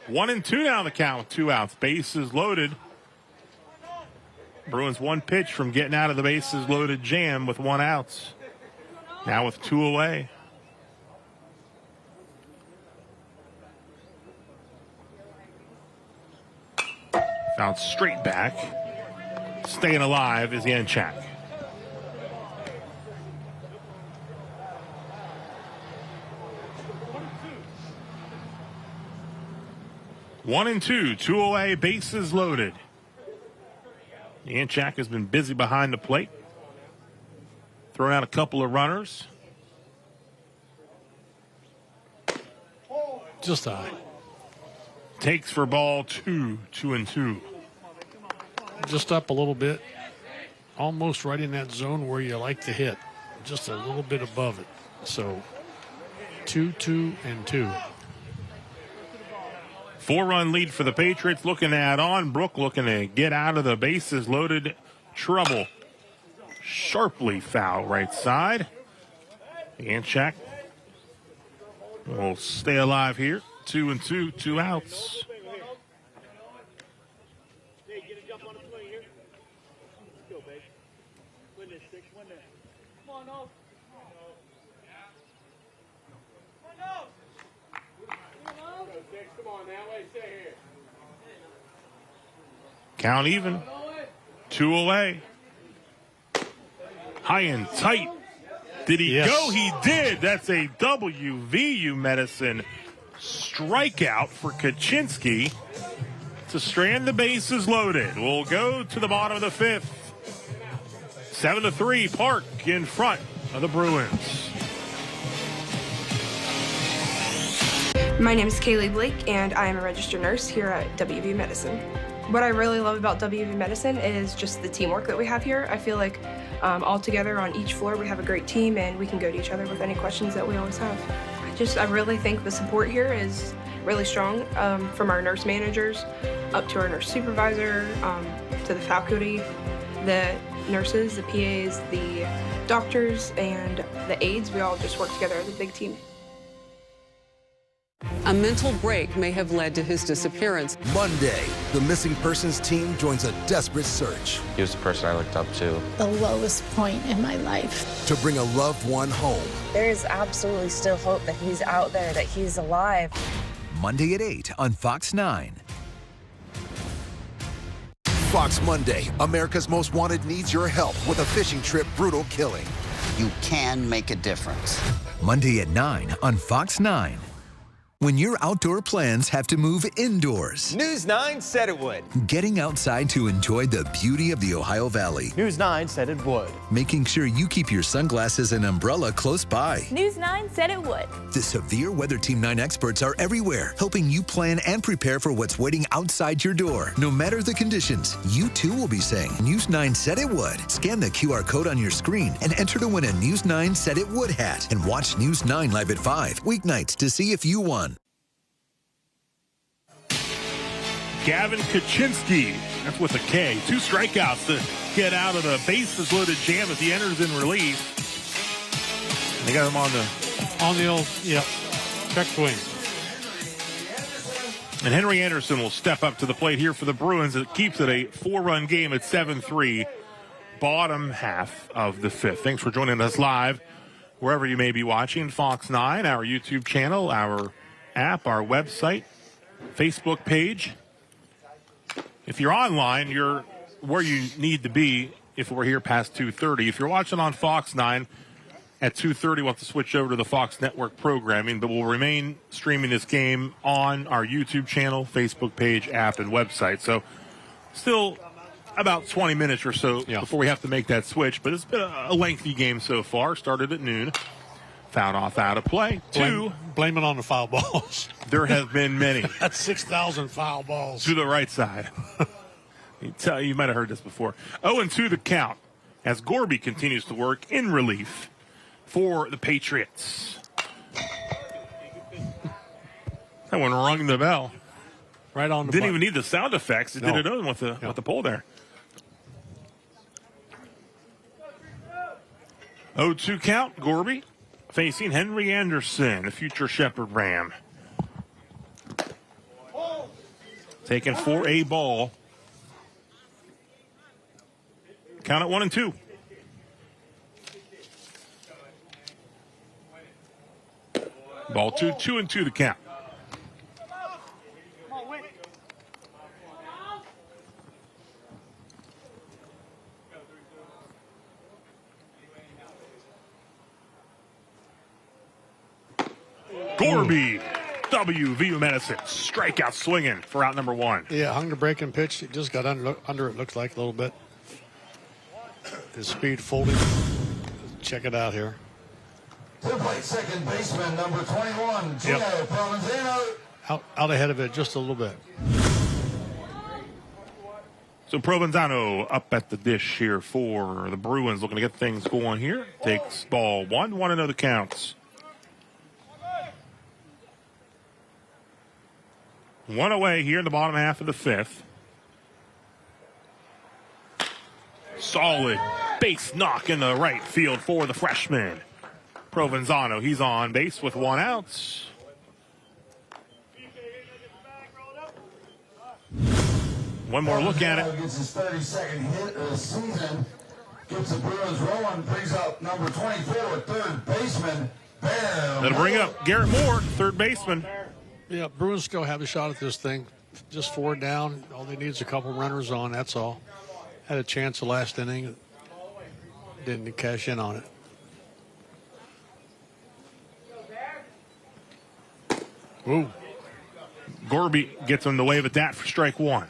One and 2 now the count with 2 outs. Bases loaded. Bruins 1 pitch from getting out of the bases loaded jam with 1 out. Now with 2 away. Fouled straight back. Staying alive is Yanchak. One and 2, 2 away, bases loaded. Yanchak has been busy behind the plate. Throwing out a couple of runners. Just high. Takes for ball 2, 2 and 2. Just up a little bit. Almost right in that zone where you like to hit. Just a little bit above it. So 2, 2 and 2. 4-run lead for the Patriots. Looking to add on. Brooke looking to get out of the bases loaded trouble. Sharply foul right side. Yanchak will stay alive here. 2 and 2, 2 outs. Count even. 2 away. High and tight. Did he go? He did. That's a WVU Medicine strikeout for Kaczynski to strand the bases loaded. We'll go to the bottom of the 5th. 7-3, Park in front of the Bruins. My name is Kaylee Blake, and I am a registered nurse here at WVU Medicine. What I really love about WVU Medicine is just the teamwork that we have here. I feel like all together on each floor. We have a great team, and we can go to each other with any questions that we always have. I really think the support here is really strong, from our nurse managers up to our nurse supervisor, to the faculty, the nurses, the PAs, the doctors, and the aides. We all just work together as a big team. A mental break may have led to his disappearance. Monday, the missing persons team joins a desperate search. He was the person I looked up to. The lowest point in my life. To bring a loved one home. There is absolutely still hope that he's out there, that he's alive. Monday at 8 on Fox 9. Fox Monday, America's Most Wanted needs your help with a fishing trip brutal killing. You can make a difference. Monday at 9 on Fox 9. When your outdoor plans have to move indoors. News 9 said it would. Getting outside to enjoy the beauty of the Ohio Valley. News 9 said it would. Making sure you keep your sunglasses and umbrella close by. News 9 said it would. The Severe Weather Team 9 experts are everywhere, helping you plan and prepare for what's waiting outside your door. No matter the conditions, you too will be saying News 9 said it would. Scan the QR code on your screen and enter to win a News 9 said it would hat. And watch News 9 live at 5 weeknights to see if you won. Gavin Kaczynski, that's with a K. 2 strikeouts to get out of the bases loaded jam as he enters in relief. They got him on the old, check swing. And Henry Anderson will step up to the plate here for the Bruins. It keeps it a 4-run game at 7-3, bottom half of the 5th. Thanks for joining us live, wherever you may be watching. Fox 9, our YouTube channel, our app, our website, Facebook page. If you're online, you're where you need to be if we're here past 2:30. If you're watching on Fox 9 at 2:30, we'll have to switch over to the Fox Network programming, but we'll remain streaming this game on our YouTube channel, Facebook page, app, and website. So still about 20 minutes or so before we have to make that switch, but it's been a lengthy game so far. Started at noon. Fouled off out of play. Blame it on the foul balls. There have been many. That's 6,000 foul balls. To the right side. You might have heard this before. 0-2 the count as Gorby continues to work in relief for the Patriots. That one rung the bell. Right on the Didn't button. even need the sound effects. It did it on with the pole there. 0-2 count, Gorby facing Henry Anderson, a future Shepherd Ram. Taken for a ball. Count at 1-2. Ball 2, 2-2 the count. Gorby, WVU Medicine, strikeout swinging for out number 1. Yeah, hung the breaking pitch. It just got under it, looks like a little bit. His speed folding. Check it out here. To play second baseman, number 21, Gio Provenzano. Out ahead of it just a little bit. So Provenzano up at the dish here for the Bruins, looking to get things going here. Takes ball 1, 1-0 the counts. 1 away here in the bottom half of the 5th. Solid base knock in the right field for the freshman. Provenzano, he's on base with 1 out. One more look at it. Gets his 32nd hit of the season. Gets the Bruins rolling. Brings up number 24, third baseman. Bam. That'll bring up Garrett Moore, third baseman. Yeah, Bruins still have a shot at this thing. Just 4 down. All they need is a couple runners on, that's all. Had a chance the last inning. Didn't cash in on it. Ooh. Gorby gets him the wave at that for strike 1.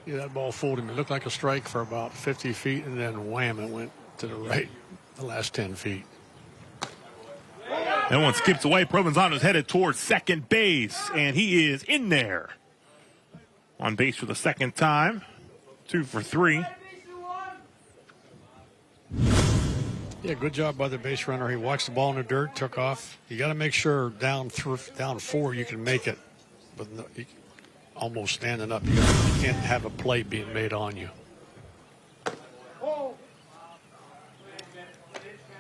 Yeah, that ball fooled him. It looked like a strike for about 50 feet, and then wham, it went to the right the last 10 feet. That one skips away. Provenzano's headed towards second base, and he is in there. On base for the second time. 2 for 3. Yeah, good job by the base runner. He watched the ball in the dirt, took off. You got to make sure down 4 you can make it, but no, almost standing up. You can't have a play being made on you.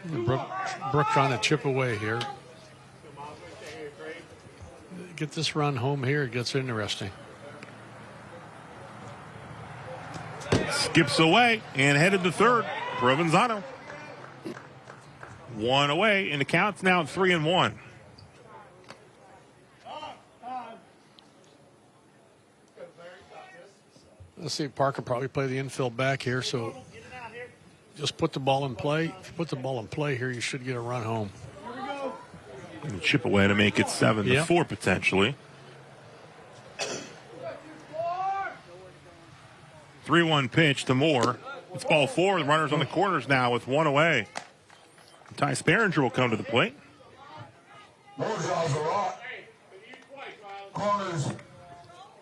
Brooke trying to chip away here. Get this run home here. It gets interesting. Skips away and headed to third. Provenzano. 1 away, and the count's now 3-1. Let's see, Parker probably play the infield back here, so just put the ball in play. If you put the ball in play here, you should get a run home. And chip away to make it 7-4 potentially. 3-1 pitch to Moore. It's ball 4. The runner's on the corners now with 1 away. Ty Sperringer will come to the plate. Moore's also right. Corners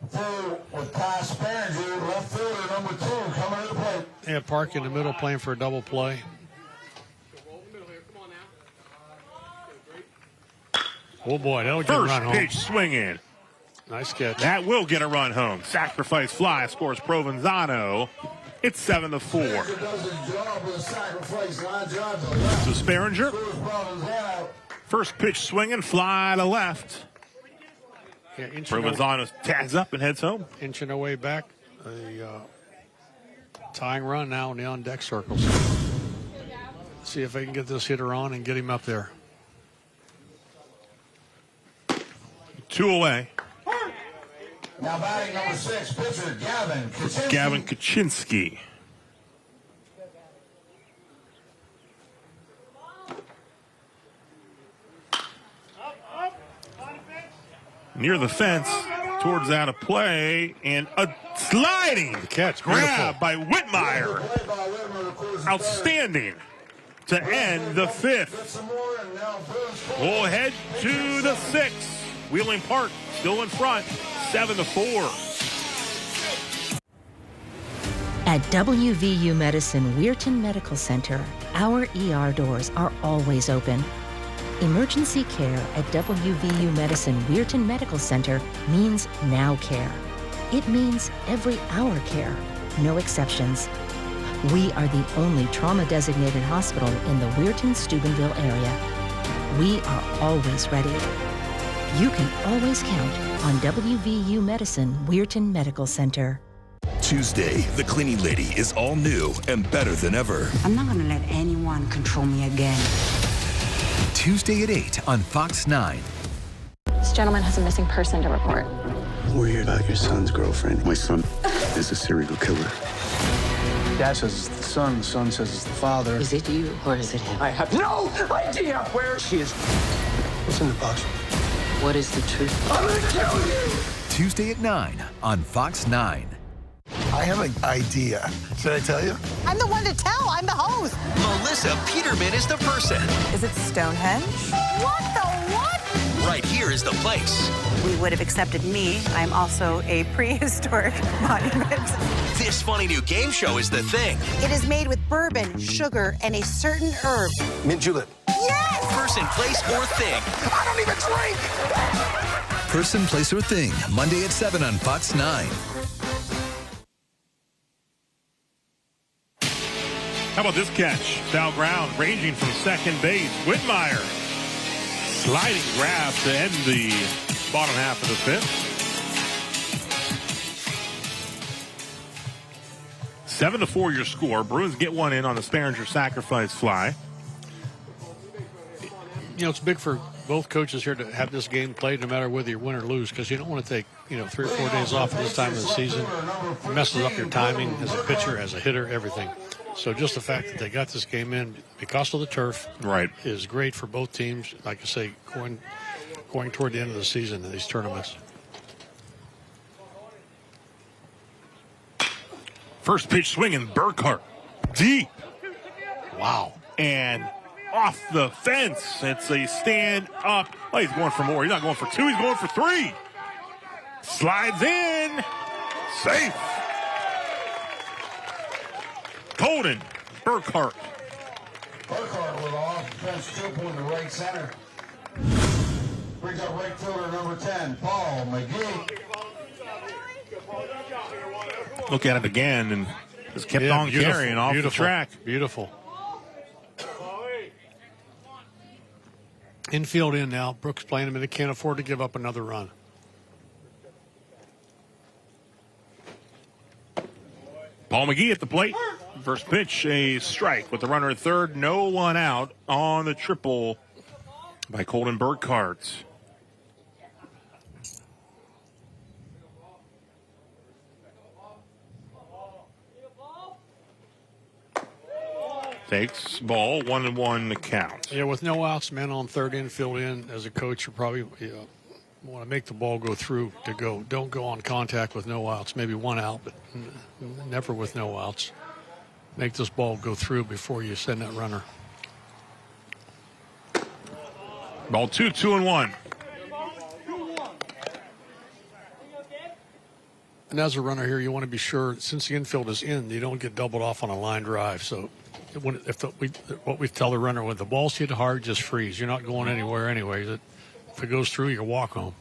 full with Ty Sperringer, left fielder number 2, coming to the plate. Yeah, Park in the middle playing for a double play. Oh boy, that'll get a run home. First pitch swinging. Nice catch. That will get a run home. Sacrifice fly scores Provenzano. It's 7-4. So Sperringer. First pitch swinging, fly to left. Yeah, Provenzano tags up and heads home. Inching away back. A tying run now in the on-deck circles. See if they can get this hitter on and get him up there. 2 away. Now batting number 6, pitcher Gavin Kaczynski. Gavin Kaczynski. Near the fence, towards out of play, and a sliding catch grab by Whitmire. Outstanding to end the 5th. We'll head to the 6th. Wheeling Park still in front, 7-4. At WVU Medicine Weirton Medical Center, our ER doors are always open. Emergency care at WVU Medicine Weirton Medical Center means now care. It means every hour care, no exceptions. We are the only trauma-designated hospital in the Weirton-Steubenville area. We are always ready. You can always count on WVU Medicine Weirton Medical Center. Tuesday, the cleaning lady is all new and better than ever. I'm not going to let anyone control me again. Tuesday at 8 on Fox 9. This gentleman has a missing person to report. We're here about your son's girlfriend. My son is a serial killer. Dad says it's the son says it's the father. Is it you or is it him? I have no idea where she is. What's in the box? What is the truth? I'm gonna kill you! Tuesday at 9 on Fox 9. I have an idea. Should I tell you? I'm the one to tell. I'm the host. Melissa Peterman is the person. Is it Stonehenge? What the what? Right here is the place. We would have accepted me. I'm also a prehistoric monument. This funny new game show is the thing. It is made with bourbon, sugar, and a certain herb. Mint julep. Yes! Person, place, or thing. I don't even drink! Person, place, or thing. Monday at 7 on Fox 9. How about this catch? Foul ground, ranging from second base. Whitmire. Sliding grab to end the bottom half of the 5th. 7-4 your score. Bruins get one in on the Sperringer sacrifice fly. You know, it's big for both coaches here to have this game played no matter whether you win or lose, because you don't want to take, 3 or 4 days off at this time of the season. It messes up your timing as a pitcher, as a hitter, everything. So just the fact that they got this game in because of the turf is great for both teams, like I say, going toward the end of the season in these tournaments. First pitch swinging, Burkhart. Deep. Wow. And off the fence. It's a stand up. Oh, he's going for more. He's not going for 2. He's going for 3. Slides in. Safe. Colden Burkhart. Burkhart with offense triple in the right center. Brings up right fielder number 10, Paul McGee. Look at it again, and just kept on carrying off the track. Beautiful. Infield in now. Brooks playing him, and they can't afford to give up another run. Paul McGee at the plate. First pitch, a strike with the runner at third. No one out on the triple by Colden Burkhart. Takes ball, 1-1 the count. Yeah, with no outs, men on third, infield in. As a coach, you probably want to make the ball go through to go. Don't go on contact with no outs. Maybe one out, but never with no outs. Make this ball go through before you send that runner. Ball 2-1. And as a runner here, you want to be sure, since the infield is in, you don't get doubled off on a line drive. So what we tell the runner, when the ball's hit hard, just freeze. You're not going anywhere anyway. If it goes through, you walk home.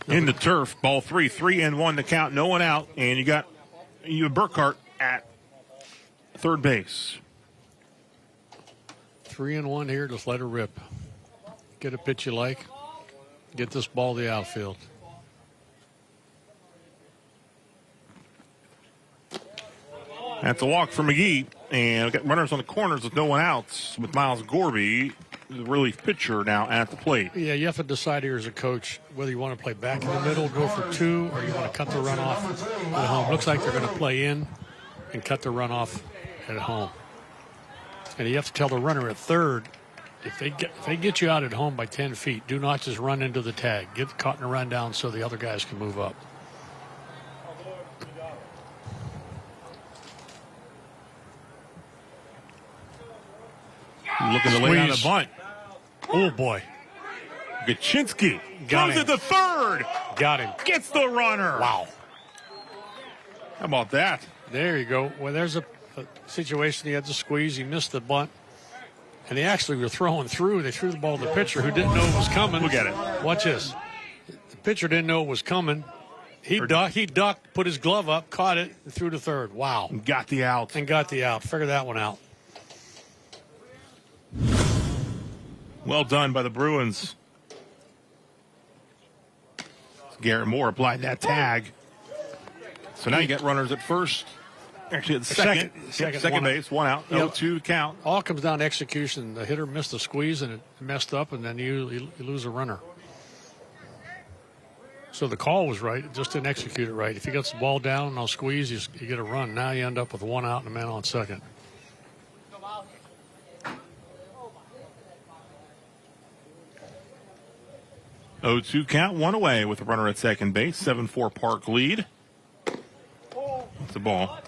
In the turf, ball 3-1 the count, no one out, and you have Burkhart at third base. 3-1 here, just let her rip. Get a pitch you like. Get this ball to the outfield. That's a walk for McGee, and we've got runners on the corners with no one out with Miles Gorby, the relief pitcher, now at the plate. Yeah, you have to decide here as a coach whether you want to play back in the middle, go for two, or you want to cut the run off at home. Looks like they're going to play in and cut the run off at home. And you have to tell the runner at third, if they get you out at home by 10 feet, do not just run into the tag. Get caught in a run down so the other guys can move up. Looking to lay down a bunt. Oh, boy. Gachinsky comes at the third. Got him. Gets the runner. Wow. How about that? There you go. Well, there's a situation he had to squeeze. He missed the bunt. And they actually were throwing through. They threw the ball to the pitcher who didn't know it was coming. Look at it. Watch this. The pitcher didn't know it was coming. He ducked, put his glove up, caught it, and threw to third. Wow. Got the out. Figure that one out. Well done by the Bruins. Garrett Moore applied that tag. So now you got runners at first. Actually, at second base, one out. 0-2 count. All comes down to execution. The hitter missed the squeeze and it messed up, and then you lose a runner. So the call was right. It just didn't execute it right. If he gets the ball down and I'll squeeze, you get a run. Now you end up with one out and a man on second. Oh, 2 count, one away with a runner at second base. 7-4 Park lead. It's a ball.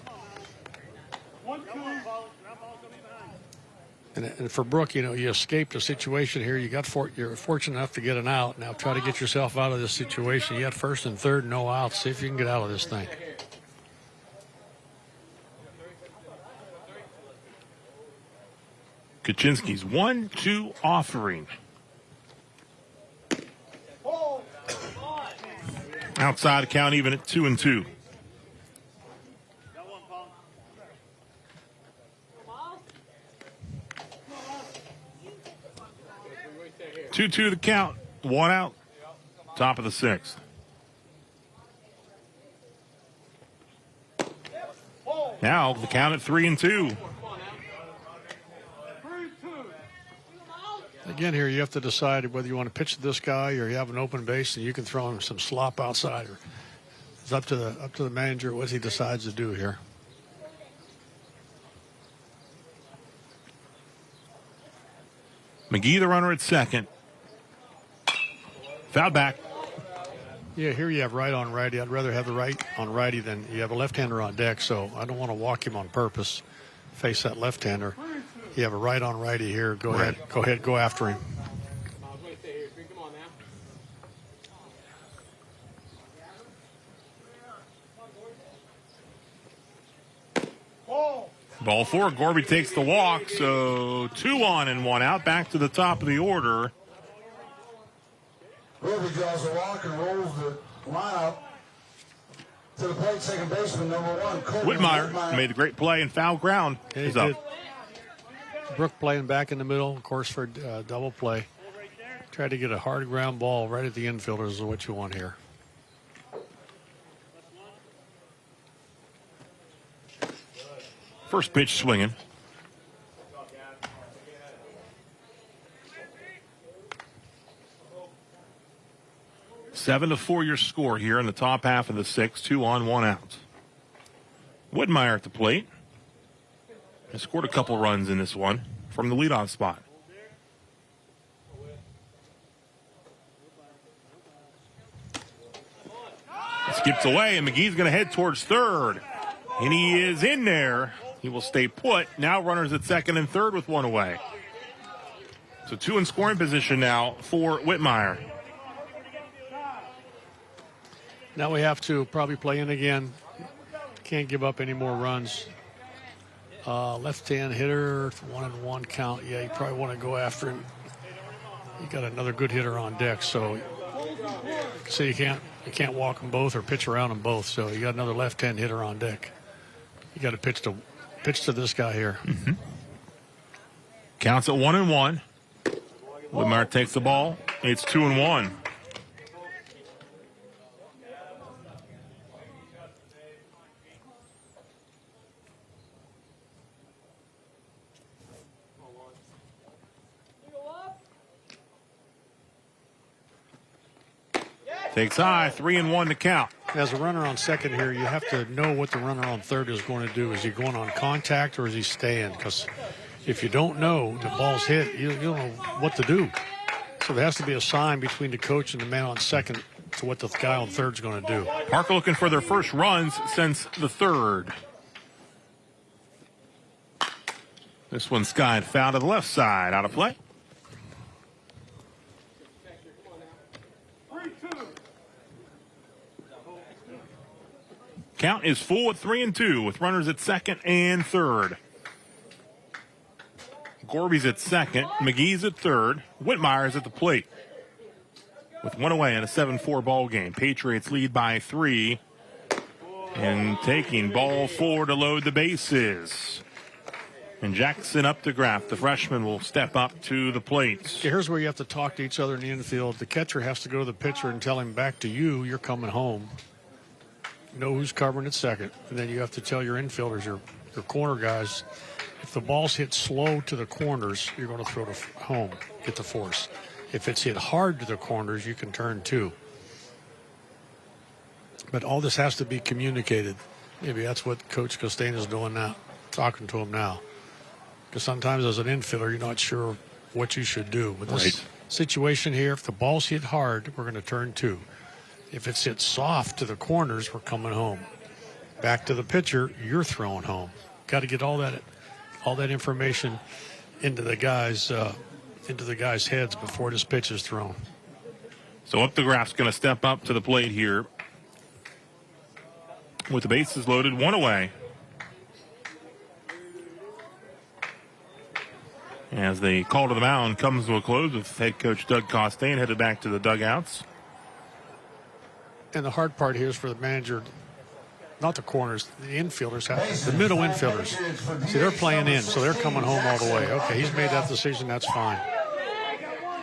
And for Brooke, you escaped a situation here. You're fortunate enough to get an out. Now try to get yourself out of this situation. You had first and third, no outs. See if you can get out of this thing. Kaczynski's 1-2 offering. Outside count even at 2-2. Two the count, one out, top of the sixth. Now the count at 3-2. Again, here you have to decide whether you want to pitch to this guy or you have an open base and you can throw him some slop outside. Or it's up to the manager what he decides to do here. McGee, the runner at second. Foul back. Yeah, here you have right on righty. I'd rather have the right on righty than you have a left-hander on deck, so I don't want to walk him on purpose. Face that left-hander. You have a right on righty here. Go ahead, go after him. Ball 4, Gorby takes the walk, so 2 on and 1 out. Back to the top of the order. Gorby draws a walk and rolls the lineup to the plate. Second baseman, number 1, Whitmire made a great play, and foul ground is up. Brooke playing back in the middle, of course, for double play. Try to get a hard ground ball right at the infielders is what you want here. First pitch swinging. Seven to 4 your score here in the top half of the 6th. 2 on, 1 out. Whitmire at the plate. Has scored a couple runs in this one from the leadoff spot. Skips away, and McGee's going to head towards third. And he is in there. He will stay put. Now runners at second and third with 1 away. So 2 in scoring position now for Whitmire. Now we have to probably play in again. Can't give up any more runs. Left-hand hitter, 1-1 count. Yeah, you probably want to go after him. You got another good hitter on deck, so you can't walk them both or pitch around them both. So you got another left-hand hitter on deck. You got to pitch to this guy here. Mm-hmm. Counts at 1-1. Whitmire takes the ball. It's 2-1. Takes high, 3-1 to count. As a runner on second here, you have to know what the runner on third is going to do. Is he going on contact or is he staying? Because if you don't know, the ball's hit, you don't know what to do. So there has to be a sign between the coach and the man on second to what the guy on third is going to do. Parker looking for their first runs since the third. This one skied foul to the left side, out of play. Count is full at 3-2 with runners at second and third. Gorby's at second. McGee's at third. Whitmire's at the plate. With 1 away in a 7-4 ball game. Patriots lead by 3. And taking ball 4 to load the bases. And Jackson up to Graff. The freshman will step up to the plate. Here's where you have to talk to each other in the infield. The catcher has to go to the pitcher and tell him back to you, you're coming home. Know who's covering at second. And then you have to tell your infielders, your corner guys, if the ball's hit slow to the corners, you're going to throw to home, get the force. If it's hit hard to the corners, you can turn 2. But all this has to be communicated. Maybe that's what Coach Costain is doing now, talking to him now. Because sometimes as an infielder, you're not sure what you should do. With this situation here, if the ball's hit hard, we're going to turn 2. If it's hit soft to the corners, we're coming home. Back to the pitcher, you're throwing home. Got to get all that information into the guys' heads before this pitch is thrown. So up the Graff's going to step up to the plate here. With the bases loaded, 1 away. As the call to the mound comes to a close with head coach Doug Costain headed back to the dugouts. And the hard part here is for the manager, not the corners, the infielders, the middle infielders. See, they're playing in, so they're coming home all the way. Okay, he's made that decision, that's fine.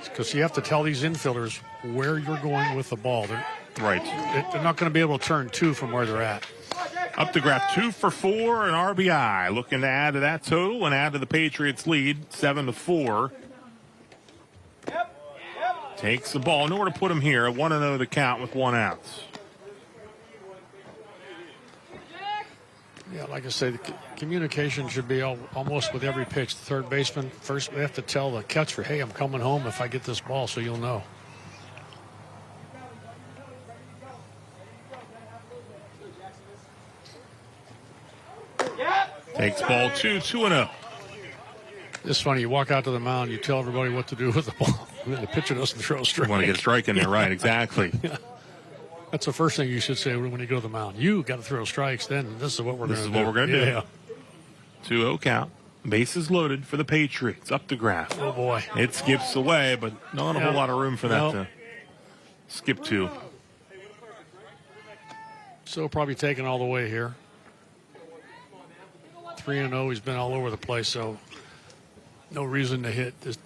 Because you have to tell these infielders where you're going with the ball. They're not going to be able to turn 2 from where they're at. Up to Graff, 2 for 4, an RBI. Looking to add to that total and add to the Patriots' lead, 7-4. Takes the ball. Nowhere to put him here. 1-0 the count with 1 out. Yeah, like I say, the communication should be almost with every pitch. The third baseman, first, they have to tell the catcher, hey, I'm coming home if I get this ball, so you'll know. Takes ball 2, 2-0. It's funny, you walk out to the mound, you tell everybody what to do with the ball, and then the pitcher doesn't throw a strike. You want to get a strike in there, right, exactly. Yeah. That's the first thing you should say when you go to the mound. You got to throw strikes, then this is what we're going to do. This is what we're going to do. Yeah. 2-0 count. Bases loaded for the Patriots. Up the grass. Oh, boy. It skips away, but not a whole lot of room for that to skip to. So probably taken all the way here. 3-0. He's been all over the place, so no reason to hit. Just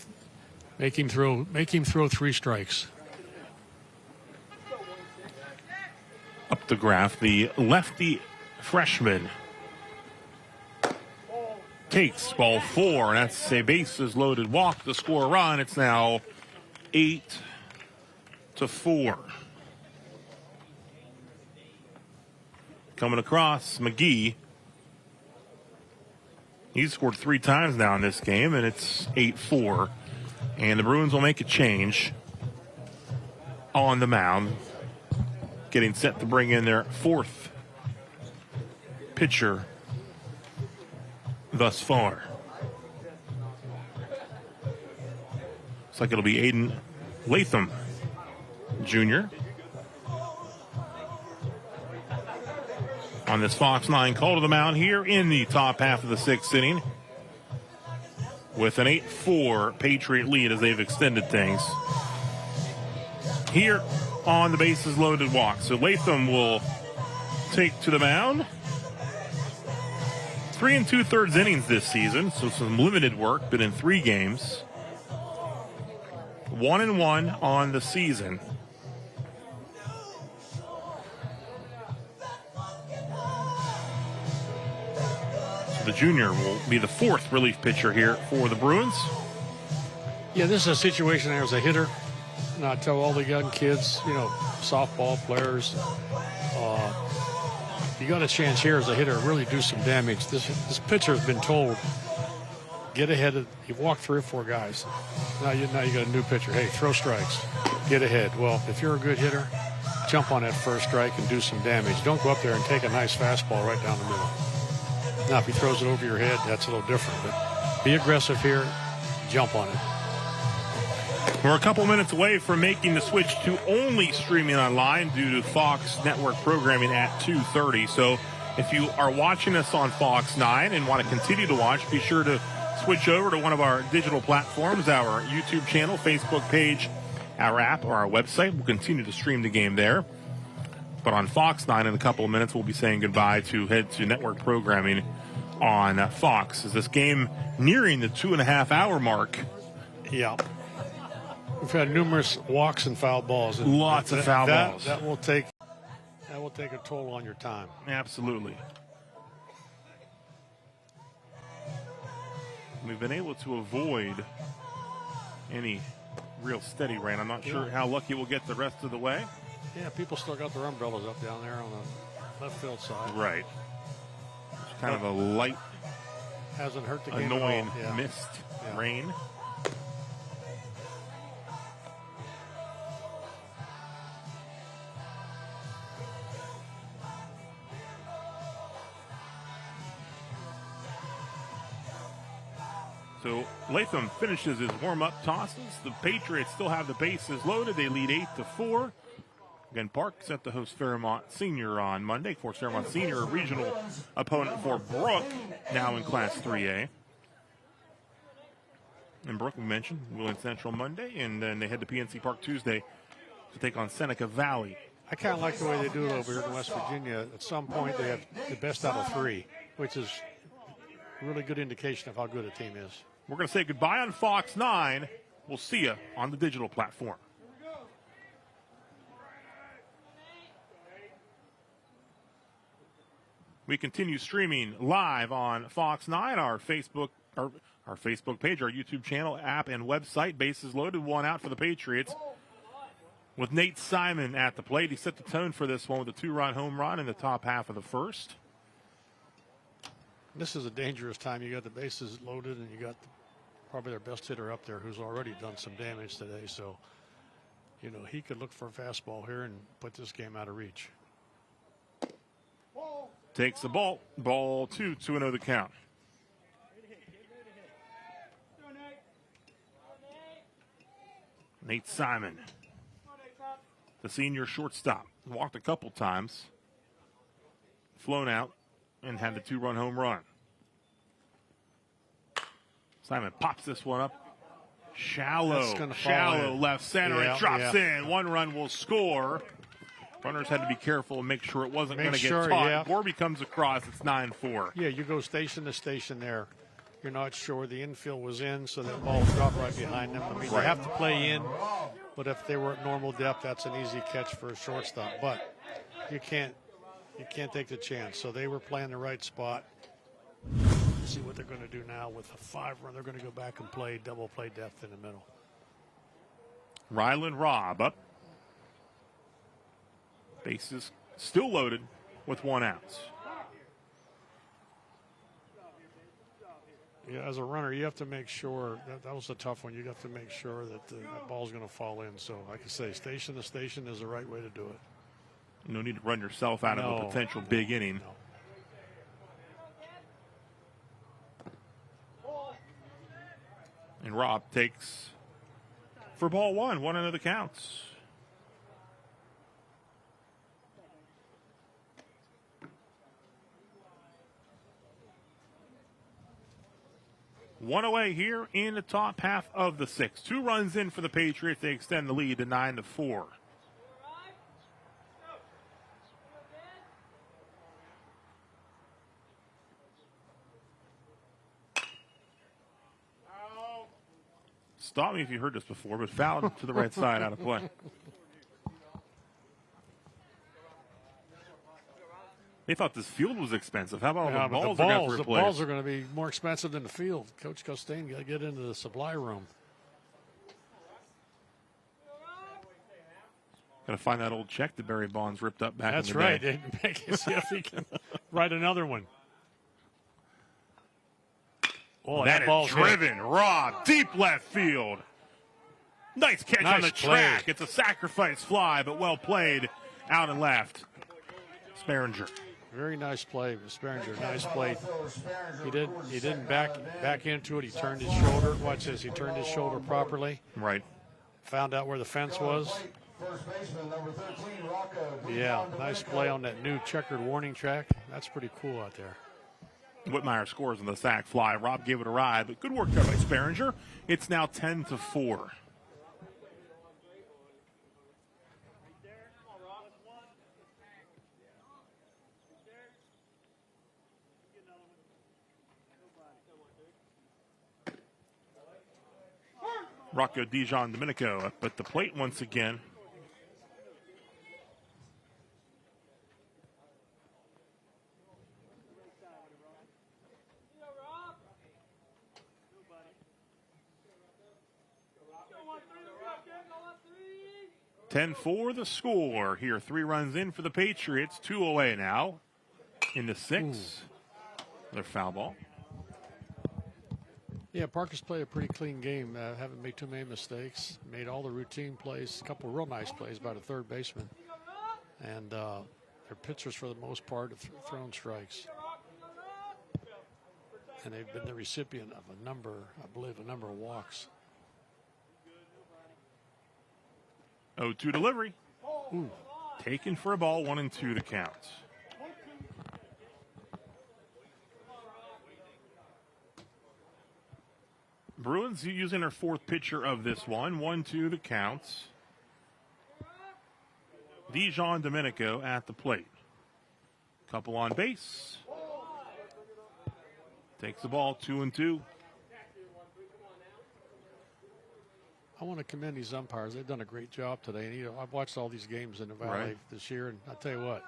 make him throw 3 strikes. Up the graph, the lefty freshman takes ball 4, and that's a bases loaded walk to score a run. It's now 8-4. Coming across, McGee. He's scored 3 times now in this game, and it's 8-4. And the Bruins will make a change on the mound, getting set to bring in their 4th pitcher thus far. Looks like it'll be Aiden Latham Jr. on this Fox 9 call to the mound here in the top half of the 6th inning, with an 8-4 Patriot lead as they've extended things here on the bases loaded walk. So Latham will take to the mound. 3 2/3 innings this season, so some limited work, but in 3 games. 1-1 on the season. So the junior will be the 4th relief pitcher here for the Bruins. Yeah, this is a situation as a hitter. And I tell all the young kids, softball players, you got a chance here as a hitter to really do some damage. This pitcher has been told, get ahead of, you've walked 3 or 4 guys. Now you got a new pitcher. Hey, throw strikes, get ahead. Well, if you're a good hitter, jump on that first strike and do some damage. Don't go up there and take a nice fastball right down the middle. Now, if he throws it over your head, that's a little different. But be aggressive here, jump on it. We're a couple minutes away from making the switch to only streaming online due to Fox Network programming at 2:30. So if you are watching us on Fox 9 and want to continue to watch, be sure to switch over to one of our digital platforms, our YouTube channel, Facebook page, our app, or our website. We'll continue to stream the game there. But on Fox 9 in a couple of minutes, we'll be saying goodbye to head to network programming on Fox. Is this game nearing the 2.5-hour mark? Yeah. We've had numerous walks and foul balls. And lots of foul balls. That will take a toll on your time. Absolutely. We've been able to avoid any real steady rain. I'm not sure how lucky we'll get the rest of the way. Yeah, people still got their umbrellas up down there on the left field side. Right. It's kind of a light, hasn't hurt the game annoying at all. Yeah. mist, rain. So Latham finishes his warm-up tosses. The Patriots still have the bases loaded. They lead 8-4. Again, Park set to host Fairmont Senior on Monday. Of course, Fairmont Senior, a regional opponent for Brooke, now in Class 3A. And Brooke, we mentioned, Wheeling Central Monday, and then they head to PNC Park Tuesday to take on Seneca Valley. I kind of like the way they do it over here in West Virginia. At some point, they have the best out of 3, which is a really good indication of how good a team is. We're going to say goodbye on Fox 9. We'll see you on the digital platform. We continue streaming live on Fox 9, our Facebook page, our YouTube channel, app, and website. Bases loaded, 1 out for the Patriots. With Nate Simon at the plate, he set the tone for this one with a 2-run home run in the top half of the first. This is a dangerous time. You got the bases loaded, and you got probably their best hitter up there who's already done some damage today. So, he could look for a fastball here and put this game out of reach. Takes the ball. Ball 2, 2-0 the count. Nate Simon, the senior shortstop, walked a couple times, flown out, and had the 2-run home run. Simon pops this one up. Shallow in. left center. Yeah, it drops in. 1 run will score. Runners had to be careful and make sure it wasn't going to get caught. Yeah. Borby comes across. It's 9-4. Yeah, you go station to station there. You're not sure the infield was in, so that ball dropped right behind them. I mean, you have to play in, but if they were at normal depth, that's an easy catch for a shortstop. But you can't take the chance. So they were playing the right spot. Let's see what they're going to do now with a 5-run. They're going to go back and play double play depth in the middle. Rylan Robb up. Bases still loaded with 1 out. Yeah, as a runner, you have to make sure that was a tough one. You have to make sure that the ball's going to fall in. So, like I say, station to station is the right way to do it. No need to run yourself out of a potential big inning. And Robb takes for ball 1 into the counts. One away here in the top half of the 6th. 2 runs in for the Patriots. They extend the lead to 9-4. Stop me if you heard this before, but fouled to the right side out of play. They thought this field was expensive. How about all the balls? The balls are going to be more expensive than the field. Coach Costain got to get into the supply room. Got to find that old check that Barry Bonds ripped up back in the day. That's right. See if he can write another one. Oh, that is driven. Robb, deep left field. Nice catch on the track. It's a sacrifice fly, but well played out and left. Sperringer. Very nice play, Sperringer. Nice play. He didn't back into it. He turned his shoulder. Watch this. He turned his shoulder properly. Right. Found out where the fence was. Yeah, nice play on that new checkered warning track. That's pretty cool out there. Whitmire scores on the sac fly. Robb gave it a ride, but good work there by Sperringer. It's now 10-4. Rocco Dijon Domenico up at the plate once again. (10-4) the score here. 3 runs in for the Patriots. 2 away now in the 6th. Their foul ball. Yeah, Parker's played a pretty clean game. Haven't made too many mistakes. Made all the routine plays. A couple of real nice plays by the third baseman. And their pitchers, for the most part, have thrown strikes. And they've been the recipient of a number of walks. 0-2 delivery. Ooh. Taken for a ball, 1-2 to count. Bruins using their 4th pitcher of this one. 1-2 the counts. Dijon Domenico at the plate. Couple on base. Takes the ball, 2-2. I want to commend these umpires. They've done a great job today. And, I've watched all these games in the Valley this year, and I tell you what,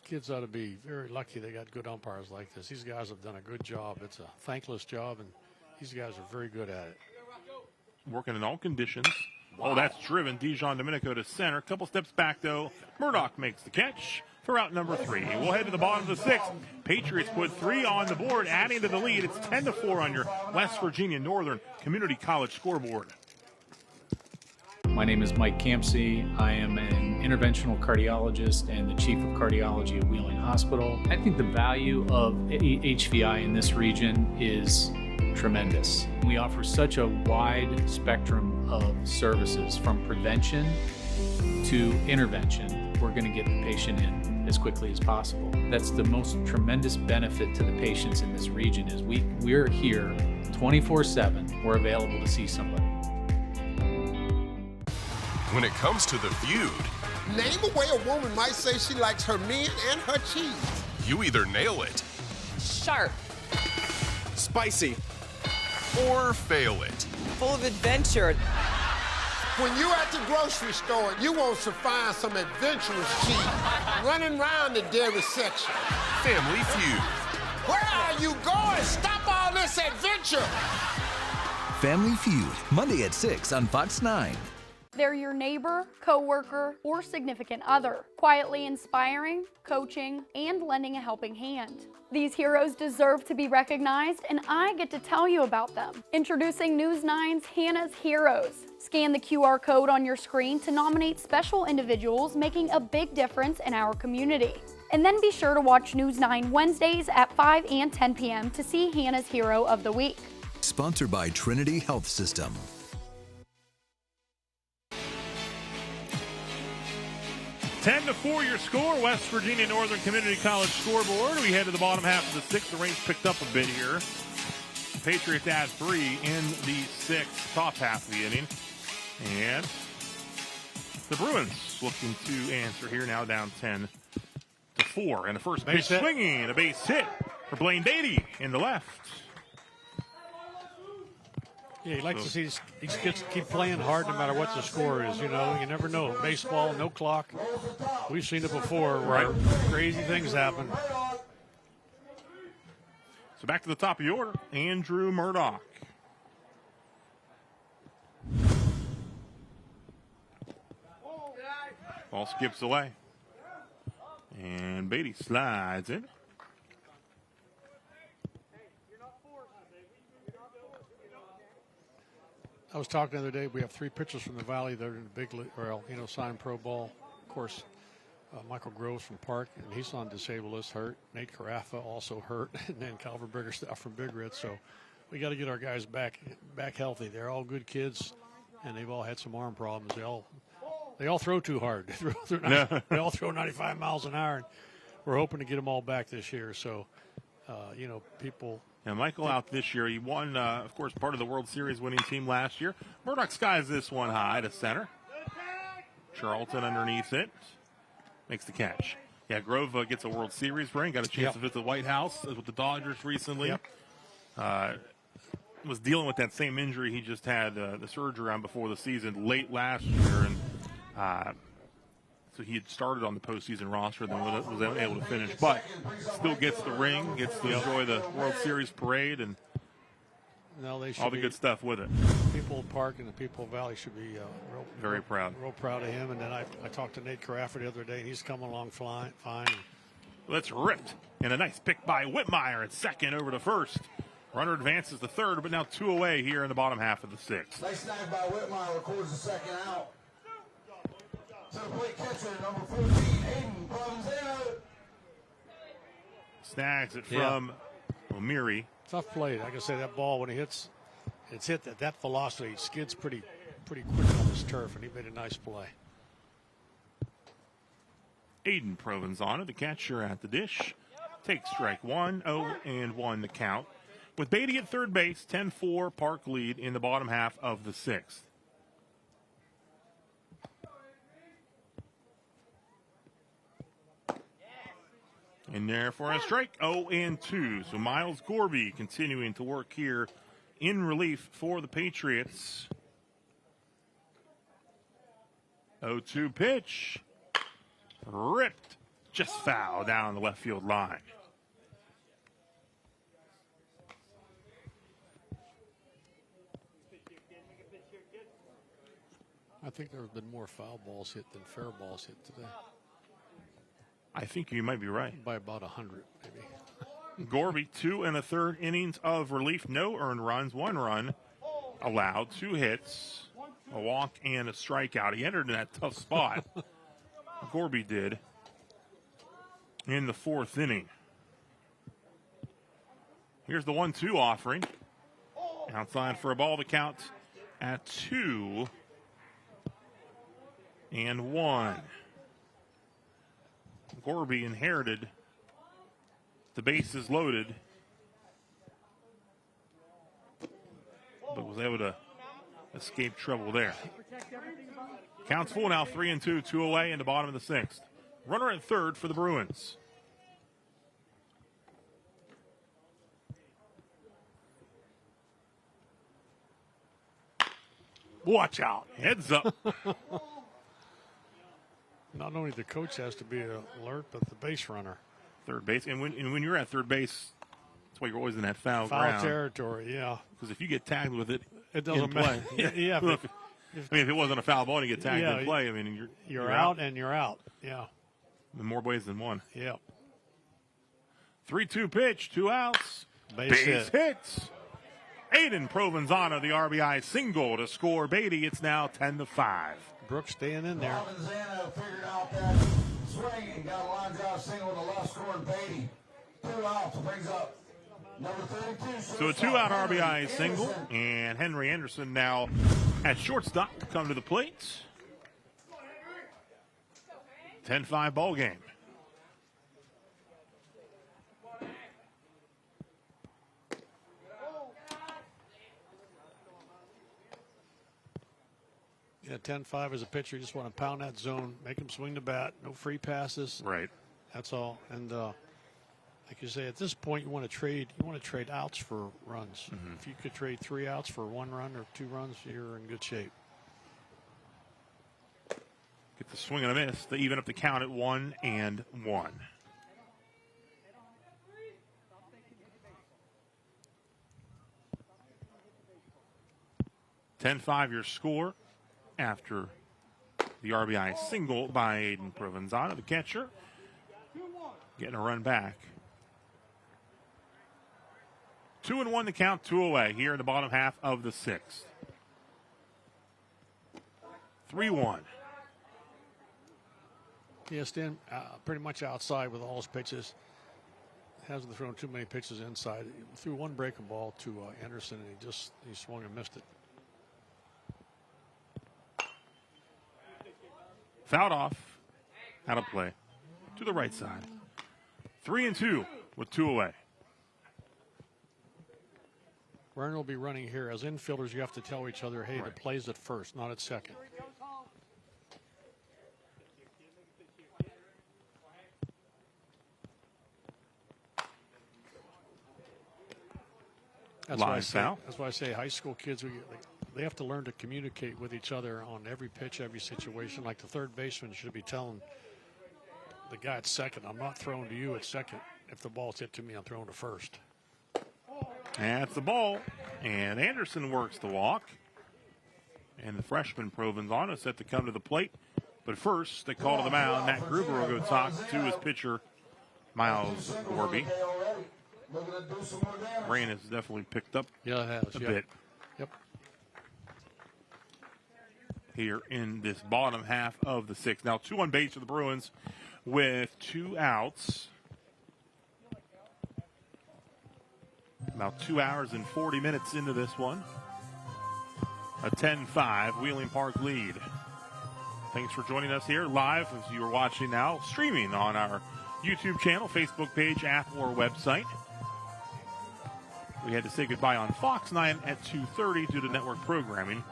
kids ought to be very lucky they got good umpires like this. These guys have done a good job. It's a thankless job, and these guys are very good at it. Working in all conditions. Wow. Oh, that's driven. Dijon Domenico to center. Couple steps back, though. Murdoch makes the catch for out number 3. We'll head to the bottom of the 6th. Patriots put 3 on the board, adding to the lead. It's 10-4 on your West Virginia Northern Community College scoreboard. My name is Mike Campsey. I am an interventional cardiologist and the chief of cardiology at Wheeling Hospital. I think the value of HVI in this region is tremendous. We offer such a wide spectrum of services, from prevention to intervention. We're going to get the patient in as quickly as possible. That's the most tremendous benefit to the patients in this region, is we're here 24/7, we're available to see somebody. When it comes to the feud, name a way a woman might say she likes her men and her cheese. You either nail it, Sharp. spicy, or fail it. Full of adventure. When you're at the grocery store, you want to find some adventurous cheese running around the dairy section. Family Feud. Where are you going? Stop all this adventure. Family Feud, Monday at 6 on Fox 9. They're your neighbor, coworker, or significant other, quietly inspiring, coaching, and lending a helping hand. These heroes deserve to be recognized, and I get to tell you about them. Introducing News 9's Hannah's Heroes. Scan the QR code on your screen to nominate special individuals making a big difference in our community. And then be sure to watch News 9 Wednesdays at 5 and 10 p.m. to see Hannah's Hero of the Week. Sponsored by Trinity Health System. 10-4 your score, West Virginia Northern Community College scoreboard. We head to the bottom half of the sixth. The range picked up a bit here. Patriots add 3 in the sixth, top half of the inning. And the Bruins looking to answer here, now down 10-4. And the first pitch swinging, a base hit for Blaine Beatty in the left. Yeah, you'd like to see these kids keep playing hard no matter what the score is. You know, you never know. Baseball, no clock. We've seen it before where crazy things happen. So back to the top of the order, Andrew Murdoch. Ball skips away. And Beatty slides in. I was talking the other day, we have 3 pitchers from the Valley that are in the big league, or, signed pro ball. Of course, Michael Groves from Park, and he's on disabled list, hurt. Nate Carafa also hurt, and then Calvin Biggerstaff from Big Red. So we got to get our guys back healthy. They're all good kids, and they've all had some arm problems. They all throw too hard. They all throw 95 miles an hour, and we're hoping to get them all back this year. So, people. Now, Michael out this year. He won, of course, part of the World Series winning team last year. Murdoch skies this one high to center. Charlton underneath it. Makes the catch. Yeah, Grove gets a World Series ring. Got a chance to visit the White House with the Dodgers recently. Was dealing with that same injury he just had the surgery on before the season late last year. And so he had started on the postseason roster, then was able to finish. But still gets the ring, gets to enjoy the World Series parade, and all the good stuff with it. People of Park and the people of Valley should be very proud. Real proud of him. And then I talked to Nate Carafa the other day, and he's coming along fine. That's ripped. And a nice pick by Whitmire at second over to first. Runner advances to third, but now 2 away here in the bottom half of the sixth. Nice snag by Whitmire, records the second out. To the plate catcher, number 14, Aiden Provenzano. Snags it from O'Meary. Tough play. Like I said, that ball, when it's hit at that velocity, it skids pretty quick on this turf, and he made a nice play. Aiden Provenzano, the catcher at the dish. Takes strike 1, 0-1 the count. With Beatty at third base, 10-4 Park lead in the bottom half of the sixth. In there for a strike, 0-2. So Miles Gorby continuing to work here in relief for the Patriots. 0-2 pitch. Ripped. Just foul down the left field line. I think there have been more foul balls hit than fair balls hit today. I think you might be right. By about 100, maybe. Gorby, 2 1/3 innings of relief. No earned runs, 1 run allowed, 2 hits, a walk, and a strikeout. He entered in that tough spot. Gorby did in the 4th inning. Here's the 1-2 offering. Outside for a ball to count at 2-1. Gorby inherited the bases loaded but was able to escape trouble there. Counts full now, 3-2, 2 away in the bottom of the sixth. Runner at third for the Bruins. Watch out. Heads up. Not only the coach has to be alert, but the base runner. Third base. And when you're at third base, that's why you're always in that foul ground. Territory, yeah. Because if you get tagged with it, it doesn't matter. Yeah. If it wasn't a foul ball and you get tagged in play, I mean, you're out and you're out. Yeah. In more ways than one. Yeah. 3-2 pitch, 2 outs. Base hits. Aiden Provenzano, the RBI single to score Beatty. It's now 10-5. Brooke staying in there. Provenzano figured out that swing and got a line drive single to left scoring Beatty. 2 outs, brings up number 32. So a 2-out RBI single, and Henry Anderson now at shortstop to come to the plate. 10-5 ball game. Yeah, 10-5 as a pitcher. You just want to pound that zone, make him swing the bat. No free passes. Right. That's all. And like you say, at this point, you want to trade. You want to trade outs for runs. Mm-hmm. If you could trade 3 outs for 1 run or 2 runs, you're in good shape. Get the swing and a miss to even up the count at 1-1. 10-5 your score after the RBI single by Aiden Provenzano, the catcher. Getting a run back. 2-1 the count, 2 away here in the bottom half of the sixth. 3-1. Yeah, Stan pretty much outside with all his pitches. Hasn't thrown too many pitches inside. He threw 1 breaking ball to Anderson, and he swung and missed it. Fouled off, out of play, to the right side. 3-2 with 2 away. Werner will be running here. As infielders, you have to tell each other, hey, Right. the play's at first, not at second. That's why I say high school kids, they have to learn to communicate with each other on every pitch, every situation. Like the third baseman should be telling the guy at second, I'm not throwing to you at second. If the ball's hit to me, I'm throwing to first. That's the ball. And Anderson works the walk. And the freshman Provenzano set to come to the plate. But first, they call to the mound. Matt Gruber will go talk to his pitcher, Miles Gorby. Rain has definitely picked up a bit. Yep. Here in this bottom half of the sixth. Now 2 on base for the Bruins with 2 outs. About 2 hours and 40 minutes into this one. A 10-5 Wheeling Park lead. Thanks for joining us here live as you are watching now, streaming on our YouTube channel, Facebook page, app, or website. We had to say goodbye on Fox 9 at 2:30 due to network programming.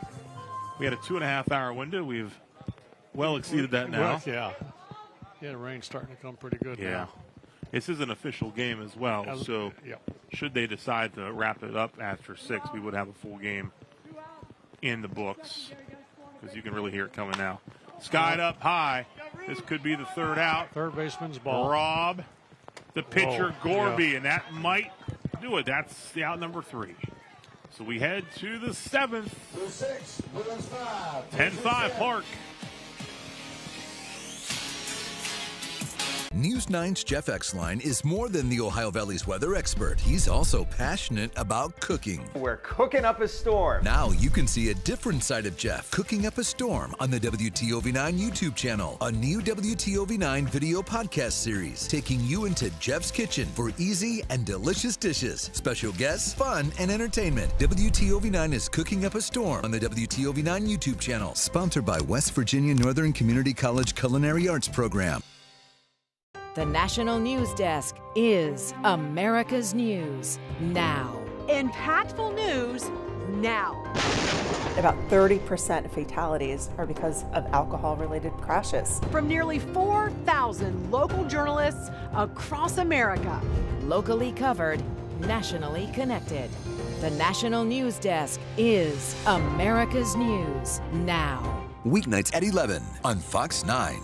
We had a 2.5-hour window. We've well exceeded that now. Yeah, the rain's starting to come pretty good now. This is an official game as well, so should they decide to wrap it up after 6, we would have a full game in the books because you can really hear it coming now. Skied up high. This could be the 3rd out. Third baseman's ball. Rob, the pitcher, Gorby, and that might do it. That's the out number 3. So we head to the 7th. 10-5 Park. News 9's Jeff Exline is more than the Ohio Valley's weather expert. He's also passionate about cooking. We're cooking up a storm. Now you can see a different side of Jeff cooking up a storm on the WTOV9 YouTube channel. A new WTOV9 video podcast series taking you into Jeff's kitchen for easy and delicious dishes. Special guests, fun, and entertainment. WTOV9 is cooking up a storm on the WTOV9 YouTube channel. Sponsored by West Virginia Northern Community College Culinary Arts Program. The National News Desk is America's News Now. Impactful news now. About 30% of fatalities are because of alcohol-related crashes. From nearly 4,000 local journalists across America. Locally covered, nationally connected. The National News Desk is America's News Now. Weeknights at 11 on Fox 9.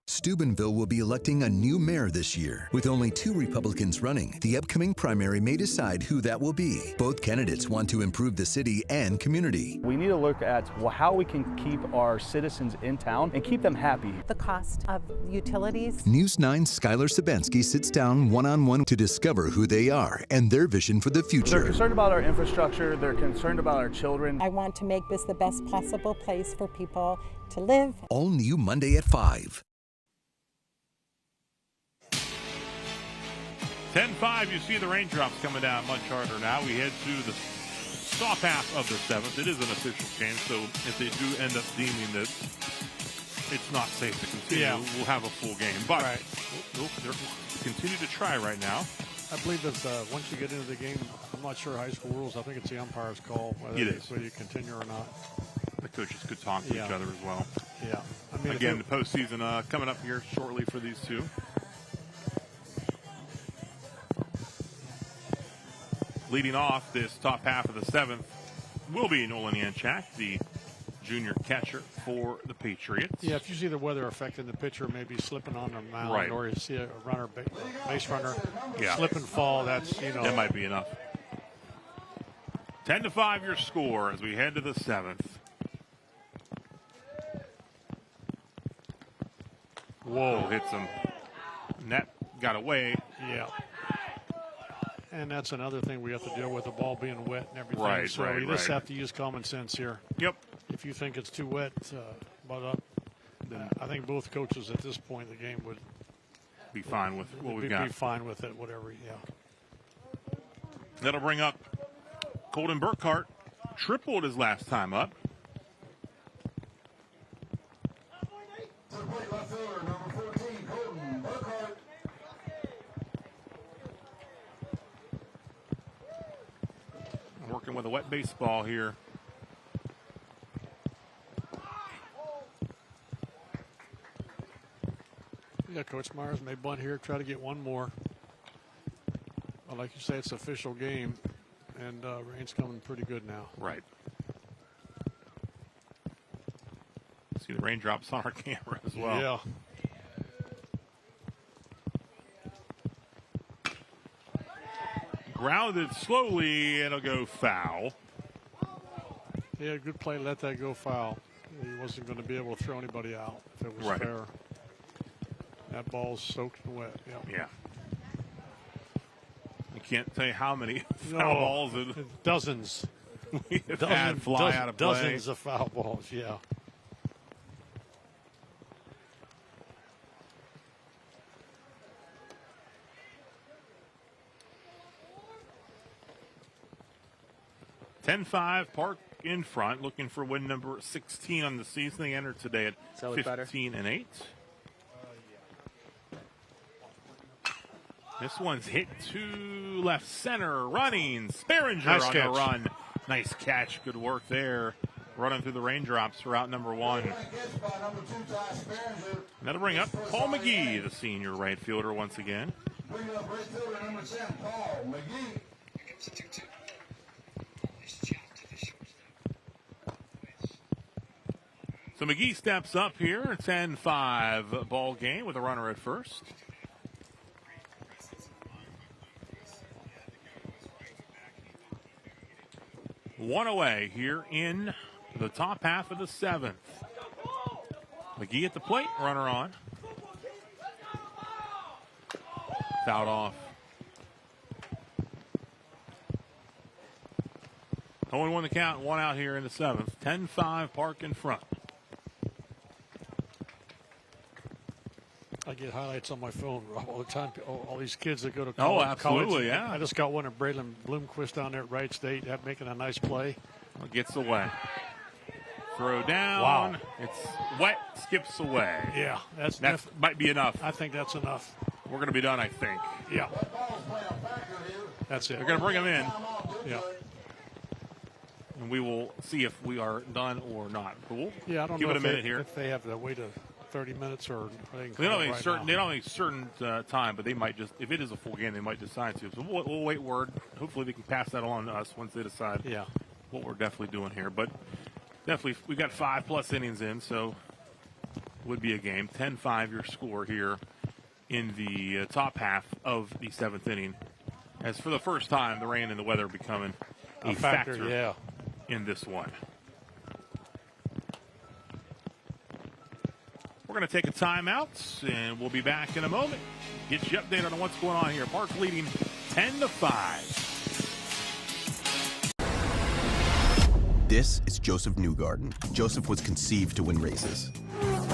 Steubenville will be electing a new mayor this year. With only 2 Republicans running, the upcoming primary may decide who that will be. Both candidates want to improve the city and community. We need to look at how we can keep our citizens in town and keep them happy. The cost of utilities. News 9's Skylar Sabansky sits down one-on-one to discover who they are and their vision for the future. They're concerned about our infrastructure. They're concerned about our children. I want to make this the best possible place for people to live. All new Monday at 5. 10-5, you see the raindrops coming down much harder now. We head to the top half of the 7th. It is an official change, so if they do end up deeming that it's not safe to continue, we'll have a full game. But they're continue to try right now. I believe it's once you get into the game, I'm not sure high school rules. I think it's the umpire's call whether you continue or not. The coaches could talk to each other as well. Yeah. I mean, again, the postseason coming up here shortly for these two. Leading off this top half of the 7th will be Nolan Yanchak, the junior catcher for the Patriots. Yeah, if you see the weather affecting the pitcher, maybe slipping on the mound, or you see a runner, base runner, slip and fall, that might be enough. 10-5 your score as we head to the 7th. Whoa, hits him. Net got away. Yeah. And that's another thing we have to deal with, the ball being wet and everything. Right, so you just have to use common sense here. Yep. If you think it's too wet, then I think both coaches at this point in the game would be fine with what we've got. Be fine with it, whatever, yeah. That'll bring up Colton Burkhart. Tripled his last time up. Working with a wet baseball here. Yeah, Coach Myers may bunt here, try to get one more. But like you say, it's an official game, and rain's coming pretty good now. Right. See the raindrops on our camera as well. Yeah. Grounded slowly, and it'll go foul. Yeah, good play. Let that go foul. He wasn't going to be able to throw anybody out if it was fair. That ball's soaked and wet. Yeah. I can't tell you how many foul balls. Dozens. We have had fly out of play. Dozens of foul balls, yeah. (10-5) Park in front, looking for win number 16 on the season. They entered today at 15-8. This one's hit to left center, running. Sperringer nice on catch. the run. Nice catch, good work there. Running through the raindrops for out number 1. That'll bring up Paul McGee, the senior right fielder once again. Bring up right fielder number 10, Paul McGee. So McGee steps up here, 10-5 ball game with a runner at first. One away here in the top half of the 7th. McGee at the plate, runner on. Fouled off. 0-1 the count, 1 out here in the 7th. 10-5 Park in front. I get highlights on my phone all the time. All these kids that go to college. Oh, absolutely, college. yeah. I just got one of Braylon Bloomquist down there at Wright State making a nice play. Well, gets away. Throw down. Wow. It's wet, skips away. Yeah, that might be enough. I think that's enough. We're going to be done, I think. Yeah. That's it. They're going to bring him in. Yeah. And we will see if we are done or not. Cool. Yeah, I don't give know it a minute here. If they have to wait 30 minutes or they don't have a certain time, but they might just, if it is a full game, they might decide to. So we'll wait word. Hopefully they can pass that along to us once they decide what we're definitely doing here. But definitely we got 5+ innings in, so would be a game. 10-5 your score here in the top half of the 7th inning. As for the first time, the rain and the weather becoming a factor in this one. We're going to take a timeout, and we'll be back in a moment. Get you updated on what's going on here. Park leading 10-5. This is Joseph Newgarden. Joseph was conceived to win races.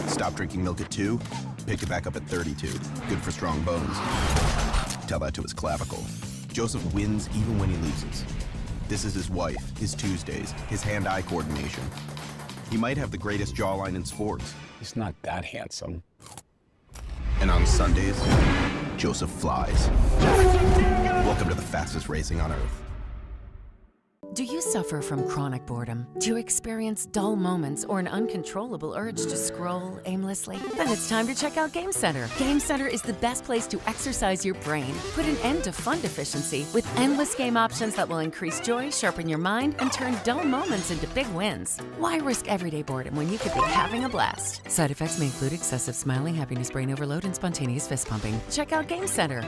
Stopped drinking milk at 2, picked it back up at 32. Good for strong bones. Tell that to his clavicle. Joseph wins even when he loses. This is his wife, his Tuesdays, his hand-eye coordination. He might have the greatest jawline in sports. He's not that handsome. And on Sundays, Joseph flies. Welcome to the fastest racing on Earth. Do you suffer from chronic boredom? Do you experience dull moments or an uncontrollable urge to scroll aimlessly? Then it's time to check out Game Center. Game Center is the best place to exercise your brain, put an end to fun deficiency with endless game options that will increase joy, sharpen your mind, and turn dull moments into big wins. Why risk everyday boredom when you could be having a blast? Side effects may include excessive smiling, happiness, brain overload, and spontaneous fist pumping. Check out Game Center.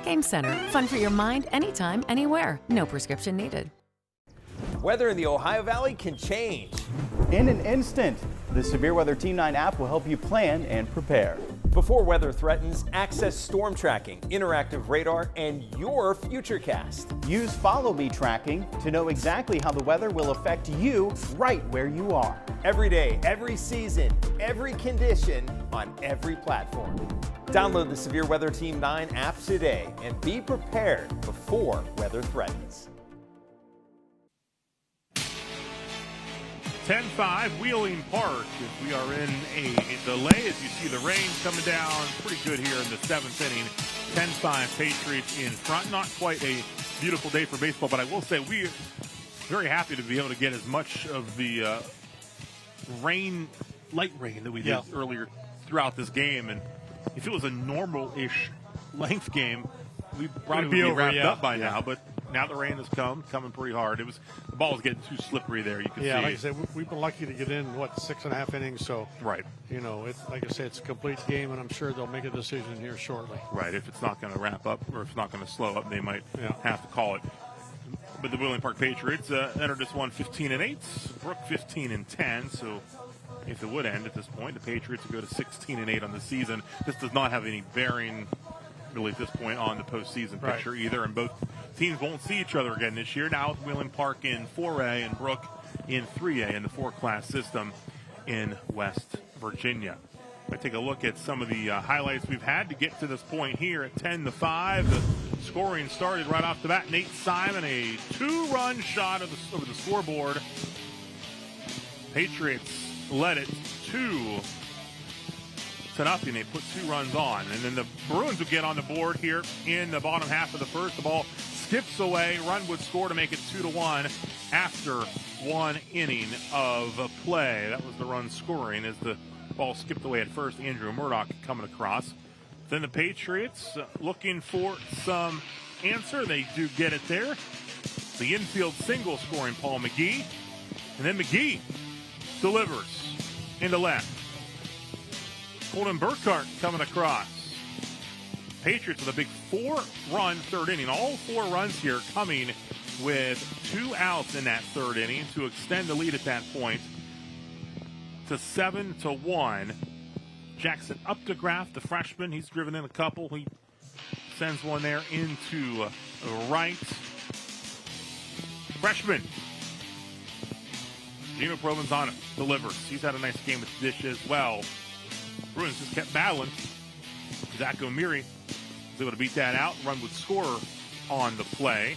Game Center. Fun for your mind anytime, anywhere. No prescription needed. Weather in the Ohio Valley can change in an instant. The Severe Weather Team 9 app will help you plan and prepare. Before weather threatens, access storm tracking, interactive radar, and your FutureCast. Use Follow Me tracking to know exactly how the weather will affect you right where you are. Every day, every season, every condition, on every platform. Download the Severe Weather Team 9 app today and be prepared before weather threatens. 10-5 Wheeling Park. As we are in a delay, as you see the rain coming down pretty good here in the 7th inning. 10-5 Patriots in front. Not quite a beautiful day for baseball, but I will say we are very happy to be able to get as much of the light rain that we did earlier throughout this game. And if it was a normal-ish length game, we probably would be wrapped up by now. But now the rain has coming pretty hard. The ball was getting too slippery there. You can see. Yeah, like I said, we've been lucky to get in 6.5 innings. So you know, it's like I said, it's a complete game, and I'm sure they'll make a decision here shortly. Right. If it's not going to wrap up or if it's not going to slow up, they might have to call it. But the Wheeling Park Patriots entered this one 15-8. Brooke 15-10. So if it would end at this point, the Patriots would go to 16-8 on the season. This does not have any bearing, really, at this point on the postseason picture either, and both teams won't see each other again this year. Now with Wheeling Park in 4A and Brooke in 3A in the 4-class system in West Virginia. I take a look at some of the highlights we've had to get to this point here at 10-5. The scoring started right off the bat. Nate Simon, a 2-run shot over the scoreboard. Patriots led it 2-0. They put 2 runs on, and then the Bruins would get on the board here in the bottom half of the first. The ball skips away. Run would score to make it 2-1 after 1 inning of play. That was the run scoring as the ball skipped away at first. Andrew Murdoch coming across. Then the Patriots looking for some answer. They do get it there. The infield single scoring Paul McGee, and then McGee delivers into left. Colton Burkhart coming across. Patriots with a big 4-run 3rd inning. All 4 runs here coming with 2 outs in that 3rd inning to extend the lead at that point to 7-1. Jackson Updegraff, the freshman, he's driven in a couple. He sends one there into right. Freshman Gino Provenzano delivers. He's had a nice game with the dish as well. Bruins just kept battling. Zach O'Meary was able to beat that out. Run would score on the play.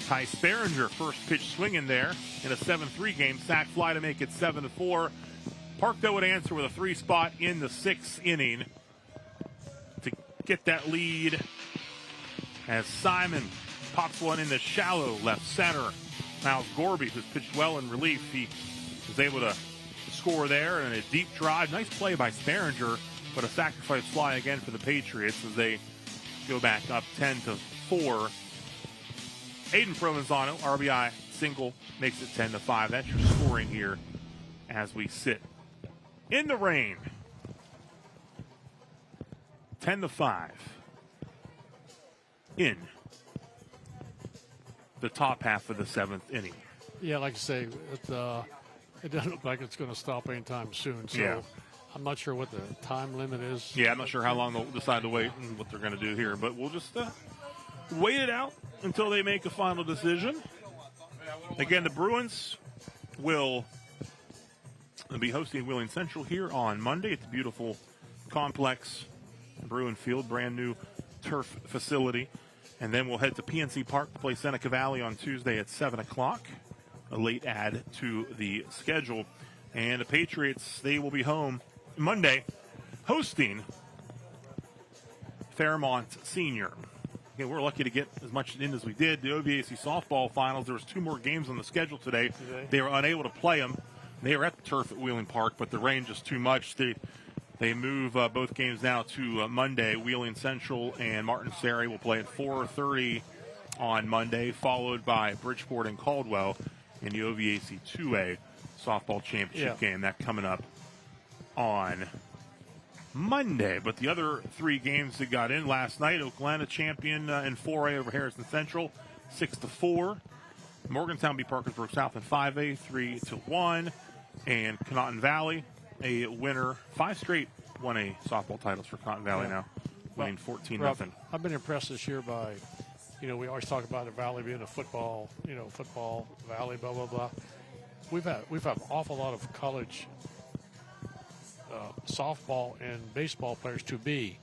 Ty Sperringer, first pitch swinging there in a 7-3 game. Sack fly to make it 7-4. Park, though, would answer with a 3 spot in the 6th inning to get that lead as Simon pops one in the shallow left center. Miles Gorby, who's pitched well in relief, he was able to score there, and a deep drive. Nice play by Sperringer, but a sacrifice fly again for the Patriots as they go back up 10-4. Aiden Provenzano, RBI single, makes it 10-5. That's your scoring here as we sit in the rain. 10-5 in the top half of the 7th inning. Yeah, like I say, it doesn't look like it's going to stop anytime soon. So Yeah. I'm not sure what the time limit is. Yeah, I'm not sure how long they'll decide to wait and what they're going to do here, but we'll just wait it out until they make a final decision. Again, the Bruins will be hosting Wheeling Central here on Monday. It's a beautiful complex, Bruin Field, brand new turf facility. And then we'll head to PNC Park to play Seneca Valley on Tuesday at 7 o'clock. A late add to the schedule. And the Patriots, they will be home Monday hosting Fairmont Senior. Again, we're lucky to get as much in as we did. The OVAC softball finals, there was 2 more games on the schedule today. They were unable to play them. They were at the turf at Wheeling Park, but the rain just too much. They move both games now to Monday. Wheeling Central and Martin Sari will play at 4:30 on Monday, followed by Bridgeport and Caldwell in the OVAC 2A softball championship game. That coming up on Monday. But the other 3 games that got in last night, Oklahoma champion in 4A over Harrison Central, 6-4. Morgantown beat Parkersburg South in 5A, 3-1. And Connaughton Valley, a winner, 5 straight 1A softball titles for Cotton Valley now, winning 14-0. I've been impressed this year by, we always talk about the Valley being a football, football valley, blah blah blah. We've had an awful lot of college softball and baseball players to be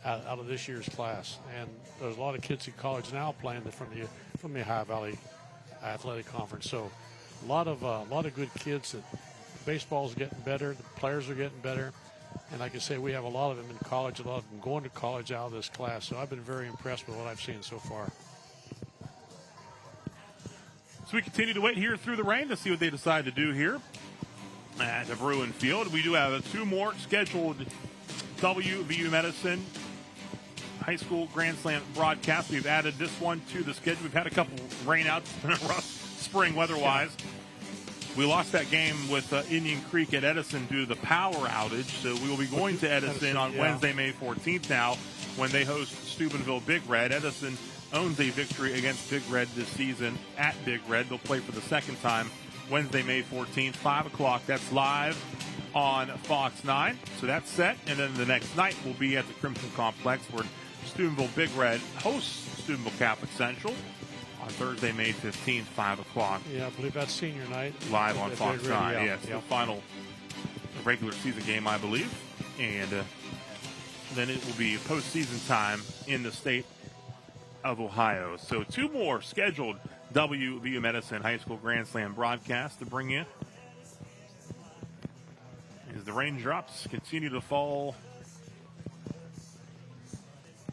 out of this year's class, and there's a lot of kids in college now playing from the Ohio Valley Athletic Conference. So a lot of good kids. That baseball's getting better, the players are getting better, and like I say, we have a lot of them in college, a lot of them going to college out of this class. So I've been very impressed with what I've seen so far. So we continue to wait here through the rain to see what they decide to do here at the Bruin Field. We do have 2 more scheduled WVU Medicine High School Grand Slam broadcasts. We've added this one to the schedule. We've had a couple rainouts. It's been a rough spring weather-wise. We lost that game with Indian Creek at Edison due to the power outage, so we will be going to Edison on Wednesday, May 14th now when they host Steubenville Big Red. Edison owns a victory against Big Red this season at Big Red. They'll play for the second time Wednesday, May 14th, 5 o'clock. That's live on Fox 9. So that's set, and then the next night will be at the Crimson Complex where Steubenville Big Red hosts Steubenville Catholic Central on Thursday, May 15th, 5 o'clock. Yeah, I believe that's senior night. Live on Fox 9, yes. The final regular season game, I believe. And then it will be postseason time in the state of Ohio. So 2 more scheduled WVU Medicine High School Grand Slam broadcasts to bring in as the raindrops continue to fall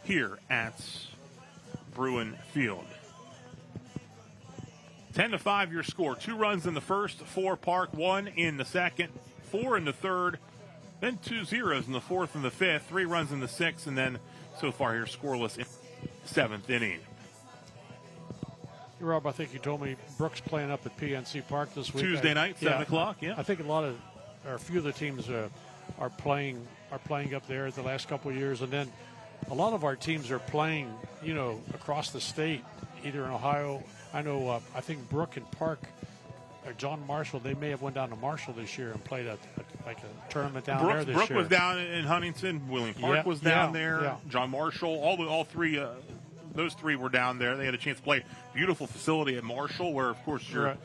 here at Bruin Field. 10-5 your score. 2 runs in the first, 4 Park, 1 in the second, 4 in the third, then 2 zeros in the fourth and the fifth, 3 runs in the sixth, and then so far here scoreless in the 7th inning. Rob, I think you told me Brooke's playing up at PNC Park this week. Tuesday night, 7 o'clock, I think a few of the teams are playing up there the last couple of years, and then a lot of our teams are playing, across the state, either in Ohio. I know, I think Brooke and Park, or John Marshall, they may have went down to Marshall this year and played a tournament down there this year. Brooke was down in Huntington. William Park was down there. Yeah. John Marshall, all 3, those 3 were down there. They had a chance to play. Beautiful facility at Marshall, where, of course, your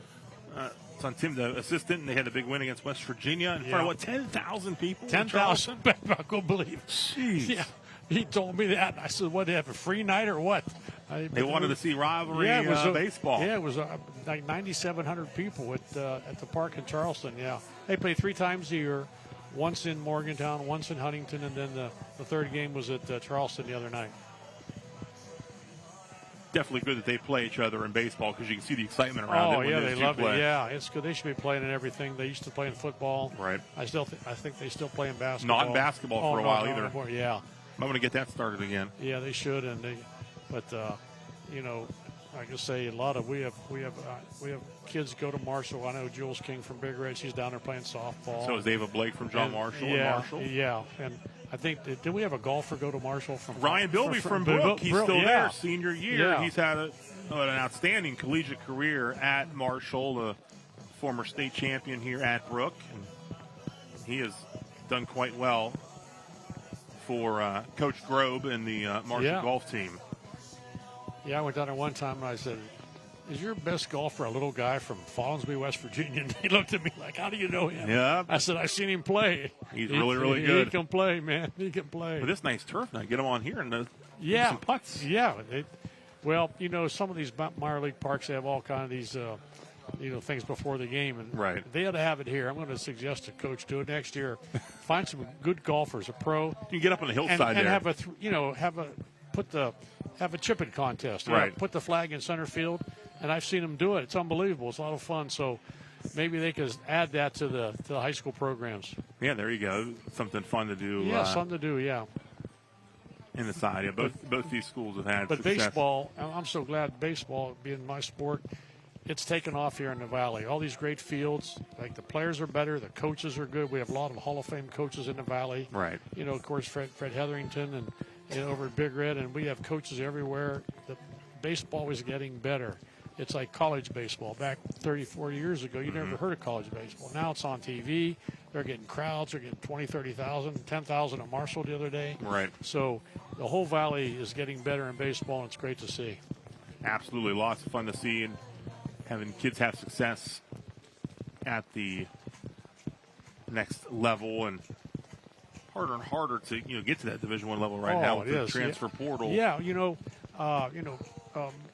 son Tim, the assistant, and they had a big win against West Virginia in front of, 10,000 people? 10,000, I couldn't believe. Jeez. Yeah. He told me that. I said, what, they have a free night or what? They wanted to see rivalry baseball. Yeah, it was like 9,700 people at the park in Charleston, They play 3 times a year, once in Morgantown, once in Huntington, and then the third game was at Charleston the other night. definitely good that they play each other in baseball because you can see the excitement around it. Oh, when yeah, those they two love play. it. Yeah, it's good. They should be playing in everything. They used to play in football. Right. I think they still play in basketball. Not in basketball for a while either. Anymore. Yeah. I'm going to get that started again. Yeah, they should. But you know, I can say we have kids go to Marshall. I know Jules King from Big Red. She's down there playing softball. So is Ava Blake from John Marshall in Marshall? Yeah, and I think did we have a golfer go to Marshall from Ryan Bilby from Brooke? He's still there, senior year. Yeah. He's had an outstanding collegiate career at Marshall, the former state champion here at Brooke, and he has done quite well for Coach Grobe and the Marshall golf team. Yeah, I went down there one time and I said, "Is your best golfer a little guy from Follinsby, West Virginia?" And he looked at me like, "How do you know him?" Yeah. I said, "I've seen him play. He's really good. He can play, man. He can play." With this nice turf now, get him on here and do some putts. Yeah. Well, you know, some of these minor league parks, they have all kind of these, things before the game. And they ought to have it here. I'm going to suggest to Coach do it next year. Find some good golfers, a pro. You can get up on the hillside and there. have a chipping contest. Right. Put the flag in center field, and I've seen them do it. It's unbelievable. It's a lot of fun. So maybe they could add that to the high school programs. Yeah, there you go. Something fun to do. Yeah, something to do. Yeah. In the side, yeah. Both these schools have had. But success. baseball, I'm so glad baseball being my sport. It's taken off here in the Valley. All these great fields, like the players are better, the coaches are good. We have a lot of Hall of Fame coaches in the Valley. Right. You know, of course, Fred Hetherington and over at Big Red, and we have coaches everywhere. The baseball is getting better. It's like college baseball. Back 30, 40 years ago, you never heard of college baseball. Now it's on TV. They're getting crowds. They're getting 20, 30,000, 10,000 at Marshall the other day. Right. So the whole Valley is getting better in baseball, and it's great to see. Absolutely. Lots of fun to see, and having kids have success at the next level, and harder and harder to get to that Division I level right now with the transfer portal. Yeah,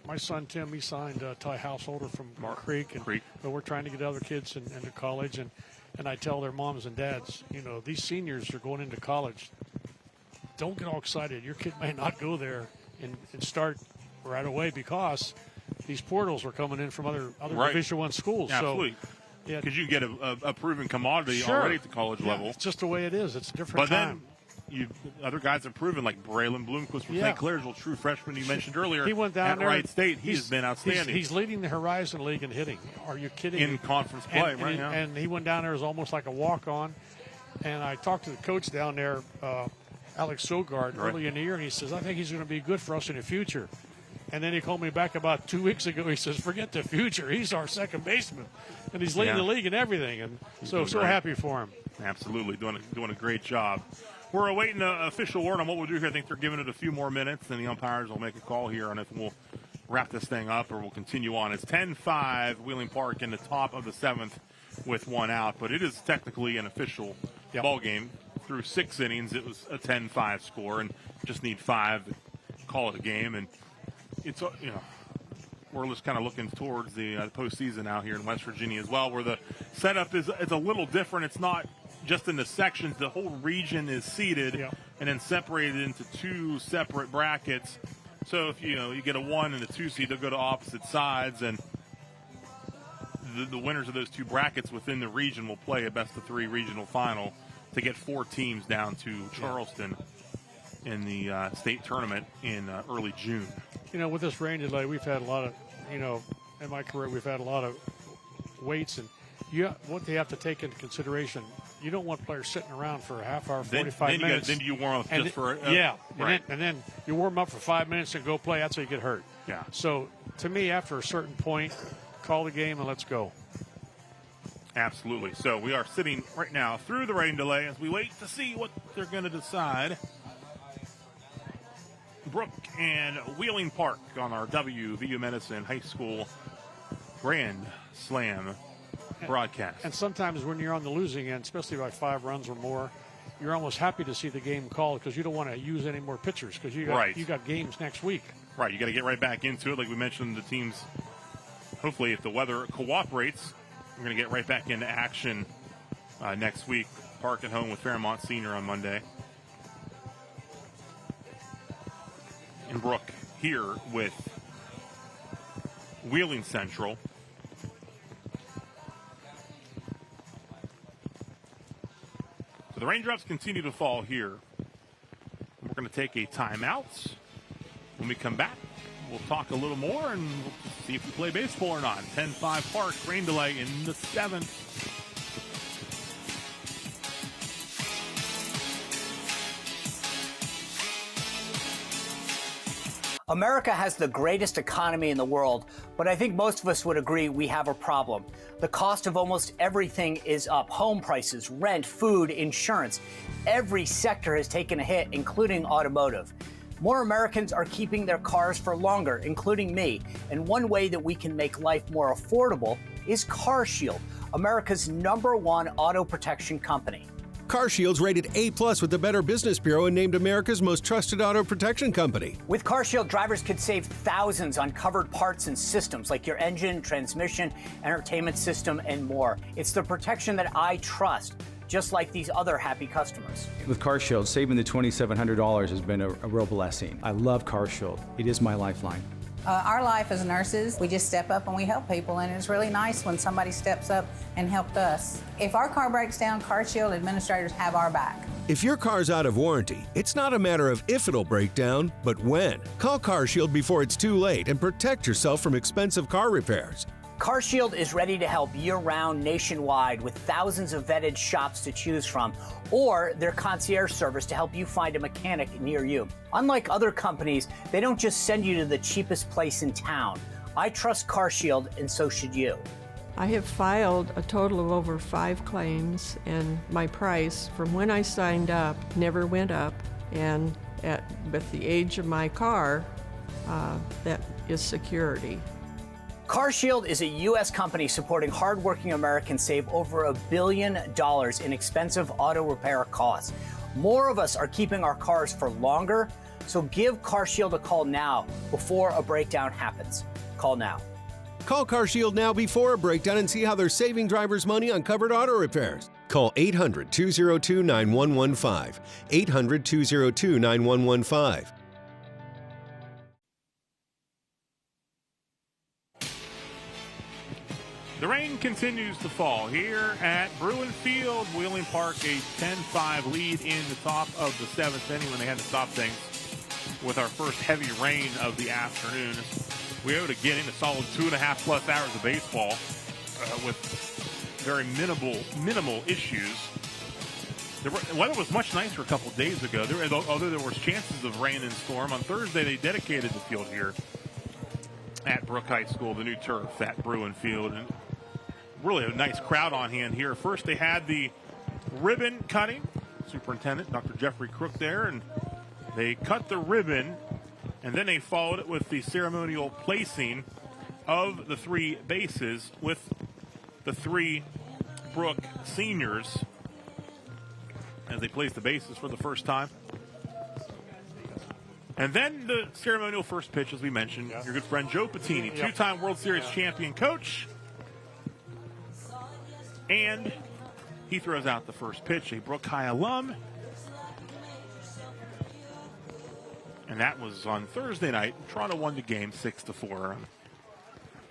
my son Tim, he signed Ty Householder from Creek, but we're trying to get other kids into college, and I tell their moms and dads, these seniors are going into college. Don't get all excited. Your kid may not go there and start right away because these portals are coming in from other Division I schools. Absolutely. So, because you get a proven commodity already at the college level. It's just the way it is. It's a different time. Then other guys have proven, like Braylon Bloomquist from St. Clairsville, true freshman you mentioned earlier. He went down at there. Wright State. He has been outstanding. He's leading the Horizon League in hitting. Are you kidding? In conference play, right now. And he went down there as almost like a walk-on. And I talked to the coach down there, Alex Sogard, early in the year, and he says, "I think he's going to be good for us in the future." And then he called me back about 2 weeks ago. He says, "Forget the future. He's our second baseman, and he's leading the league in everything." And so happy for him. Absolutely, doing a great job. We're awaiting an official word on what we'll do here. I think they're giving it a few more minutes, and the umpires will make a call here on if we'll wrap this thing up or we'll continue on. It's 10-5 Wheeling Park in the top of the 7th with one out, but it is technically an official ball game. Through 6 innings, it was a 10-5 score, and just need 5 to call it a game. And it's we're just kind of looking towards the postseason out here in West Virginia as well, where the setup is a little different. It's not just in the sections. The whole region is seeded and then separated into 2 separate brackets. So if you get a 1 and a 2 seed, they'll go to opposite sides, and the winners of those 2 brackets within the region will play a best-of-3 regional final to get 4 teams down to Charleston in the state tournament in early June. With this rain delay, we've had a lot of, in my career, we've had a lot of waits, and what they have to take into consideration, you don't want players sitting around for a half hour, 45 minutes. Then you warm up just for right. And then you warm up for 5 minutes and go play. That's how you get hurt. Yeah. So, to me, after a certain point, call the game and let's go. Absolutely. So we are sitting right now through the rain delay as we wait to see what they're going to decide. Brooke and Wheeling Park on our WVU Medicine High School Grand Slam broadcast. And sometimes when you're on the losing end, especially by 5 runs or more, you're almost happy to see the game called because you don't want to use any more pitchers because you got games next week. Right. You got to get right back into it. Like we mentioned, the teams, hopefully if the weather cooperates, we're going to get right back into action next week. Park at home with Fairmont Senior on Monday. And Brooke here with Wheeling Central. So the raindrops continue to fall here. We're going to take a timeout. When we come back, we'll talk a little more and we'll see if we play baseball or not. 10-5 Park, rain delay in the 7th. America has the greatest economy in the world, but I think most of us would agree we have a problem. The cost of almost everything is up. Home prices, rent, food, insurance. Every sector has taken a hit, including automotive. More Americans are keeping their cars for longer, including me. And one way that we can make life more affordable is CarShield, America's #1 auto protection company. CarShield's rated A+ with the Better Business Bureau and named America's most trusted auto protection company. With CarShield, drivers could save thousands on covered parts and systems like your engine, transmission, entertainment system, and more. It's the protection that I trust, just like these other happy customers. With CarShield, saving the $2,700 has been a real blessing. I love CarShield. It is my lifeline. Our life as nurses, we just step up and we help people, and it's really nice when somebody steps up and helped us. If our car breaks down, CarShield administrators have our back. If your car's out of warranty, it's not a matter of if it'll break down, but when. Call CarShield before it's too late and protect yourself from expensive car repairs. CarShield is ready to help year-round nationwide with thousands of vetted shops to choose from, or their concierge service to help you find a mechanic near you. Unlike other companies, they don't just send you to the cheapest place in town. I trust CarShield, and so should you. I have filed a total of over 5 claims, and my price from when I signed up never went up. And with the age of my car, that is security. CarShield is a U.S. company supporting hardworking Americans save over $1 billion in expensive auto repair costs. More of us are keeping our cars for longer, so give CarShield a call now before a breakdown happens. Call now. Call CarShield now before a breakdown and see how they're saving drivers money on covered auto repairs. Call 800-202-9115. 800-202-9115. The rain continues to fall here at Bruin Field. Wheeling Park, a 10-5 lead in the top of the 7th inning when they had to stop things with our first heavy rain of the afternoon. We were able to get in a solid 2.5+ hours of baseball with very minimal issues. The weather was much nicer a couple days ago. Although there was chances of rain and storm, on Thursday they dedicated the field here at Brooke High School, the new turf at Bruin Field. And really a nice crowd on hand here. First, they had the ribbon cutting. Superintendent Dr. Jeffrey Crook there, and they cut the ribbon, and then they followed it with the ceremonial placing of the 3 bases with the 3 Brooke seniors as they placed the bases for the first time. And then the ceremonial first pitch, as we mentioned, your good friend Joe Patini, 2-time World Series champion coach. And he throws out the first pitch, a Brooke High alum. And that was on Thursday night. Toronto won the game 6-4. I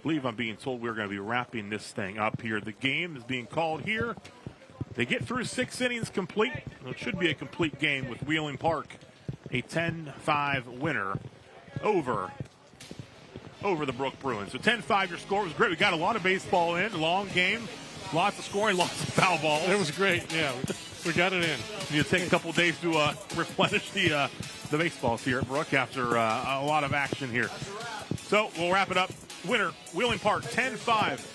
believe I'm being told we're going to be wrapping this thing up here. The game is being called here. They get through 6 innings complete. It should be a complete game with Wheeling Park, a 10-5 winner over the Brooke Bruins. So 10-5, your score was great. We got a lot of baseball in, a long game. Lots of scoring, lots of foul balls. It was great, yeah. We got it in. Need to take a couple of days to replenish the baseballs here at Brooke after a lot of action here. So we'll wrap it up. Winner, Wheeling Park, 10-5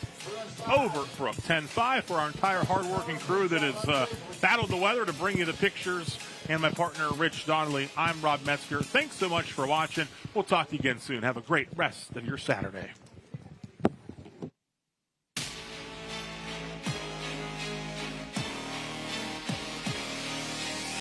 over Brooke. 10-5 for our entire hardworking crew that has battled the weather to bring you the pictures. And my partner, Rich Donnelly. I'm Rob Metzger. Thanks so much for watching. We'll talk to you again soon. Have a great rest of your Saturday.